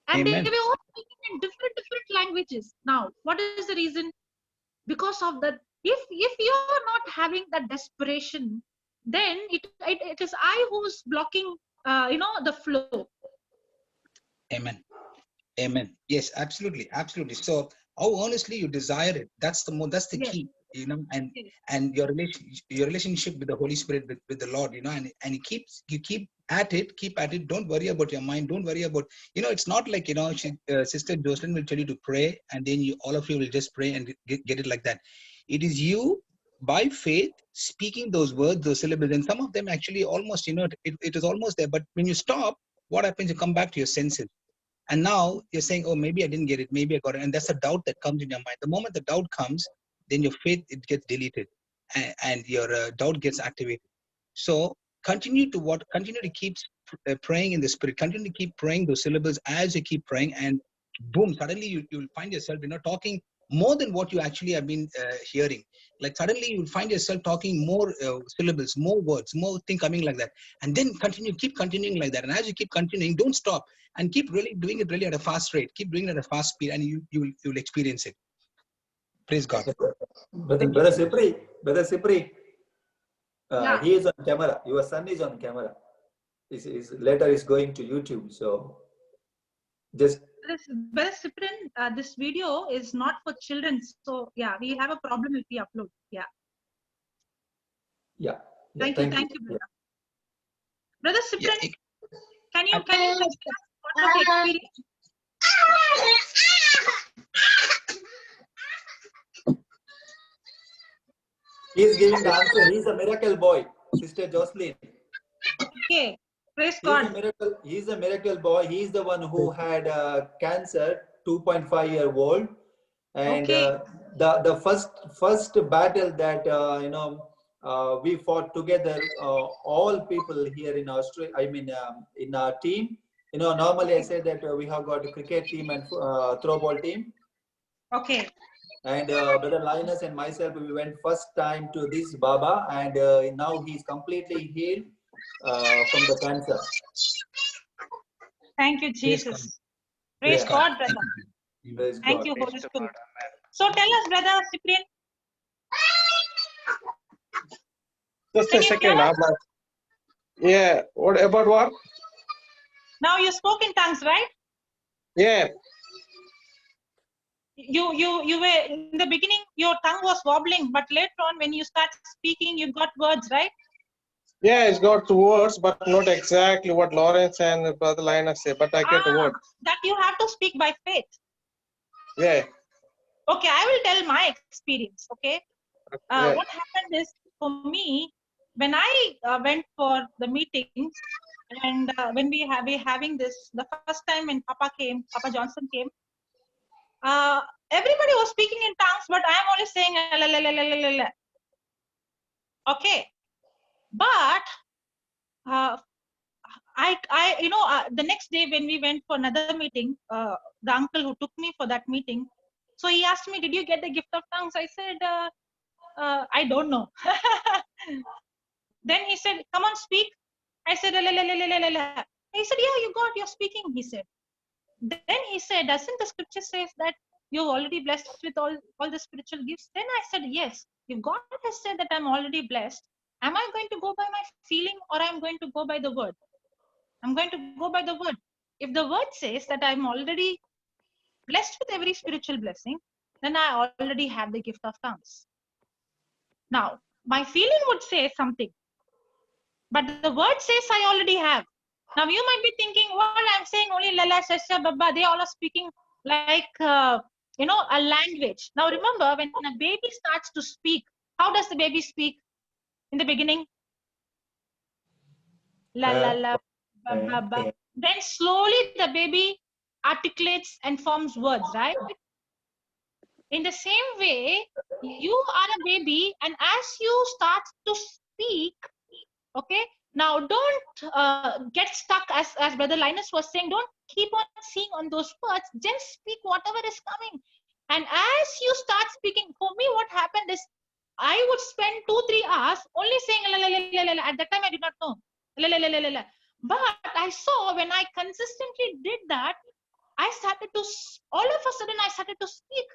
And they were all speaking in different languages. Now, what is the reason? Because of that, if you're not having that desperation, then it is I who's blocking, the flow. Amen. Amen. Yes, absolutely, absolutely. So, how earnestly you desire it, that's the key, and your relationship with the Holy Spirit, with the Lord, and you keep at it. Don't worry about your mind. Don't worry about, it's not like, Sister Jocelyn will tell you to pray, and then all of you will just pray and get it like that. It is you by faith speaking those words, those syllables, and some of them actually almost, it is almost there. But when you stop, what happens? You come back to your senses. And now you're saying, oh, maybe I didn't get it, maybe I got it. And that's a doubt that comes in your mind. The moment the doubt comes, then your faith, it gets deleted and your doubt gets activated. So continue to keep praying in the Spirit. Continue to keep praying those syllables as you keep praying. And boom, suddenly you'll find yourself, talking more than what you actually have been hearing. Like suddenly you'll find yourself talking more syllables, more words, more things coming like that. And then keep continuing like that. And as you keep continuing, don't stop. And keep really doing it really at a fast rate. Keep doing it at a fast speed, and you'll experience it. Praise God. Brother Sipri, he is on camera. Your son is on camera. Later is going to YouTube. So just. Brother Cyprian, this video is not for children. So yeah, we have a problem if we upload. Yeah. Thank you, brother. Brother Cyprian, can you tell us what was the experience? He is giving the answer. He is a miracle boy, Sister Jocelyn. Okay, praise God. He is a miracle boy. He is the one who had cancer, 2.5-year-old, and the first battle that we fought together, all people here in Australia. I mean, in our team, You know, normally I said that we have got a cricket team and throw ball team. Okay. And Brother Linus and myself, we went first time to this Baba, and now he's completely healed from the cancer. Thank you, Jesus. Praise God, brother. Praise Thank God. you, Holy Spirit. So tell us, brother Cyprian. Just a second. Yeah. What about what? Now you spoke in tongues, right? Yeah. You were in the beginning. Your tongue was wobbling, but later on, when you start speaking, you got words, right? Yeah, it's got words, but not exactly what Lawrence and Brother Linus say. But I get the word. That you have to speak by faith. Yeah. Okay, I will tell my experience. Okay. Yeah. What happened is, for me, when I went for the meetings, and when we having this, the first time when Papa Johnson came, everybody was speaking in tongues, but I am only saying la, la, la, la, la, la, la. Okay, but the next day when we went for another meeting, the uncle who took me for that meeting, so he asked me, "Did you get the gift of tongues?" I said, "I don't know." Then he said, "Come on, speak." I said, la, la, la, la, la, la. He said, "Yeah, you're speaking." He said. Then he said, "Doesn't the scripture says that you're already blessed with all the spiritual gifts?" Then I said, "Yes. If God has said that I'm already blessed, am I going to go by my feeling, or I'm going to go by the word? I'm going to go by the word. If the word says that I'm already blessed with every spiritual blessing, then I already have the gift of tongues. Now, my feeling would say something, but the word says I already have. Now, you might be thinking, what I'm saying only Lala, Shasha, Baba, they all are speaking like, a language. Now, remember, when a baby starts to speak, how does the baby speak in the beginning? La, la, la, ba, ba, ba. Then slowly the baby articulates and forms words, right? In the same way, you are a baby, and as you start to speak, okay, now don't get stuck, as Brother Linus was saying, don't keep on seeing on those words, just speak whatever is coming. And as you start speaking, for me what happened is, I would spend 2-3 hours only saying la, la, la, la, la, la. At that time I did not know la, la, la, la, la, la. But I saw when I consistently did that, I started to, all of a sudden I started to speak.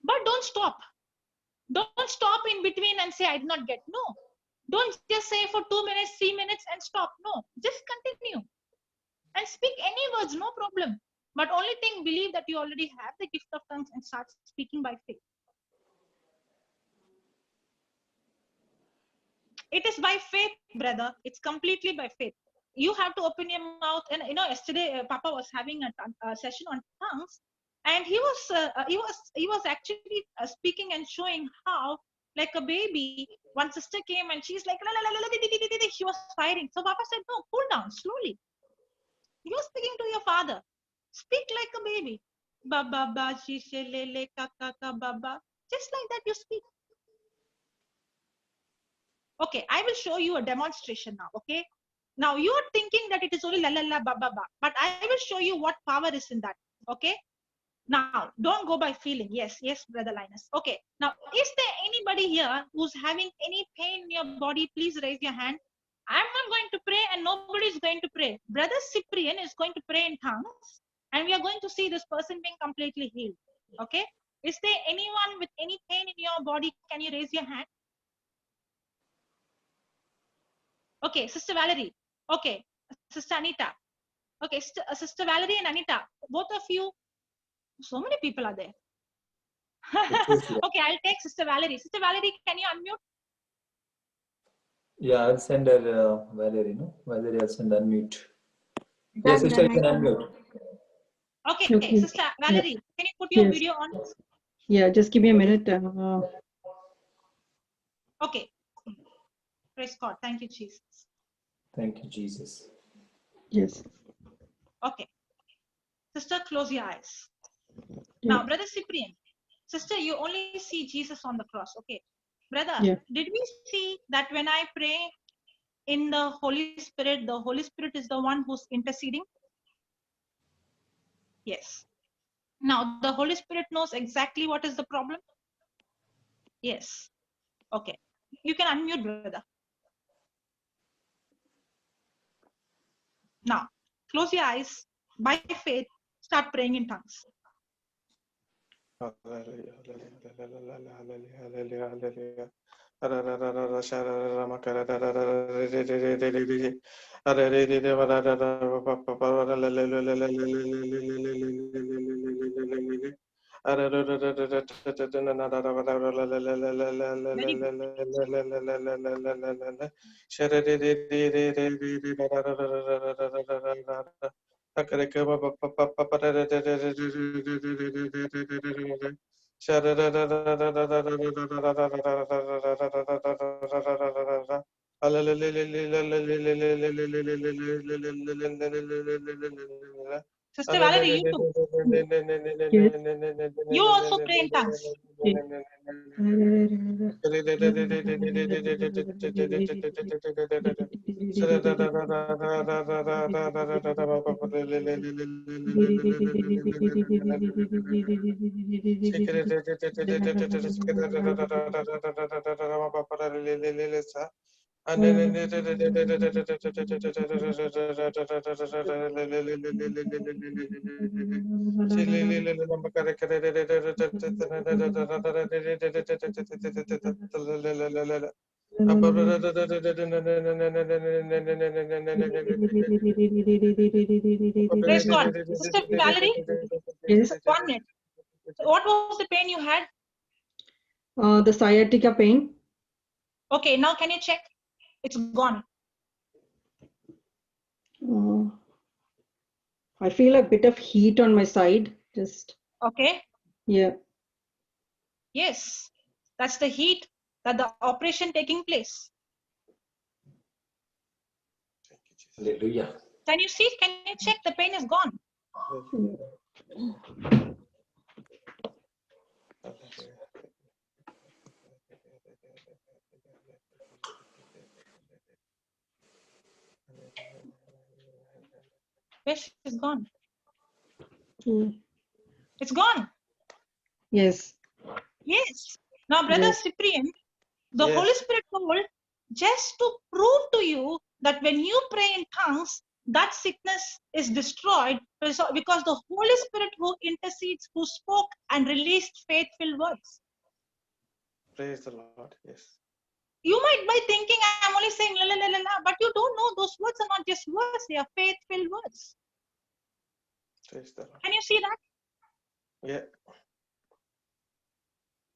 But don't stop in between and say I did not get. No, don't just say for 2 minutes, 3 minutes and stop. No, just continue and speak any words, no problem. But only thing, believe that you already have the gift of tongues and start speaking by faith. It is by faith, brother. It's completely by faith. You have to open your mouth. And yesterday Papa was having a session on tongues, and he was actually speaking and showing how, like a baby, one sister came and she's like, la, la, la, la, she was firing. So Papa said, no, cool down, slowly. You're speaking to your father. Speak like a baby. Ba ba ba, she le le ka ka ka ba ba. Just like that you speak. Okay, I will show you a demonstration now. Okay, now you are thinking that it is only la la la ba ba ba, but I will show you what power is in that. Okay, now don't go by feeling. Yes, Brother Linus. Okay, now is there anybody here who's having any pain in your body? Please raise your hand. I'm not going to pray, and nobody is going to pray. Brother Cyprian is going to pray in tongues, and we are going to see this person being completely healed. Okay, is there anyone with any pain in your body? Can you raise your hand? Okay, Sister Valerie. Okay, Sister Anita. Okay, Sister Valerie and Anita. Both of you. So many people are there. Okay, I'll take Sister Valerie. Sister Valerie, can you unmute? Yeah, I'll send her Valerie. No, Valerie, I'll send unmute. Yes, sister, you can unmute. Okay, Sister Valerie, can you put your video on? Yeah, just give me a minute. Okay. Praise God. Thank you, Jesus. Thank you, Jesus. Yes. Okay. Sister, close your eyes. Now, Brother Cyprian, sister, you only see Jesus on the cross. Okay. Brother, did we see that when I pray in the Holy Spirit is the one who's interceding? Yes. Now, the Holy Spirit knows exactly what is the problem? Yes. Okay. You can unmute, brother. Now, close your eyes. By faith, start praying in tongues. Sister Valerie, you too. You also pray in tongues. Praise God. Sister Valerie, Yes. 1 minute. What was the pain you had? The sciatica pain. Okay, now can you check? It's gone. I feel a bit of heat on my side. Just. Okay. Yeah. Yes. That's the heat that the operation taking place. Hallelujah. Can you see? Can you check? The pain is gone. Yes, it's gone. It's gone. Yes. Yes. Now, Brother Yes. Cyprian, the Yes. Holy Spirit told just to prove to you that when you pray in tongues, that sickness is destroyed because the Holy Spirit who intercedes, who spoke and released faith-filled words. Praise the Lord. Yes. You might be thinking, I'm only saying la la la la la, but you don't know those words are not just words, they are faith-filled words. Praise the Lord. Can you see that? Yeah.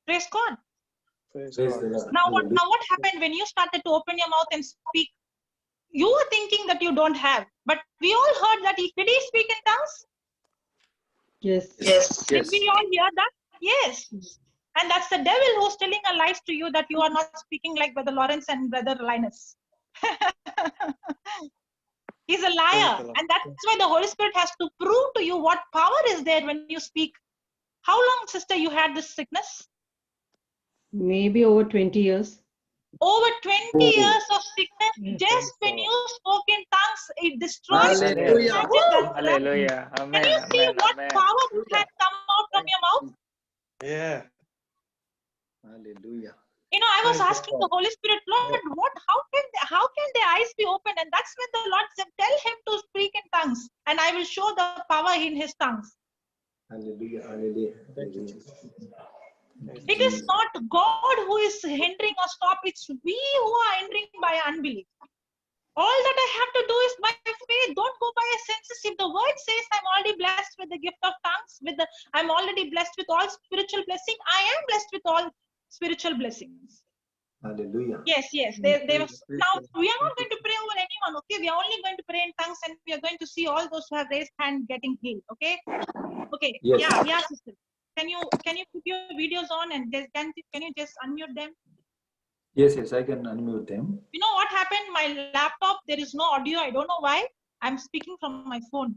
Praise God. Praise Praise God. the Lord. Now what happened when you started to open your mouth and speak? You were thinking that you don't have, but we all heard that. Did he speak in tongues? Yes. Yes. Did we all hear that? Yes. And that's the devil who's telling a lies to you that you are not speaking like Brother Lawrence and Brother Linus. He's a liar. And that's why the Holy Spirit has to prove to you what power is there when you speak. How long, sister, you had this sickness? Maybe over 20 years. Over 20 years of sickness, just when you spoke in tongues, it destroyed Hallelujah. Hallelujah. Can Amen. you see Amen. what Amen. power had come out from your mouth? Yeah. Hallelujah. You know, I was Praise asking God. the Holy Spirit, Lord, how can their eyes be opened? And that's when the Lord said, tell him to speak in tongues, and I will show the power in his tongues. Hallelujah. Hallelujah. Thank you, Hallelujah. Jesus. It is not God who is hindering or stop, it's we who are hindering by unbelief. All that I have to do is by faith. Don't go by your senses. If the word says I'm already blessed with the gift of tongues, I'm already blessed with all spiritual blessing, I am blessed with all spiritual blessings. Hallelujah. Yes. Now we are not going to pray over anyone. Okay, we are only going to pray in tongues, and we are going to see all those who have raised hand getting healed. Okay. Yes. Yeah, sister. Can you put your videos on and can you just unmute them? Yes, I can unmute them. You know what happened? My laptop, there is no audio. I don't know why. I'm speaking from my phone.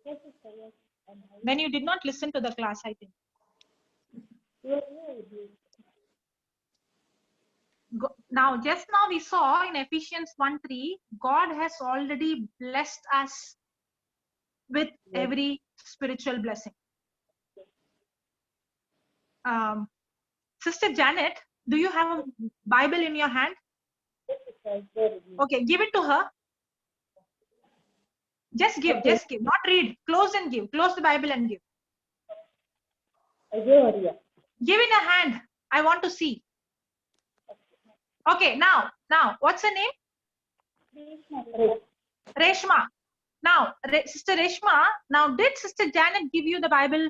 Yes, sister, yes. Then you did not listen to the class, I think. Now, just now we saw in Ephesians 1:3, God has already blessed us with every spiritual blessing. Sister Janet, do you have a Bible in your hand? Okay, give it to her. Just give, just give, not read. Close and give. Close the Bible and give. Give in a hand. I want to see. Okay, now, what's her name? Reshma. Now, Sister Reshma, now did Sister Janet give you the Bible?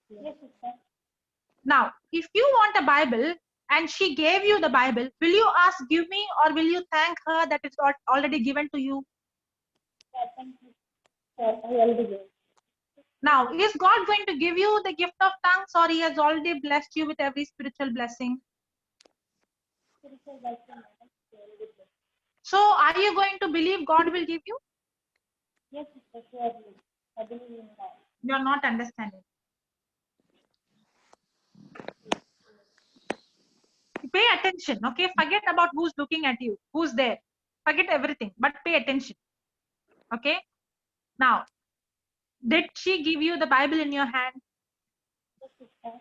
Yes, sister. Now, if you want a Bible and she gave you the Bible, will you ask, give me, or will you thank her that it's already given to you? Thank you. Now, is God going to give you the gift of tongues, or He has already blessed you with every spiritual blessing? So, are you going to believe God will give you? Yes, sister, I believe in that. You are not understanding. Pay attention, okay? Forget about who's looking at you, who's there. Forget everything, but pay attention, okay? Now, did she give you the Bible in your hand? Yes, sister.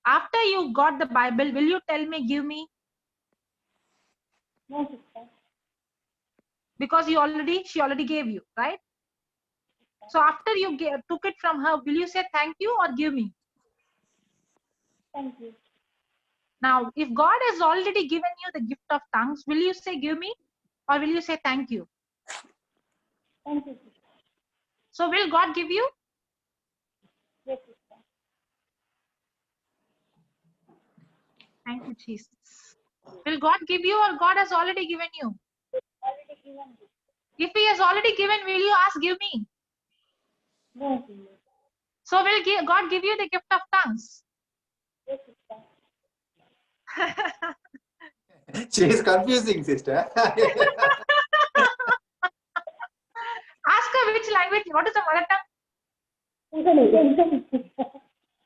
After you got the Bible, will you tell me, give me? No, sister. Because she already gave you, right? So after you took it from her, will you say thank you or give me? Thank you. Now, if God has already given you the gift of tongues, will you say give me or will you say thank you? Thank you. So will God give you? Yes, sister. Thank you, Jesus. Will God give you or God has already given you? Already given you. If He has already given, will you ask give me? No. So will God give you the gift of tongues? Yes, sister. She is confusing, sister. Ask her which language. What is the mother tongue?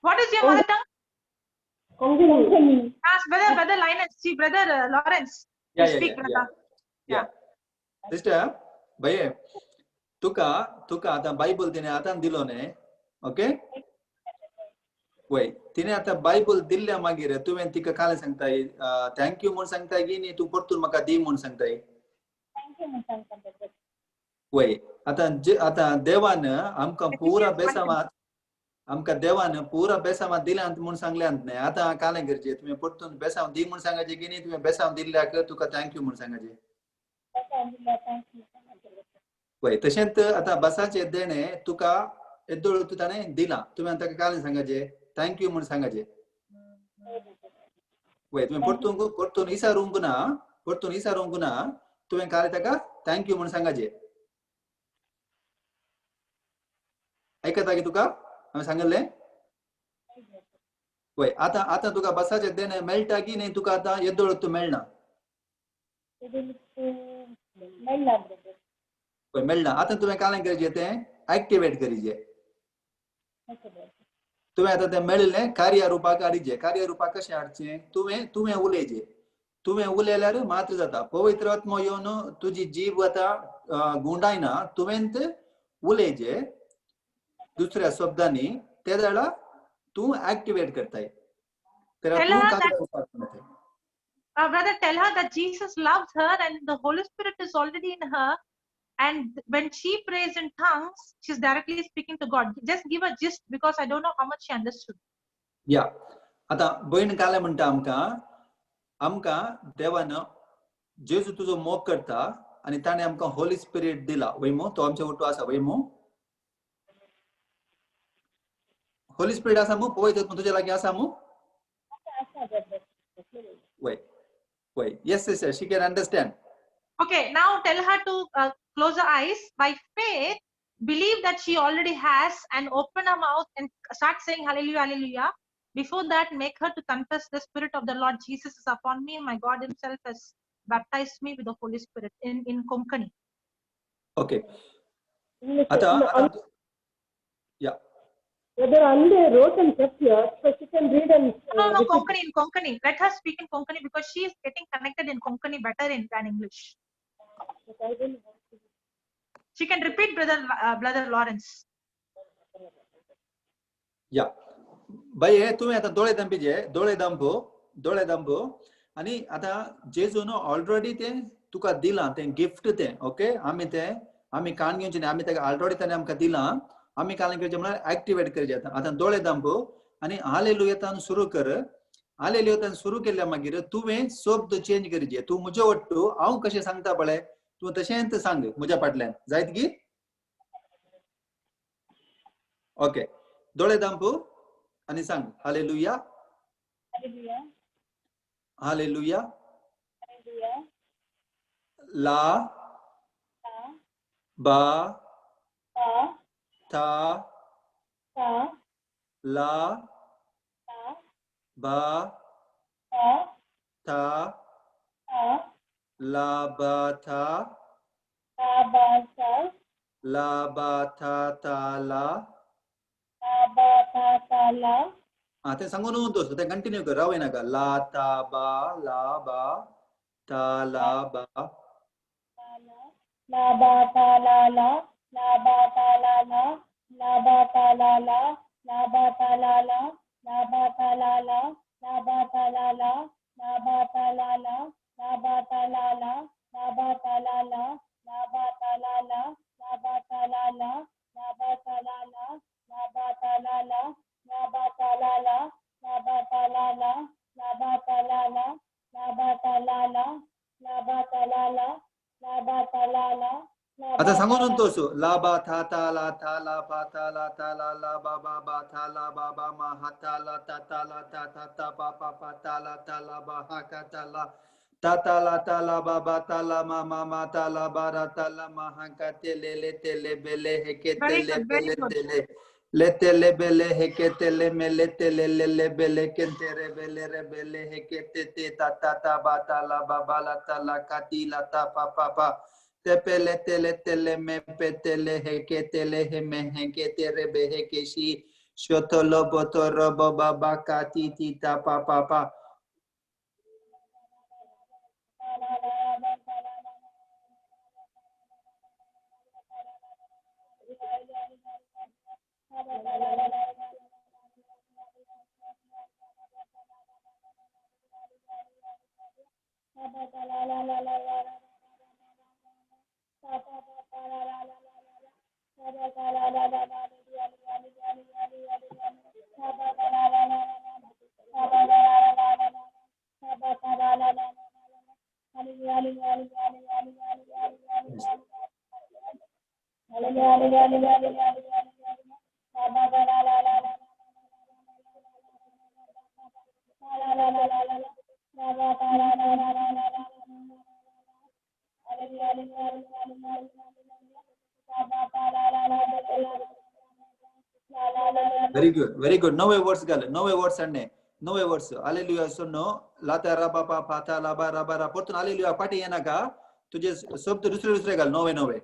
What is your mother tongue? Ask brother Linus. See, brother Lawrence. Yeah. Sister, baye, tuka आता Bible तिने आता दिलो ने, okay? वय, तिने आता Bible दिल्या मागे रे, तुम्ही तिका काय सांगताय? Thank you म्हणून सांगताय की नाही तू परतून मका दी म्हणून सांगताय? Thank you म्हणून सांगताय. वय, आता देवानं आमका पूरा बेसामात आमका देवानं पूरा बेसामात दिला म्हणून सांगल्यात नाही. आता काय गरजे तुम्ही परतून बेसाम दी म्हणून सांगायचे की नाही तुम्ही बेसाम दिल्याक तुका थँक यू म्हणून सांगायचे. वय तशेंत आता बसाचे देणे तुका एद्दोळ तू ताणे दिला तुम्ही आता काय सांगायचे थँक यू म्हणून सांगायचे. वय तुम्ही परतून इसारूंक ना तुम्ही काय ताका थँक यू म्हणून सांगायचे. ऐकता की तुका आम्ही सांगले. वय आता तुका बसाचे देणे मेळटा की नाही तुका आता एद्दोळ तू मेळना. मेळना आता तुम्ही काय करायचे ते ऍक्टिवेट करीजे. तुम्ही आता ते मेळले कार्यरूपाक हाडीचे. कार्यरूपाक कशें हाडचे तुम्ही उलयचे. तुम्ही उलयल्यार मात्र जाता. पवित्र आत्मा येवन तुजी जीव आता गुंडायना तुवेंत उलयचे दुसऱ्या शब्दांनी ते जाल्यार तू ऍक्टिवेट करताय. Brother, tell her that Jesus loves her and the Holy Spirit is already in her. And when she prays in tongues, she's directly speaking to God. Just give a gist because I don't know how much she understood. Yeah. आता बहीण काय म्हणता आमका देवानं जेजू तुझो मोग करता आणि ताणे आमका होली स्पिरिट दिला. वयमो तो आमच्या उठो आसा. वयमो होली स्पिरिट आसा मु पवित्र आत्मा तुझ्या लागी आसा मु. Wait. Yes, sister, she can understand. Okay, now tell her to close her eyes. By faith, believe that she already has and open her mouth and start saying hallelujah, hallelujah. Before that, make her to confess the Spirit of the Lord Jesus is upon me. My God Himself has baptized me with the Holy Spirit in Konkani. Okay. English. आता No, yeah. Brother Ande wrote and kept here, so she can read and No, repeat. Konkani, in Konkani. Let her speak in Konkani because she is getting connected in Konkani better than English. She can repeat, brother Lawrence. Yeah. बाई हे तुम्ही आता डोळे दांबीजे डोळे दांबो आणि आता जेजून already ते तुका दिला ते गिफ्ट ते ओके आम्ही कान घेऊन आम्ही ते ऑलरेडी त्याने आमका दिला आम्ही कान घेऊन म्हणून ऍक्टिव्हेट करी जाता आता डोळे दांबो आणि हालेलुया तान सुरू कर हालेलुया तान सुरू केल्या मागीर तुवें शब्द चेंज करीजे तू मुजे वट्टू हांव कशें सांगता पळय तू तशेंच सांग म्हज्या फाटल्यान जायत की ओके डोळे दांबो आणि सांग हालेलुया हालेलुया ला बा था ला बा था ला बा था ला बा था ला ते सांगून तोस ते कंटिन्यू कर राव नाका ला ता बा ता ला बा La ba ta la la, la ba ta la la, la ba ta la la, la ba ta la la, la ba ta la la, la ba ta la la, la ba ta la la, la ba ta la la, la ba ta la la, la ba ta la la, la ba ta la la, la ba ta la la, la ba ta la la, la ba ta la la, la ba ta la la, la ba ta la la, la ba ta la la, la ba ta la la. आता सांगून तोस ला बा था ला बा था ला बा था ला बा मा हा ता ला ता पा ता ला बा हा का ता ला बा ता ला मा ता ला बा रा ता ला मा हा का ते ले बेले हे के ते ले बेले ले बेले हे के ते ले मे ले बेले के तेरे बेले रे बेले हे के ते ता बा ता ला का ती ला ता पा ते पेले तेले में पे तेले हे के तेले हे में हे के तेरे बे हे के शी शोतलो बोतोरो बाबा का ती ता पा Very good. No way words gal. No way words anne. No way words. Hallelujah. So no. Lata raba pa pata laba raba ra. Portun hallelujah. Pati yana ka. तुझे सब तो दूसरे गल no way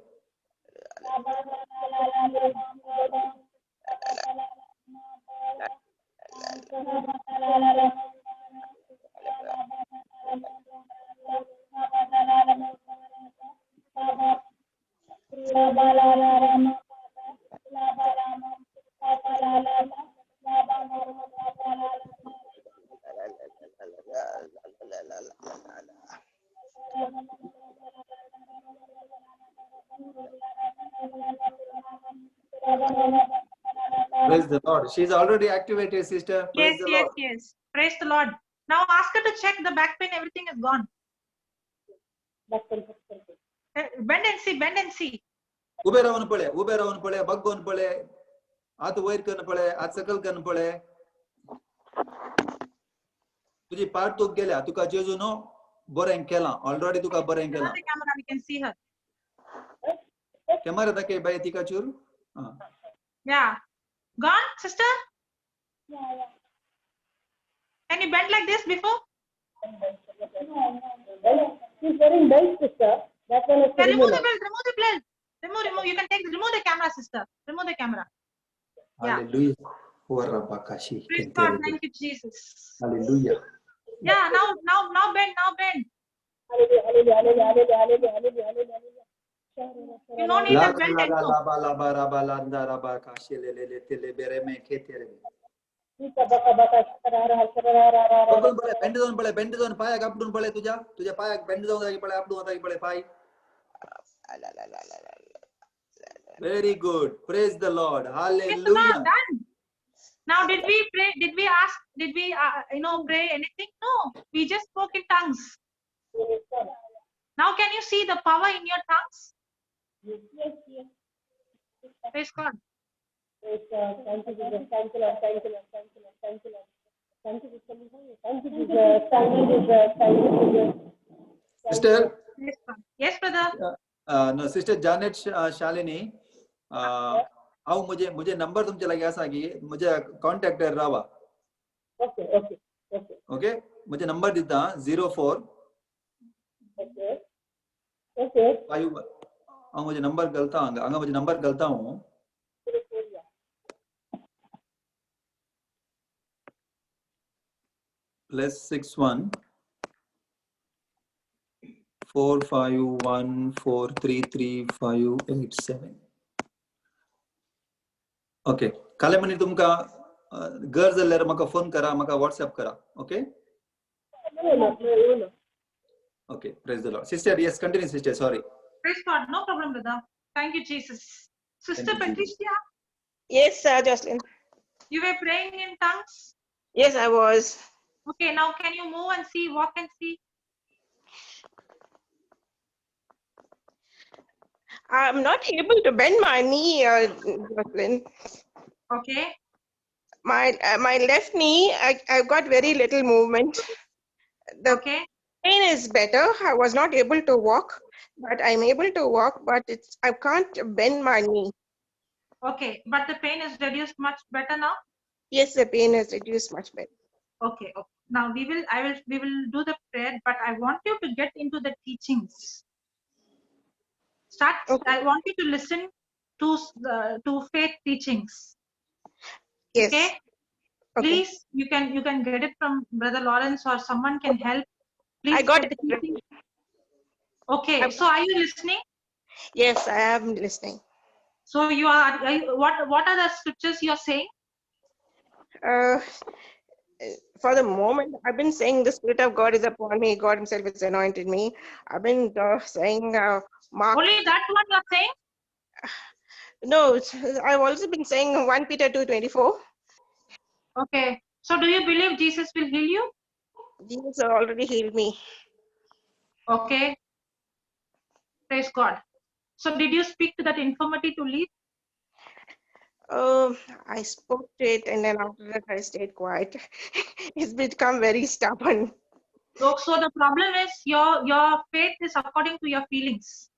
Praise the Lord. She's already activated, sister. Praise the Lord. Yes. Praise the Lord. Now ask her to check the back pain. Everything is gone. Bend and see. Ube राहून पळे बघून पळे आत वैर करन पळे आत सकल करन पळे तुझी पाठ तो गेल्या तुका जेजू नो बरें केला ऑलरेडी तुका बरें केला camera we can see her camera दाखय बाय तिका चूर yeah gone sister yeah can you bend like this before she's wearing belt sister that one is remove the belt Remove. You can remove the camera, sister. Remove the camera. Yeah. Hallelujah. Praise God. Thank you, Jesus. Hallelujah. Yeah. Now bend. You don't need a belt anymore. Bend जाऊन पायाक आपटून पळे तुझ्या पायाक bend जाऊन जागी पळे आपटून जागी पळे पाय. Very good. Praise the Lord. Hallelujah. Now, did we pray? Did we ask? Did we, pray anything? No. We just spoke in tongues. Now, can you see the power in your tongues? Yes. Praise God. Praise God. Thank you, Jesus. Thank you, Lord. Thank you, Lord. Thank you, Lord. Thank you, Lord. Thank you, Jesus. Thank you, Jesus. Thank you, Jesus. Thank you, Jesus. Sister. Yes, brother. No, Sister Janet Shalini. आओ मुझे number तुमचे लगे ऐसा कि मुझे contact कर रहा okay मुझे नंबर देता 04 ओके मुझे नंबर गलता आंगा मुझे नंबर गलता हूँ +61 451433587 ओके काले मनी तुमका घर जाल्यार म्हाका फोन करा म्हाका व्हाट्सएप करा okay okay praise the Lord sister yes continue sister sorry praise God no problem brother thank you Jesus sister Patricia yes Jocelyn you were praying in tongues yes I was okay now can you move and see walk and see I'm not able to bend my knee, Jocelyn. Okay. My left knee, I've got very little movement. The pain is better. I was not able to walk, but I'm able to walk. But I can't bend my knee. Okay, but the pain is reduced much better now. Yes, the pain is reduced much better. Okay. Now we will do the prayer, but I want you to get into the teachings. I want you to listen to faith teachings. Yes. Okay. Please, you can get it from Brother Lawrence or someone can help. Please I got get it. the teaching. Okay. So are you listening? Yes, I am listening. So you are what are the scriptures you are saying? For the moment, I've been saying the Spirit of God is upon me. God Himself has anointed me. I've been saying Mark. Only that one you are saying? No, I've also been saying 1 Peter 2:24. Okay. So do you believe Jesus will heal you? Jesus already healed me. Okay. Praise God. So did you speak to that infirmity to leave? I spoke to it and then after that I stayed quiet. It's become very stubborn. So the problem is your faith is according to your feelings.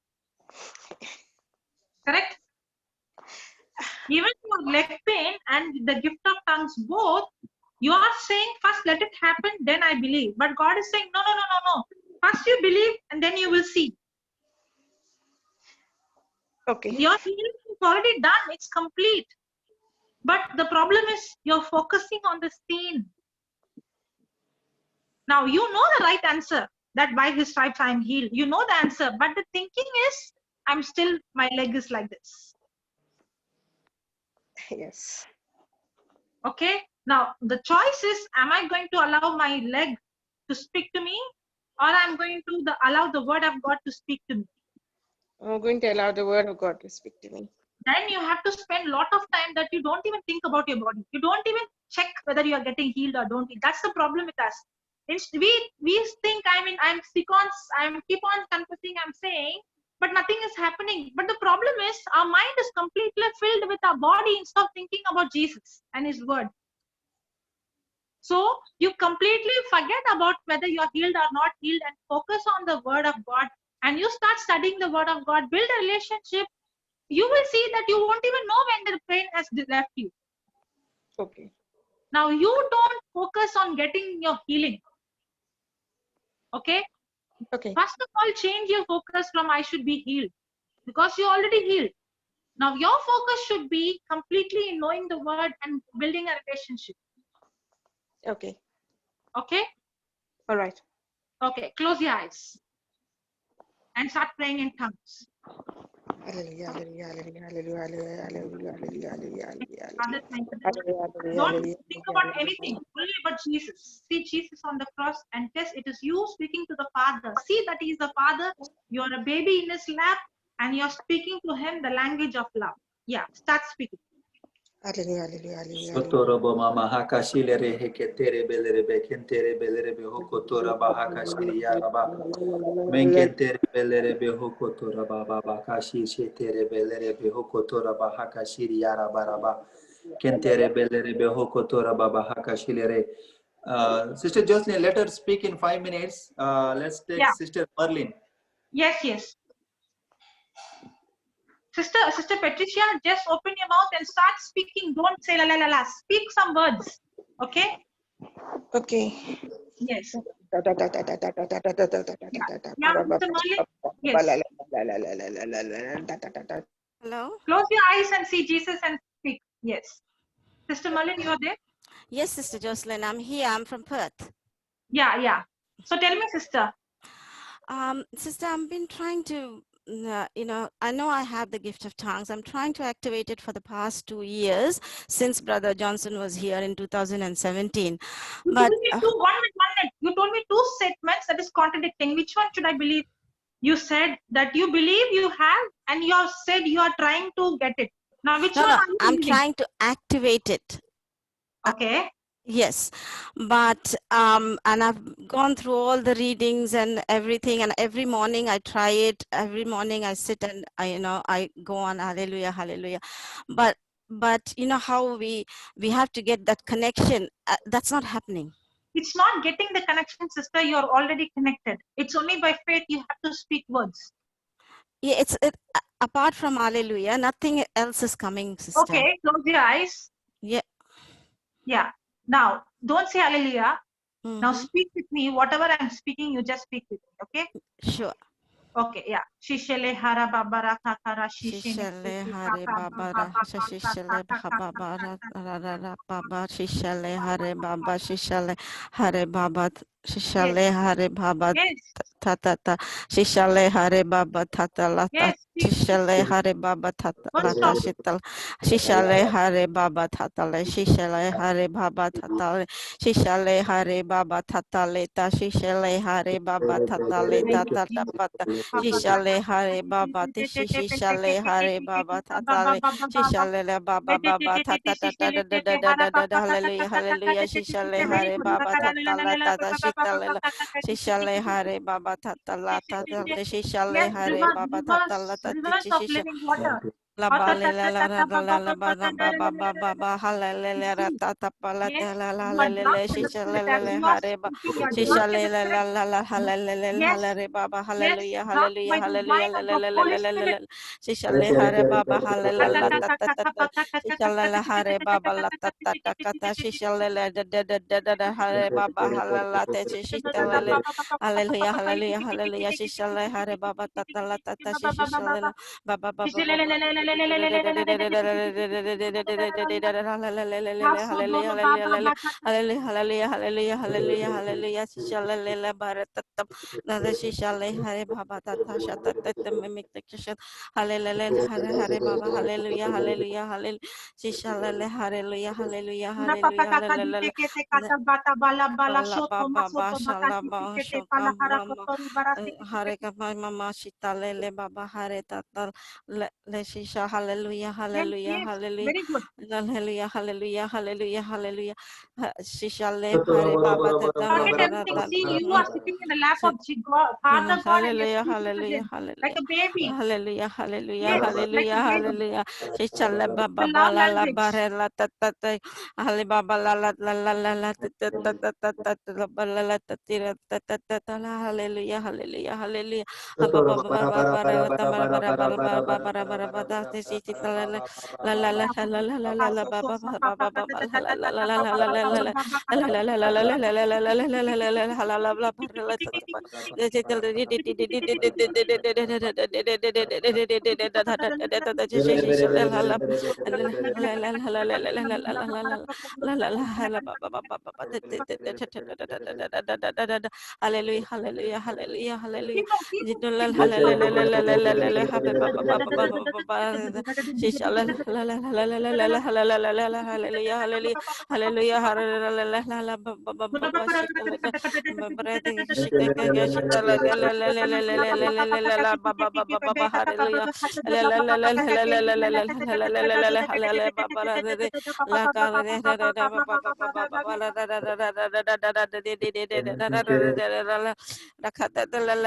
Correct? Even your leg pain and the gift of tongues both, you are saying first let it happen, then I believe. But God is saying no. First you believe and then you will see. Okay. Your healing is already done. It's complete. But the problem is you're focusing on the sin. Now you know the right answer, that by His stripes I am healed. You know the answer, but the thinking is my leg is like this. Yes. Okay. Now the choice is, am I going to allow my leg to speak to me, or I'm going to allow the word of God to speak to me? I'm going to allow the word of God to speak to me. Then you have to spend a lot of time that you don't even think about your body. You don't even check whether you are getting healed or don't. That's the problem with us. We think I'm sick on, I'm keep on confessing, I'm saying, but nothing is happening. But the problem is our mind is completely filled with our body instead of thinking about Jesus and His word. So you completely forget about whether you are healed or not healed and focus on the word of God, and you start studying the word of God, build a relationship. You will see that you won't even know when the pain has left you. Okay. Now you don't focus on getting your healing. Okay? Okay. First of all, change your focus from I should be healed. because you're already healed. Now your focus should be completely in knowing the word and building a relationship. Okay. Okay? All right. Okay, close your eyes and start praying in tongues. Hallelujah, hallelujah, hallelujah, hallelujah, hallelujah, hallelujah, hallelujah, Father, thank you. hallelujah, Don't hallelujah, think about anything, only about Jesus. See Jesus on the cross and test it is you speaking to the Father. See that He is the Father. You're a baby in His lap and you're speaking to Him the language of love. Yeah, start speaking. hallelujah, hallelujah, hallelujah. Sotorobo mama hakashile rehe ketere belerebe kentere belerebe hokotora bahakashiri yaraba menkentere belerebe hokotora baba bakashi shetere belerebe hokotora bahakashiri yaraba raba kentere belerebe hokotora baba hakashile re. Sister Jocelyn, let her speak in 5 minutes. Let's take Yeah. Sister Merlin. Yes, yes. Sister Patricia, just open your mouth and start speaking. Don't say la la la la. Speak some words. Okay? Okay. Yes. Yeah, Mr. Merlin? Yes. Hello? Close your eyes and see Jesus and speak. Yes. Sister Merlin, you are there? Yes, Sister Jocelyn, I'm here. I'm from Perth. Yeah, yeah. So tell me, sister. Sister, I've been trying to, I know I have the gift of tongues. I'm trying to activate it for the past 2 years since Brother Johnson was here in 2017. You But told me one minute. You told me two statements that is contradicting. Which one should I believe? You said that you believe you have, and you have said you are trying to get it. Now, which one are you I'm believing? trying to activate it. Okay. Yes, but and I've gone through all the readings and everything, and every morning I try it. Every morning I sit and I go on hallelujah, hallelujah. But you know how we have to get that connection. That's not happening. It's not getting the connection, sister. You're already connected. It's only by faith you have to speak words. Yeah, apart from hallelujah, nothing else is coming, sister. Okay, close your eyes. Yeah. Yeah. Now, don't say hallelujah. Now speak with me. Whatever I'm speaking, you just speak with me. Okay? Sure. Okay, yeah. Shishele hara babara kakara Shishele hare babara shishele babara baba shishele hare baba shishele hare baba shishele hare baba tata shishele hare baba tata lata shishele hare baba tata lata shital shishele hare baba tata le shishele hare baba tata le shishele hare baba tata leta shishele hare baba tata leta tata pata shishele hare baba shishele hare baba tata le shishele baba baba tata tata da hallelujah hallelujah shishele hare baba tata leta shitale shishale hare baba tata lata shishale hare baba tata lata shisha la ba la la la la la ba ba ba ba ba hallelujah la tata pala la la la la shishale la hare ba shishale la la la la hallelujah hallelujah baba hallelujah hallelujah hallelujah la la la la la la shishale hare baba hallelujah la tata tata shishale la hare baba la tata tata shishale la da hare baba hallelujah te shishale hallelujah hallelujah hallelujah shishale hare baba tata la tata shishale la baba baba hallelujah hallelujah hallelujah hallelujah hallelujah shishalele baratatam nada shishale hare baba tata shata tata mimic hallelujah hare hare baba hallelujah hallelujah hallelujah shishalele hallelujah hallelujah hallelujah hallelujah hare kapa mama shitalele baba hare tata le shisha hallelujah hallelujah hallelujah hallelujah hallelujah hallelujah hallelujah shisha le hare baba tata See, you are sitting in the lap of God, Father God, and hallelujah you're hallelujah like a baby. hallelujah hallelujah Yes, hallelujah like a baby. hallelujah shisha le baba The love la language. bare la tata hale baba la tata hallelujah hallelujah hallelujah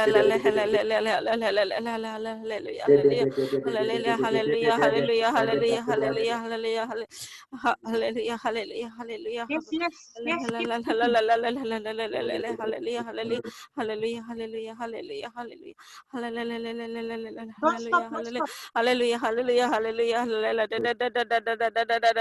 Hallelujah, hallelujah, hallelujah, hallelujah. Hallelujah, hallelujah, hallelujah, hallelujah, hallelujah, hallelujah, hallelujah, hallelujah, hallelujah. Yes, yes, yes. Hallelujah, hallelujah, hallelujah, hallelujah, hallelujah, hallelujah. Don't stop, Hallelujah, don't hallelujah, stop. hallelujah, hallelujah, hallelujah, hallelujah, hallelujah, hallelujah, hallelujah, hallelujah.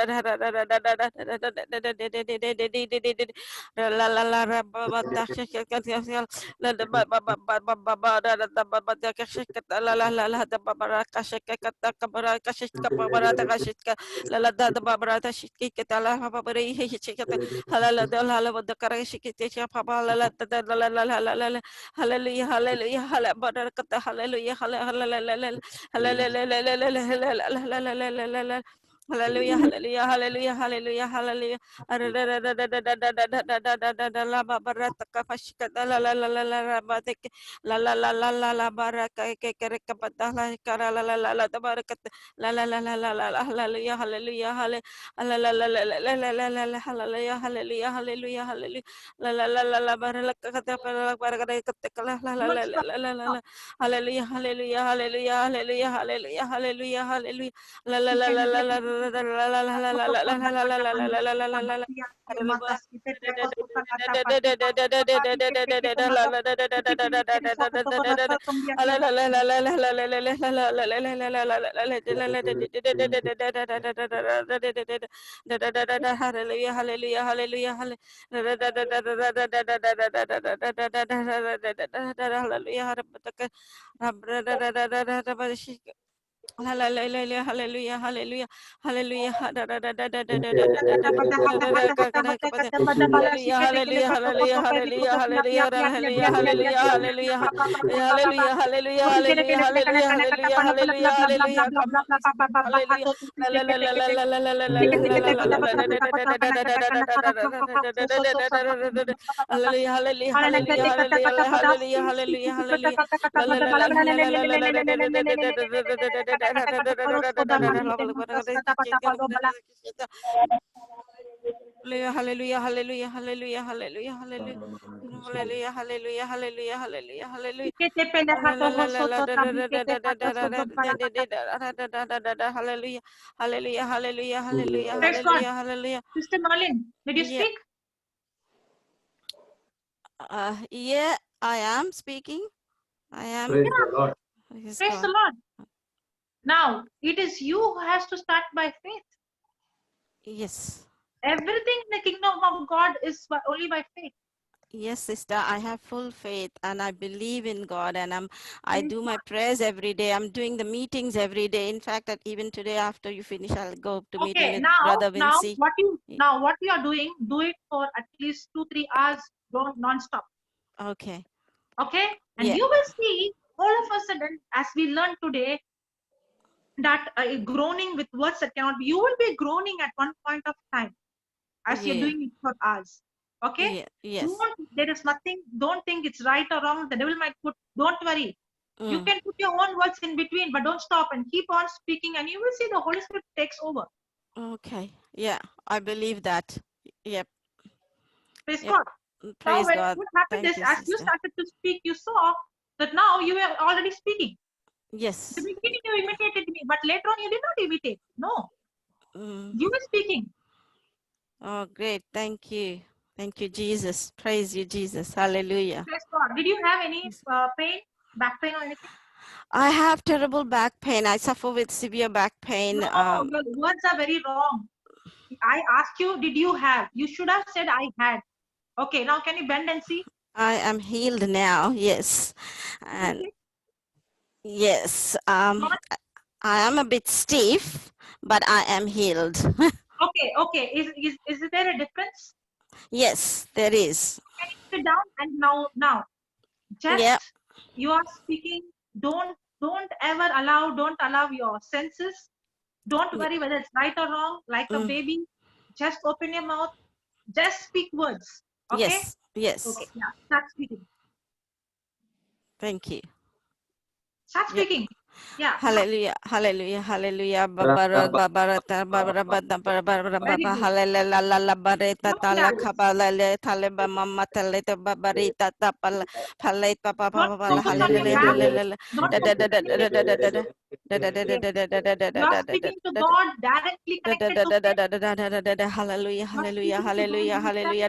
Hallelujah, hallelujah, hallelujah, hallelujah, hallelujah. La barata kapashika la la la la la batek la la la la la la baraka ke kerekapata la kara la la la la barakat la la la la la la hallelujah, hallelujah, hallelujah, hallelujah, hallelujah, hallelujah, hallelujah, la la la la la baraka kata baraka kata la la la Don't la stop. la la la hallelujah, hallelujah, hallelujah, hallelujah, hallelujah, hallelujah, hallelujah, la la la la la la la la la la hallelujah, hallelujah, hallelujah, hallelujah. Hallelujah, hallelujah, hallelujah, hallelujah, hallelujah, hallelujah, hallelujah, hallelujah, hallelujah, hallelujah, hallelujah, hallelujah, hallelujah, hallelujah, hallelujah, hallelujah, hallelujah, hallelujah, hallelujah, come on, hallelujah, hallelujah, hallelujah, hallelujah, hallelujah, hallelujah, hallelujah, hallelujah, hallelujah, hallelujah, hallelujah, hallelujah, hallelujah, hallelujah, hallelujah, hallelujah, hallelujah. Hallelujah, hallelujah, hallelujah, hallelujah, Praise God. hallelujah, hallelujah. Sister Marlene, did you Yeah. speak? Yeah, I am speaking. I am. Praise the Lord. Praise Praise the God. Lord. Now, it is you who has to start by faith. Yes. Everything in the kingdom of God is only by faith. Yes, sister, I have full faith and I believe in God, and I do my prayers every day. I'm doing the meetings every day. In fact, that even today after you finish, I'll go to meeting Okay, with now Brother Vinci. what you are doing, do it for at least 2-3 hours, don't non-stop. Okay. Okay, and Yeah. you will see all of a sudden, as we learned today, that groaning with words that cannot be, you will be groaning at one point of time as you're Yeah. doing it for hours. Okay. Yeah. Yes. There is nothing, don't think it's right or wrong, the devil might put, don't worry. You can put your own words in between, but don't stop and keep on speaking, and you will see the Holy Spirit takes over. Okay. Yeah, I believe that. Yep. Praise Yep. God. Praise Now, God. what happened Thank is, you, as you sister. started to speak, you saw that now you were already speaking. Yes. In the beginning, you imitated me, but later on, you did not imitate. No. You were speaking. Oh, great. Thank you. Thank you, Jesus. Praise you, Jesus. Hallelujah. Praise God. Did you have any pain, back pain or anything? I have terrible back pain. I suffer with severe back pain. No, your words are very wrong. I asked you, did you have? You should have said I had. Okay, now can you bend and see? I am healed now. Yes, and yes, I am a bit stiff, but I am healed. Okay. Is there a difference? Yes, there is. Can you sit down and now just you are speaking. Don't ever don't allow your senses. Don't worry whether it's right or wrong. Like a baby, just open your mouth. Just speak words. Okay. Yes. Okay. Yeah. Start speaking. Thank you. Start speaking. Yeah. Hallelujah, hallelujah, hallelujah. Babara babarata babarabata babara hallelujah bareta tala kabala taleba mama taleta babarita tapal paleta papa hallelujah hallelujah. You are speaking to God directly connected to Him. Hallelujah, hallelujah, hallelujah, hallelujah.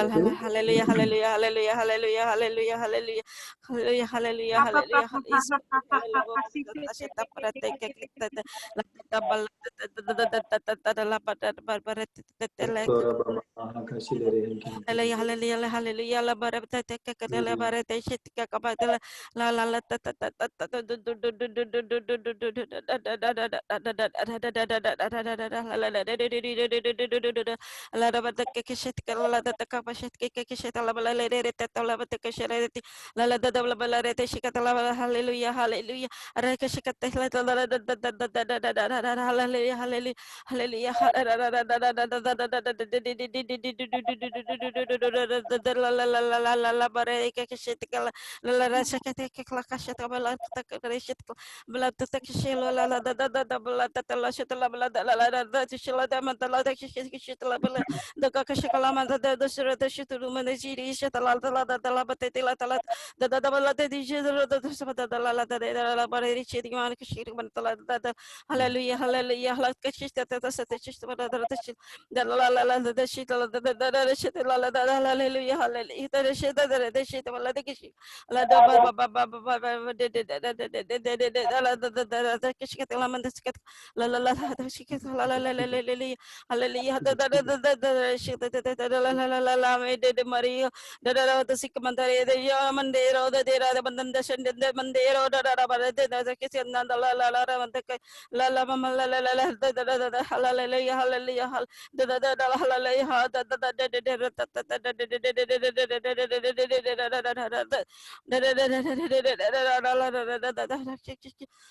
Hallelujah, hallelujah, hallelujah, hallelujah, hallelujah, hallelujah, hallelujah, hallelujah, hallelujah, hallelujah, hallelujah, hallelujah, la barata tekka la barata shitka kabadala la la la ta ta ta ta ta la la bata shitka la ta ka shitka shita la bala le re ta la bata shireti la la da la bala re shikata la hallelujah hallelujah ara ka shikata la la hallelujah hallelujah hallelujah hallelujah hallelujah Maria the Sikmandare the Yamandero the Dera the Bandan the Mandero the La la mama la la la la da hallelujah hallelujah hallelujah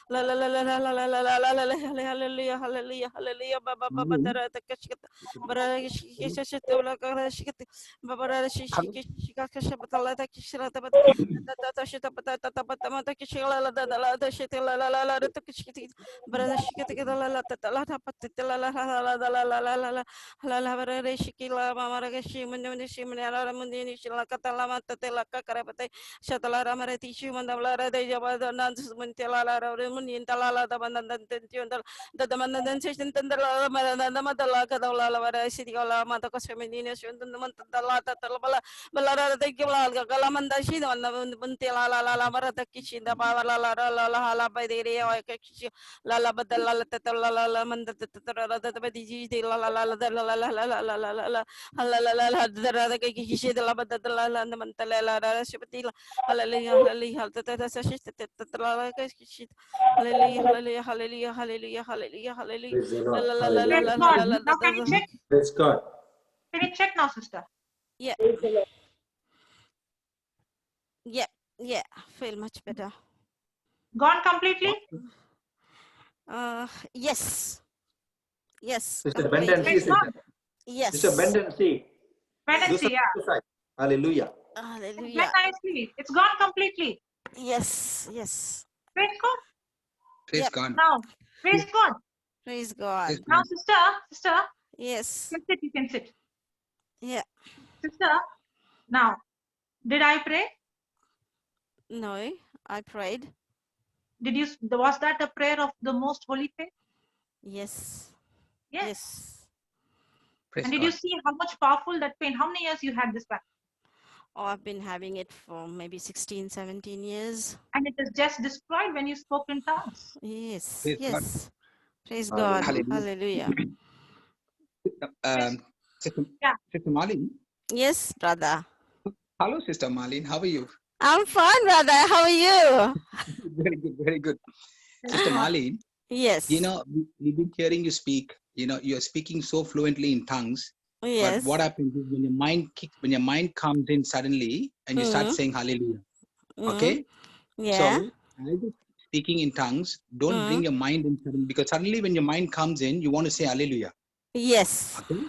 la la la la la la la la la la la hallelujah hallelujah hallelujah baba baba dara ta kashkat bara shishit la kara shikit baba shishika kashabata ta kishra ta ta shita pata ta pata mata kishla la da la da shita la la la la ta kishkit bara shikit la la ta la ta pata la la la la la la la la la la bara shikila mama rashi mundi shimana mundi shila kata la mata la kakarapate shatala ramare tishu mandala ra de jabada nan muntala la mundi la da bandan tention da mandan session tendala madana madala kadala la bara sidiola mata kosemenina shundan mantala ta la balara de kibla galamanda shi muntala la bara ta kishinda pa la ba de re la badala la tatala la manda tatara da badiji de la the kishi de la badala la mantala la shipatila hallelujah hallelujah hallelujah hallelujah hallelujah hallelujah hallelujah hallelujah Praise the Lord. la Hallelujah. Praise God. Now can you check? Praise God. Can you check now, sister? Yeah. Yeah, feel much better. Gone completely? Yes. Sister, bend and see, Completely. sister. Yes. Sister, bend and see. Bend and Do see, some yeah. exercise. Hallelujah. Hallelujah. Bend and see. It's gone completely. Yes. Praise God. Praise God. Now, praise God. Praise God. Now, sister. Yes. You can sit. Yeah. Sister, now, did I pray? No, I prayed. Was that a prayer of the most holy faith? Yes. Yes. Praise And did God. you see how much powerful that pain? How many years you had this back? Oh, I've been having it for maybe 16, 17 years. And it is just destroyed when you spoke in tongues. Yes, Praise God. yes. Praise God. Hallelujah. Sister, Yeah. Sister Marlene. Yes, brother. Hello, Sister Marlene. How are you? I'm fine, brother. How are you? Very good, very good. Sister Marlene. Yes. You know, we've been hearing you speak. You know, you're speaking so fluently in tongues. Yes. But what happens is when your mind comes in suddenly and you start saying hallelujah. Okay? Yeah. So as you're speaking in tongues, don't bring your mind in suddenly, because suddenly when your mind comes in, you want to say hallelujah. Yes. Okay?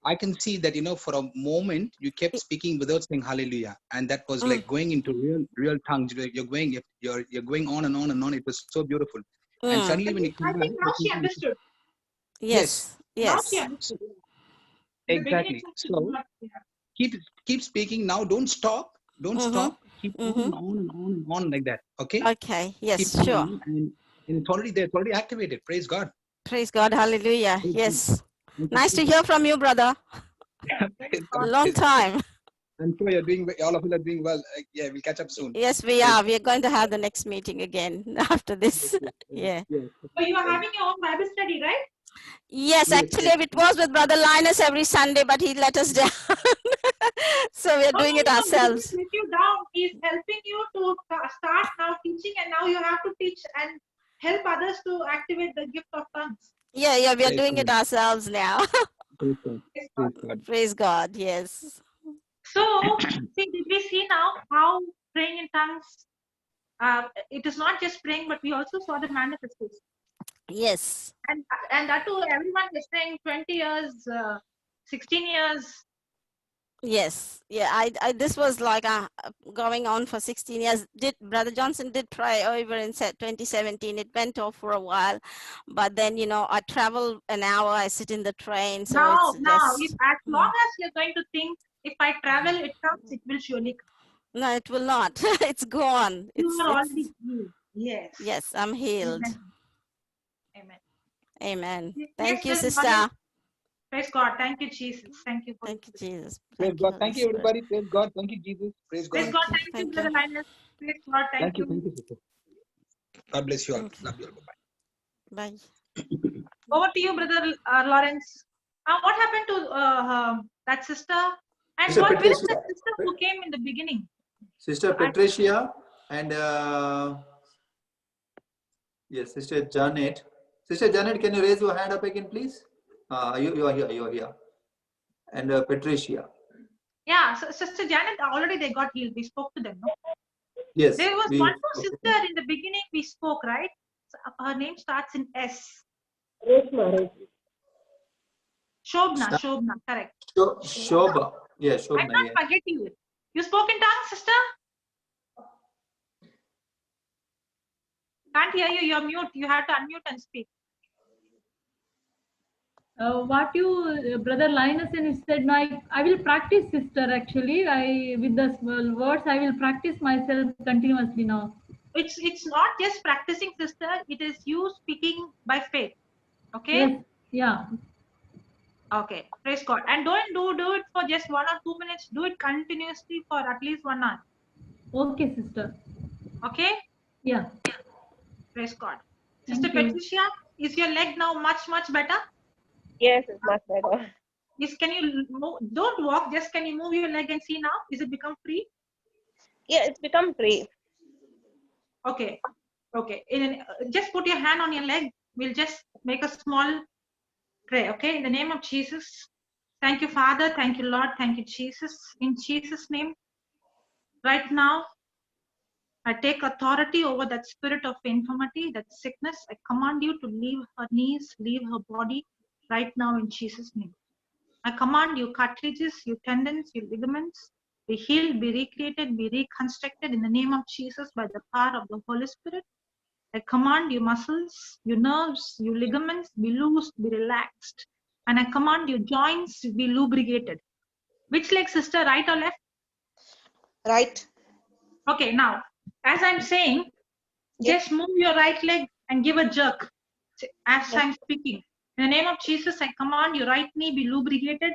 I can see that, you know, for a moment you kept speaking without saying hallelujah, and that was like going into real tongues. You're going on and on and on. It was so beautiful. And suddenly when you come I back, think now she understood. Yes. Now she Yes. understood. Exactly. So keep speaking now. Don't stop. Don't stop. Keep on and on and on and on like that. Okay. Okay. Yes. Keep Sure. on, and it's already there. It's already activated. Praise God. Praise God. Hallelujah. Praise Yes. God. Nice to hear from you, brother. Praise God. Long time. I'm sure you're doing. All of you are doing well. Yeah, we'll catch up soon. Yes, we are. We are going to have the next meeting again after this. Yeah. Yes. So you are having your own Bible study, right? Yes, actually, it was with Brother Linus every Sunday, but he let us down. So we are doing it He ourselves. didn't let you down. He's helping you to start now teaching, and now you have to teach and help others to activate the gift of tongues. Yeah, we are Praise doing God. it ourselves now. Praise God. Praise God. Praise God. Yes. So, see, did we see now how praying in tongues? It is not just praying, but we also saw the manifestation. Yes. And that too, everyone is saying 20 years, 16 years. Yes. Yeah. I this was like going on for 16 years. Brother Johnson did pray over in 2017. It went off for a while, but then I travel an hour. I sit in the train, so Now, it's just. if as long as you're going to think, if I travel, it comes, it will surely come. No, it will not. It's gone. You It's are already healed. Yes. Yes, I'm healed. Amen. Amen. Yes, Thank you, there's sister. one. Praise God. Thank you, Jesus. Thank you. Thank you, Jesus. Praise God. Thank you, everybody. Praise God. Thank you, Jesus. Praise God. Praise God. Thank you, Brother Linus. Praise God. Thank you. Thank you, sister. God bless you all. Love you all. Bye. Over to you, Brother Lawrence. What happened to that sister? And Sister where is Patricia. that sister who came in the beginning? Sister Patricia and yes, Sister Janet. Sister Janet, can you raise your hand up again, please? You are here. You are here. And Patricia. Yeah, so Sister Janet, already they got healed. We spoke to them, no? Yes. There was one more sister in the beginning we spoke, right? So, her name starts in S. Shobna, correct. Shobha. Yeah, Shobna. I can't forget you. You spoke in tongues, sister? Can't hear you. You're mute. You have to unmute and speak. What you, Brother Linus, and said, no, I will practice, sister. Actually, with the words, I will practice myself continuously now. It's not just practicing, sister. It is you speaking by faith. Okay. Yes. Yeah. Okay. Praise God. And don't do it for just 1 or 2 minutes. Do it continuously for at least 1 hour. Okay, sister. Okay. Yeah. Praise God. Thank Sister you. Patricia, is your leg now much better? Yes, it's much better. Can you move? Don't walk, just can you move your leg and see now? Is it become free? Yeah, it's become free. Okay. Just put your hand on your leg. We'll just make a small prayer. Okay. In the name of Jesus. Thank you, Father. Thank you, Lord. Thank you, Jesus. In Jesus' name. Right now, I take authority over that spirit of infirmity, that sickness. I command you to leave her knees, leave her body right now in Jesus' name. I command you cartilages, you tendons, you ligaments, be healed, be recreated, be reconstructed in the name of Jesus by the power of the Holy Spirit. I command you muscles, you nerves, you ligaments, be loosed, be relaxed. And I command you joints, be lubricated. Which leg, sister, right or left? Right. Okay, now, as I'm saying, just move your right leg and give a jerk as I'm speaking. In the name of Jesus, I command your right knee be lubricated.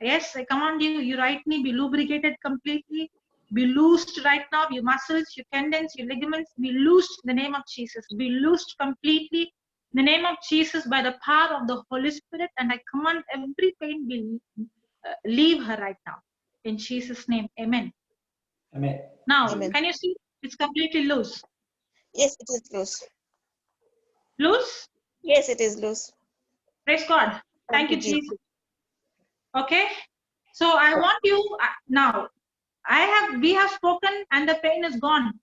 Yes, I command you, your right knee be lubricated completely. Be loosed right now. Your muscles, your tendons, your ligaments be loosed in the name of Jesus. Be loosed completely in the name of Jesus by the power of the Holy Spirit. And I command every pain be leave her right now. In Jesus' name, amen. Amen. Now, Amen. can you see? It's completely loose. Yes, it is loose. Loose? Yes, it is loose. Praise God. Thank you, Jesus. Jesus. Okay. So I want you now. We have spoken and the pain is gone.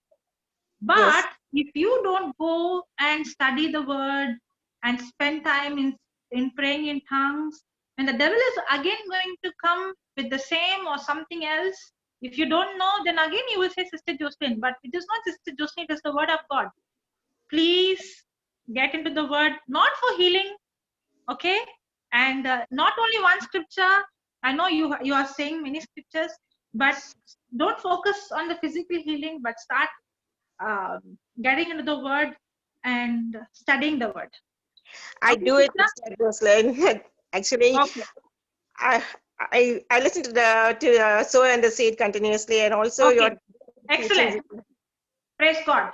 But Yes. if you don't go and study the word and spend time in praying in tongues, and the devil is again going to come with the same or something else, if you don't know, then again you will say, Sister Jocelyn, but it is not Sister Jocelyn, it is the word of God. Please get into the word, not for healing, okay? And not only one scripture. I know you are saying many scriptures, but don't focus on the physical healing, but start getting into the word and studying the word. I Okay, do it, sister? Sister Jocelyn. Actually, Okay. I listen to the sow and the seed continuously, and also Okay. your Excellent. teachings. Praise God.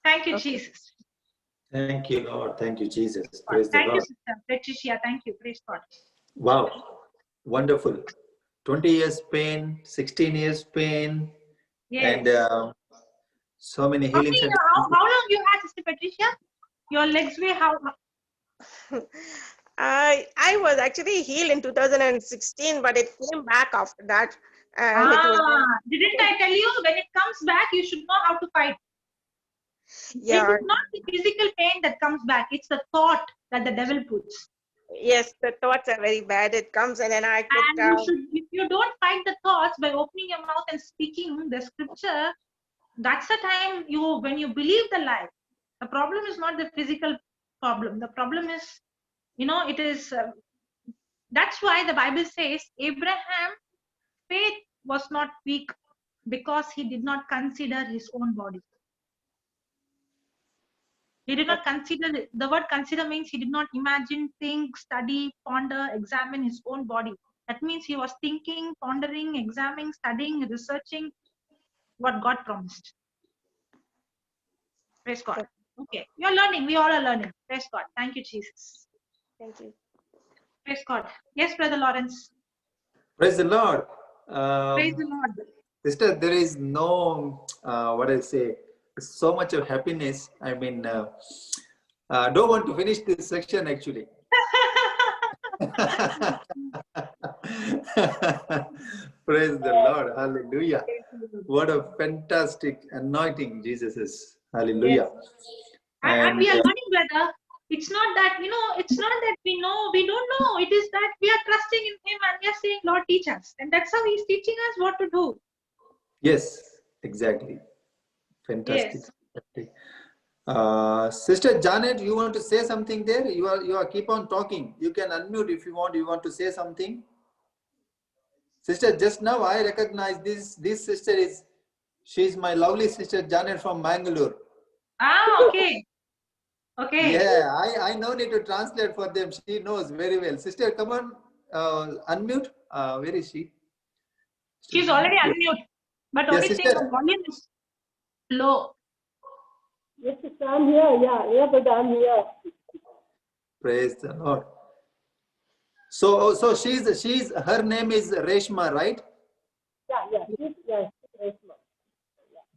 Thank you, Jesus. Thank you, Lord. Thank you, Jesus. Praise the Thank you, Lord. Sister Patricia. Thank you. Praise God. Wow. Wonderful. 20 years pain, 16 years pain, Yes. and so many healing centers. How long you had, Sister Patricia? Your legs were how? I was actually healed in 2016, but it came back after that. And it was Didn't I tell you when it comes back, you should know how to fight? Yeah. It is not the physical pain that comes back, it's the thought that the devil puts. Yes, the thoughts are very bad. It comes and then I took. And you should, if you don't fight the thoughts by opening your mouth and speaking the scripture, that's the time when you believe the lie. The problem is not the physical problem. The problem is, it is. That's why the Bible says Abraham faith was not weak because he did not consider his own body. He did not consider, the word consider means he did not imagine, think, study, ponder, examine his own body. That means he was thinking, pondering, examining, studying, researching what God promised. Praise God. Okay, you're learning. We all are learning. Praise God. Thank you, Jesus. Thank you. Praise God. Yes, Brother Lawrence. Praise the Lord. Praise the Lord. Sister, there is no, what I say, so much of happiness. I mean, don't want to finish this section actually. Praise the Lord. Hallelujah. What a fantastic anointing Jesus is. Hallelujah. Yes. And we are learning, brother. It's not that, it's not that we don't know. It is that we are trusting in Him and we are saying, Lord, teach us. And that's how He's teaching us what to do. Yes, exactly. Fantastic. Yes. Sister Janet, you want to say something there? You are keep on talking. You can unmute if you want. You want to say something? Sister, just now I recognize this sister she's my lovely sister Janet from Mangalore. Okay. Okay. Yeah, I no need to translate for them. She knows very well. Sister, come on, unmute. Where is she? She's already unmute. But Yeah, only thing, sister. the volume is low. Yes, I'm here. Yeah, but I'm here. Praise the Lord. So she's her name is Reshma, right? Yeah, yes, Reshma.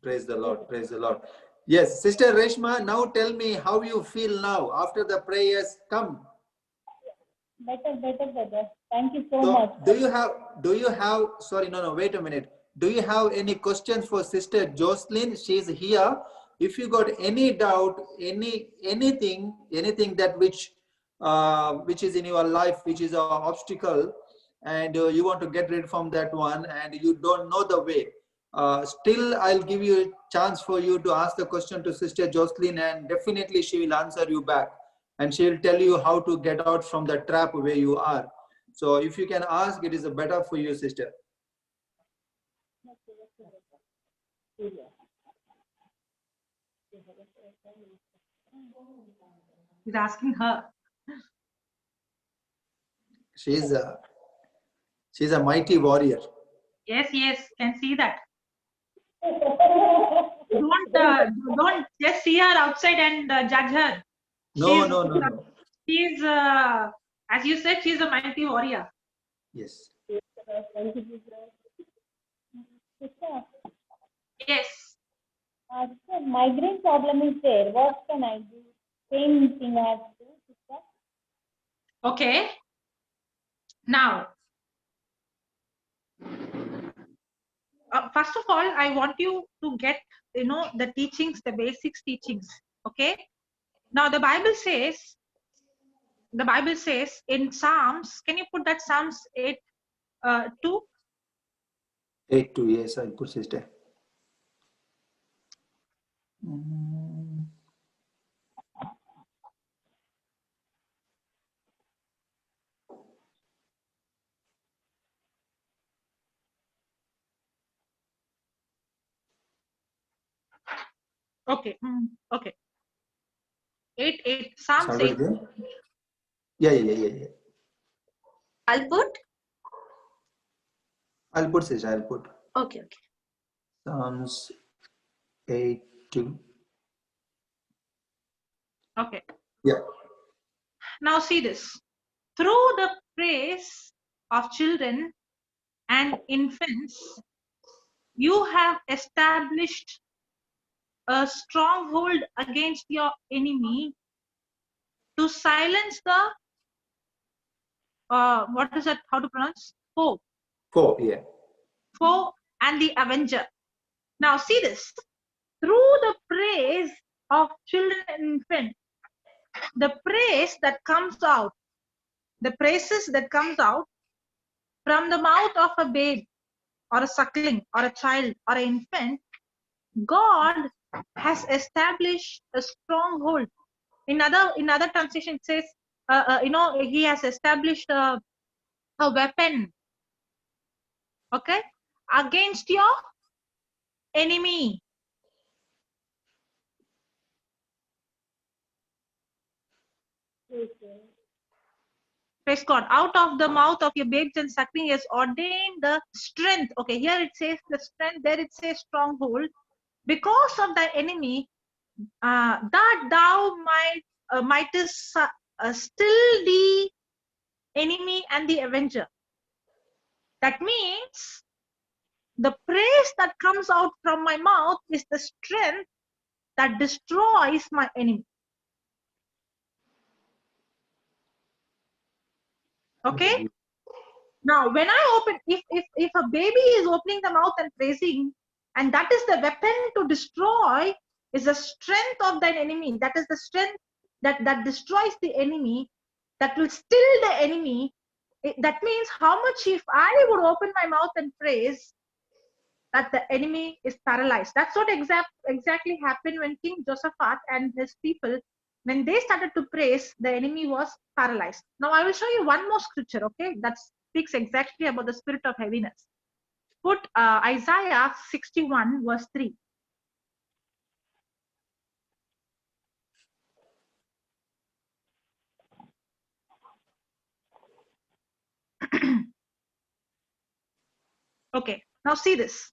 Praise the Lord. Praise the Lord. Yes, Sister Reshma, now tell me how you feel now after the prayers come. Better, brother. Thank you so much. Do you have, sorry, no, wait a minute. Do you have any questions for Sister Jocelyn? She's here. If you got any doubt, anything that which is in your life, which is an obstacle, and you want to get rid from that one, and you don't know the way, still I'll give you a chance for you to ask the question to Sister Jocelyn, and definitely she will answer you back, and she will tell you how to get out from the trap where you are. So if you can ask, it is better for you, sister. He's asking her. She's a mighty warrior. Yes, can see that. Don't just see her outside and judge her. No. She's as you said, she's a mighty warrior. Yes. Yes. So migraine problem is there. What can I do? Same thing I have to do, sister. Okay. Now, first of all, I want you to get the teachings, the basics teachings. Okay. Now the Bible says in Psalms. Can you put that Psalms 8:2? 8:2. Yes, I'll put sister. Okay. Okay. 8:8. Psalms 8. Yeah. I'll put sister. I'll put. Okay. Psalms 8:2. Okay. Yeah. Now see this. Through the praise of children and infants, you have established a stronghold against your enemy to silence the what is that? How to pronounce? Foe. Yeah. Foe and the avenger. Now see this. Through the praise of children and infants, the praise that comes out, the praises that comes out from the mouth of a babe or a suckling or a child or an infant, God has established a stronghold. In other translation it says, he has established a weapon, okay, against your enemy. Praise God. Out of the mouth of your babes and suckling has ordained the strength. Okay, here it says the strength, there it says stronghold. Because of thy enemy, that thou mightest still the enemy and the avenger. That means the praise that comes out from my mouth is the strength that destroys my enemy. Okay. Now, when I open, if a baby is opening the mouth and praising, and that is the weapon to destroy, is the strength of thine enemy. That is the strength that destroys the enemy, that will still the enemy. That means how much if I would open my mouth and praise, that the enemy is paralyzed. That's what exactly happened when King Josaphat and his people, when they started to praise, the enemy was paralyzed. Now I will show you one more scripture, okay, that speaks exactly about the spirit of heaviness. Put Isaiah 61 verse 3. Okay, now see this.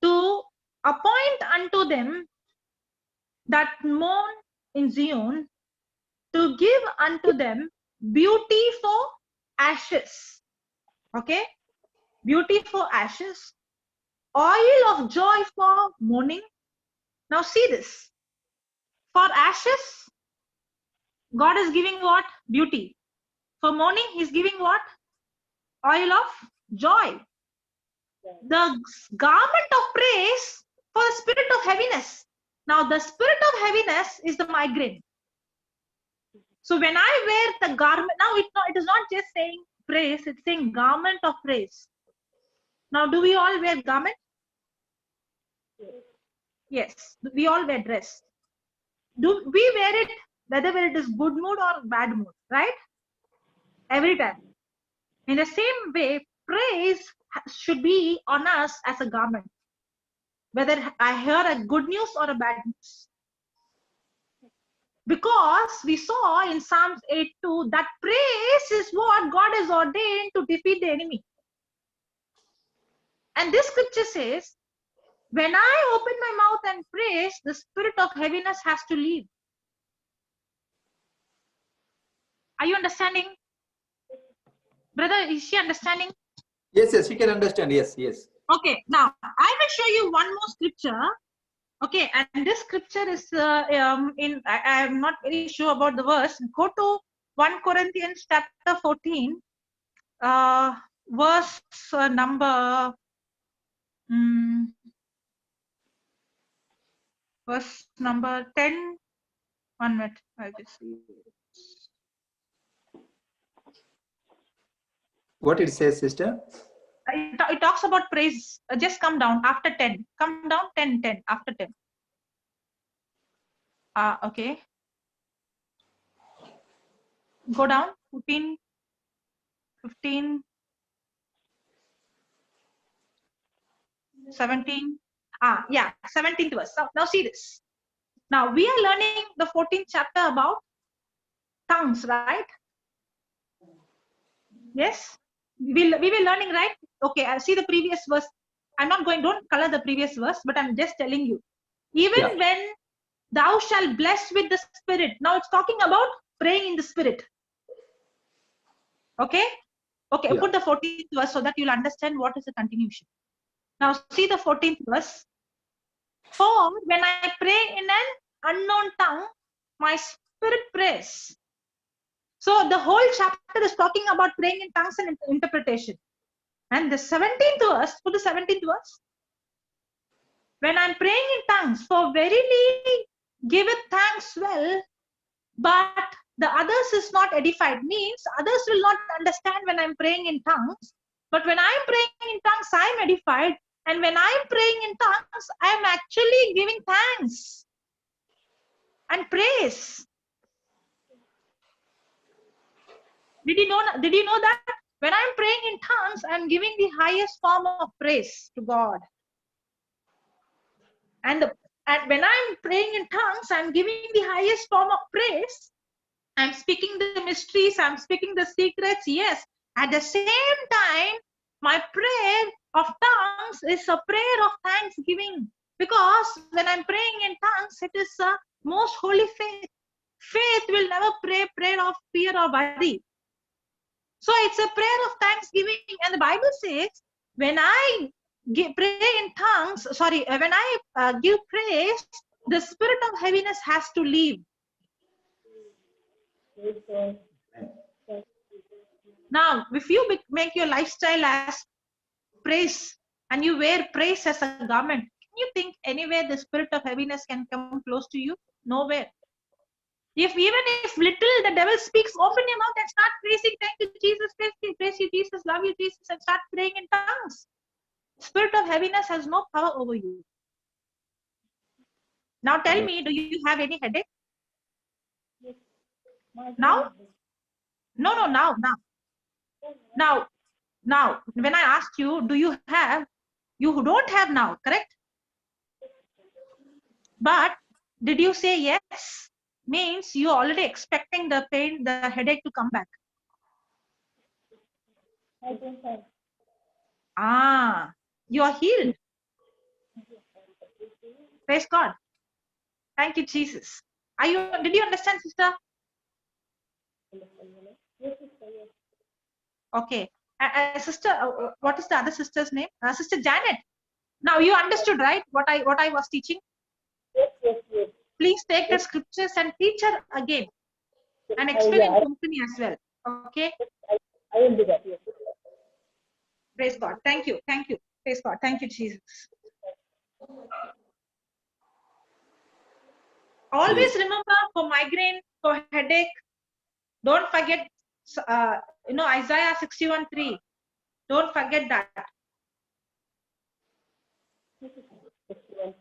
To appoint unto them that mourn in Zion, to give unto them beauty for ashes. Okay, beauty for ashes, oil of joy for mourning. Now see this. For ashes, God is giving what? Beauty. For mourning, He's giving what? Oil of joy. The garment of praise for the spirit of heaviness. Now the spirit of heaviness is the migraine. So when I wear the garment, now it is not just saying praise, it's saying garment of praise. Now do we all wear garment? Yes, we all wear dress. Do we wear it whether it is good mood or bad mood, right? Every time. In the same way, praise should be on us as a garment, whether I hear a good news or a bad news. Because we saw in Psalms 8:2 that praise is what God has ordained to defeat the enemy. And this scripture says, when I open my mouth and praise, the spirit of heaviness has to leave. Are you understanding? Brother, is she understanding? Yes, yes, she can understand. Yes, yes. Okay, now I will show you one more scripture. Okay, and this scripture is I am not very sure about the verse. Go to 1 Corinthians chapter 14, verse number verse number 10. 1 minute, I'll just see. What it says, sister? It talks about praise. Just come down after 10. Come down 10, after 10. Okay. Go down 14, 15, 17. Yeah, 17th verse. Now see this. Now we are learning the 14th chapter about tongues, right? Yes, we were learning, right? Okay, I see the previous verse. I'm not going, don't color the previous verse, but I'm just telling you. Even when thou shalt bless with the spirit. Now it's talking about praying in the spirit. Okay? Okay, put the 14th verse so that you'll understand what is the continuation. Now see the 14th verse. For when I pray in an unknown tongue, my spirit prays. So the whole chapter is talking about praying in tongues and interpretation. And the 17th verse, put the 17th verse. When I'm praying in tongues, for verily giveth thanks well, but the others is not edified. Means others will not understand when I'm praying in tongues. But when I'm praying in tongues, I'm edified. And when I'm praying in tongues, I'm actually giving thanks and praise. Did you know that? When I'm praying in tongues, I'm giving the highest form of praise to God. And when I'm praying in tongues, I'm giving the highest form of praise. I'm speaking the mysteries, I'm speaking the secrets, yes. At the same time, my prayer of tongues is a prayer of thanksgiving. Because when I'm praying in tongues, it is a most holy faith. Faith will never pray prayer of fear or worry. So it's a prayer of thanksgiving. And the Bible says, when I pray in tongues, when I give praise, the spirit of heaviness has to leave. Now, if you make your lifestyle as praise and you wear praise as a garment, can you think anywhere the spirit of heaviness can come close to you? Nowhere. Even if little the devil speaks, open your mouth and start praising. Thank you, Jesus. Praise you, Jesus. Love you, Jesus. And start praying in tongues. Spirit of heaviness has no power over you. Now tell me, do you have any headache? Now? No, now. Now, when I asked you, do you have, you don't have now, correct? But did you say yes? Means you're already expecting the pain, the headache to come back. I don't have. You are healed. Praise God. Thank you, Jesus. Did you understand, sister? Yes, sister. Okay. Sister, what is the other sister's name? Sister Janet. Now you understood, right? What I was teaching? Yes. Please take the scriptures and teach her again. And explain in Konkani as well. Okay? I will do that. Yes. Praise God. Thank you. Praise God. Thank you, Jesus. Always remember, for migraine, for headache, don't forget, Isaiah 61:3. Don't forget that.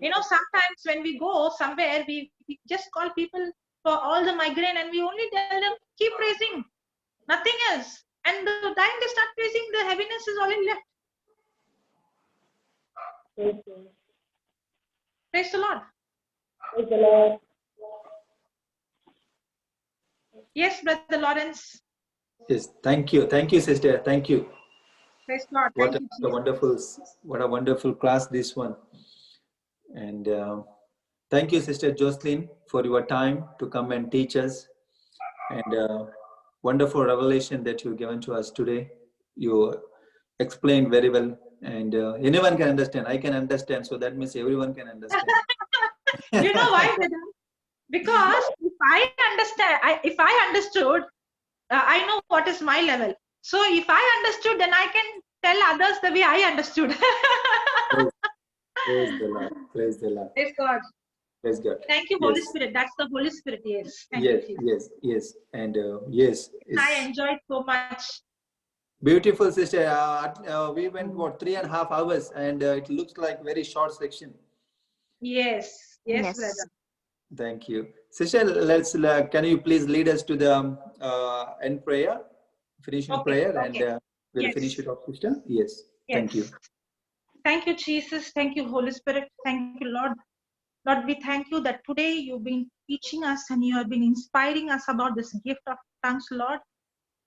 Sometimes when we go somewhere, we just call people for all the migraine and we only tell them, keep praising. Nothing else. And the time they start praising, the heaviness is already left. Praise the Lord. Praise the Lord. Yes, Brother Lawrence. Yes, thank you, sister. Thank you. Praise God. What Thank you, what a wonderful class this one. And thank you, Sister Jocelyn, for your time to come and teach us, and wonderful revelation that you've given to us today. You explained very well, and anyone can understand. I can understand, so that means everyone can understand. You know why, brother? Because if I understood, I know what is my level. So if I understood, then I can tell others the way I understood. Praise the Lord. Praise the Lord. Praise God. Praise God. Thank you, Holy Yes. Spirit. That's the Holy Spirit. Yes. Thank Yes. you, Yes. Yes. And yes. I enjoyed so much. Beautiful, sister. We went what 3.5 hours, and it looks like very short section. Yes. Yes, brother. Thank you, sister. Let's. Can you please lead us to the end prayer, finish in prayer, and we'll finish it off, sister. Yes. Thank you. Thank you, Jesus. Thank you, Holy Spirit. Thank you, Lord. Lord, we thank you that today you've been teaching us and you have been inspiring us about this gift of tongues, Lord.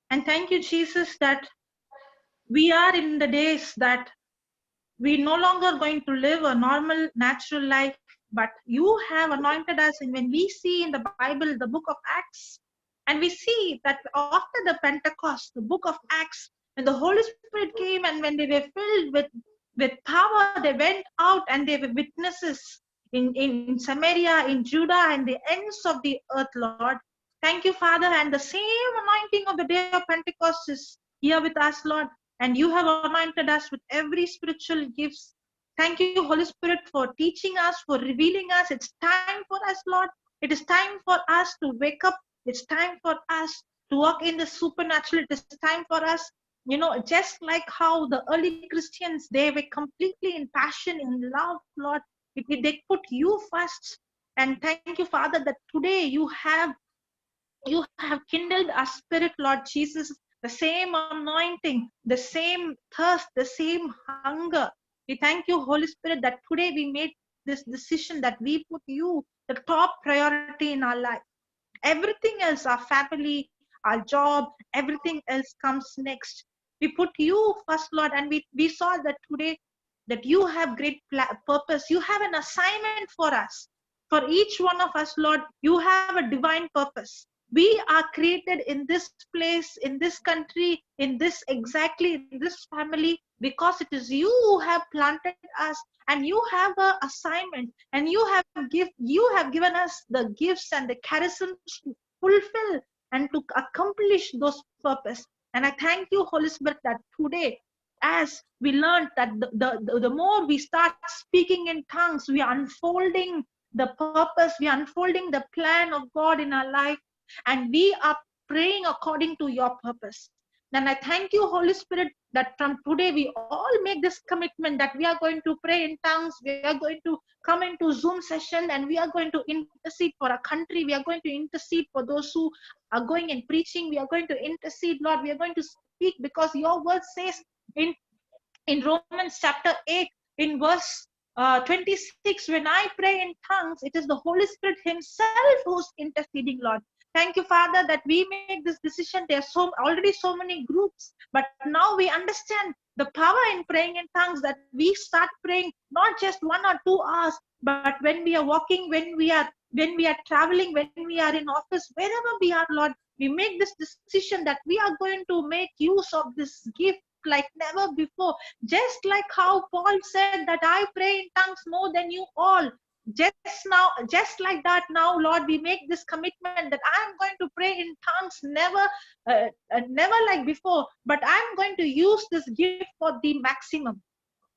And thank you, Jesus, that we are in the days that we're no longer going to live a normal, natural life, but you have anointed us. And when we see in the Bible, the book of Acts, and we see that after the Pentecost, the book of Acts, when the Holy Spirit came and when they were filled with power, they went out and they were witnesses in Samaria, in Judah, and the ends of the earth, Lord. Thank you, Father. And the same anointing of the day of Pentecost is here with us, Lord. And you have anointed us with every spiritual gifts. Thank you, Holy Spirit, for teaching us, for revealing us. It's time for us, Lord. It is time for us to wake up. It's time for us to walk in the supernatural. It is time for us, just like how the early Christians, they were completely in passion, in love, Lord. They put you first. And thank you, Father, that today you have kindled our spirit, Lord Jesus, the same anointing, the same thirst, the same hunger. We thank you, Holy Spirit, that today we made this decision that we put you the top priority in our life. Everything else, our family, our job, everything else comes next. We put you first, Lord, and we saw that today that you have great purpose. You have an assignment for us. For each one of us, Lord, you have a divine purpose. We are created in this place, in this country, in this family, because it is you who have planted us, and you have an assignment, and you have given us the gifts and the charisms to fulfill and to accomplish those purpose. And I thank you, Holy Spirit, that today, as we learned that the more we start speaking in tongues, we are unfolding the purpose, we are unfolding the plan of God in our life, and we are praying according to your purpose. And I thank you, Holy Spirit, that from today we all make this commitment that we are going to pray in tongues, we are going to come into Zoom session, and we are going to intercede for our country, we are going to intercede for those who are going and preaching, we are going to intercede, Lord, we are going to speak, because your word says in Romans chapter 8, in verse 26, when I pray in tongues, it is the Holy Spirit himself who's interceding, Lord. Thank you, Father, that we make this decision. There are already so many groups, but now we understand the power in praying in tongues, that we start praying not just 1 or 2 hours, but when we are walking, when we are traveling, when we are in office, wherever we are, Lord, we make this decision that we are going to make use of this gift like never before. Just like how Paul said that I pray in tongues more than you all. Just like that now, Lord, we make this commitment that I'm going to pray in tongues never like before, but I'm going to use this gift for the maximum.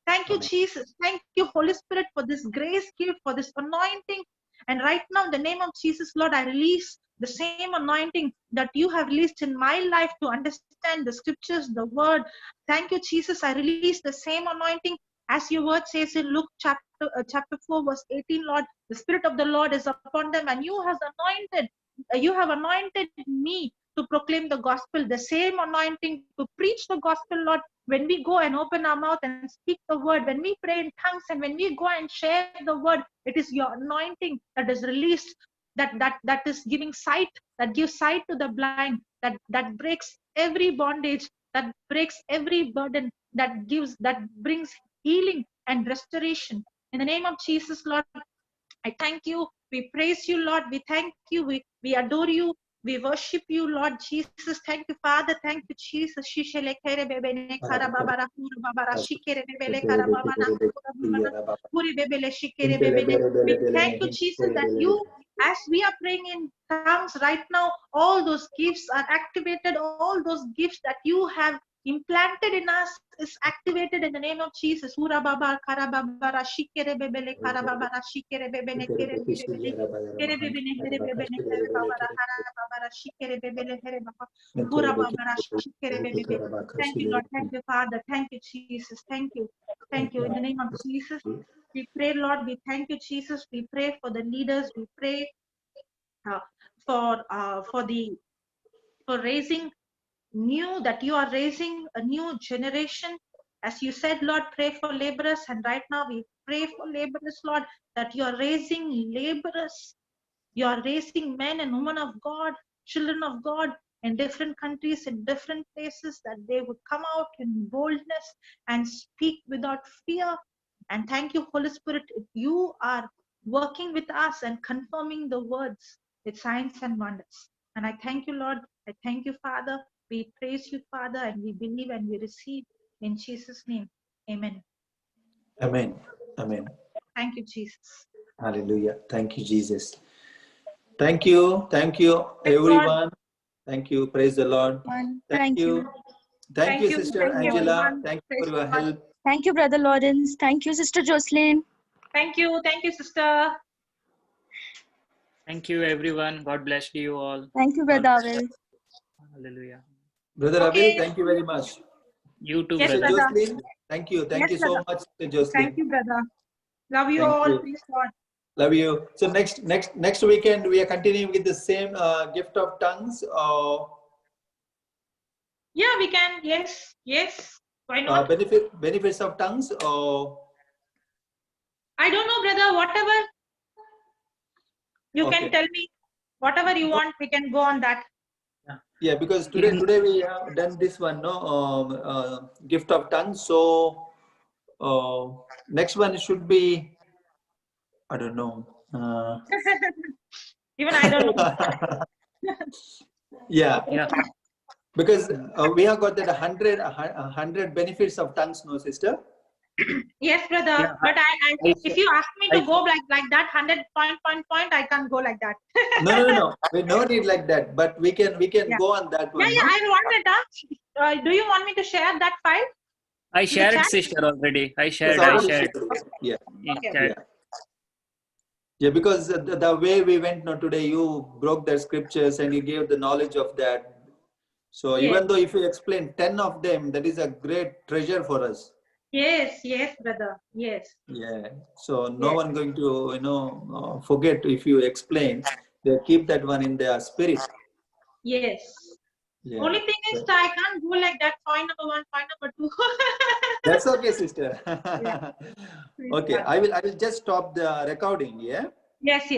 Thank you, Jesus. Thank you, Holy Spirit, for this grace gift, for this anointing. And right now, in the name of Jesus, Lord, I release the same anointing that you have released in my life to understand the scriptures, the word. Thank you, Jesus. I release the same anointing as your word says in Luke chapter 4, verse 18, Lord. The Spirit of the Lord is upon them, and you have anointed me to proclaim the gospel, the same anointing to preach the gospel, Lord. When we go and open our mouth and speak the word, when we pray in tongues, and when we go and share the word, it is your anointing that is released that is giving sight, that gives sight to the blind, that breaks every bondage, that breaks every burden, that brings healing and restoration. In the name of Jesus, Lord, I thank you. We praise you, Lord. We thank you. We adore you. We worship you, Lord Jesus. Thank you, Father. Thank you, Jesus. We thank you, Jesus, that you, as we are praying in tongues right now, all those gifts are activated. All those gifts that you have implanted in us is activated in the name of Jesus. Thank you, Lord. Thank you, Father. Thank you, Jesus. Thank you. Thank you. In the name of Jesus, we pray, Lord. We thank you, Jesus. We pray for the leaders. We pray for raising that you are raising a new generation. As you said, Lord, pray for laborers. And right now we pray for laborers, Lord, that you are raising laborers. You are raising men and women of God, children of God in different countries, in different places, that they would come out in boldness and speak without fear. And thank you, Holy Spirit. You are working with us and confirming the words with signs and wonders. And I thank you, Lord. I thank you, Father. We praise you, Father, and we believe and we receive in Jesus' name. Amen. Amen. Amen. Thank you, Jesus. Hallelujah. Thank you, Jesus. Thank you. Thank you, everyone. Thank you. Praise the Lord. Thank you. Thank you, Sister Angela. Thank you for your help. Thank you, Brother Lawrence. Thank you, Sister Jocelyn. Thank you. Thank you, sister. Thank you, everyone. God bless you all. Thank you, Brother Avil. Hallelujah. Brother Avil, thank you very much. You too, Yes, Sister brother. Jocelyn, thank you. Thank you so much, Sister Jocelyn. Thank you, brother. Love you Thank all. you. Please, God. Love you. So next weekend we are continuing with the same gift of tongues. Yeah, we can. Yes, yes. Why not? Benefits of tongues. I don't know, brother. Whatever you can tell me, whatever you want, we can go on that. Yeah, because today we have done this one, no, gift of tongues. So next one should be, I don't know. Even I don't know. Yeah. Because we have got that 100 benefits of tongues, no, sister? Yes, brother. Yeah, but if you ask me to go like that 100 point, I can't go like that. No. We no need like that, but we can go on that one. Yeah, no? I wanted. Do you want me to share that file? I shared, sister, already. I shared. Yeah. Okay. Yeah, because the way we went today, you broke the scriptures and you gave the knowledge of that. So even though if you explain 10 of them, that is a great treasure for us. Yes, brother. Yes. Yeah. So no one going to forget if you explain. They keep that one in their spirit. Yes. Yeah. Only thing is I can't go like that. Point number 1, point number 2. That's okay, sister. Yeah. Okay, I will just stop the recording. Yeah. Yes.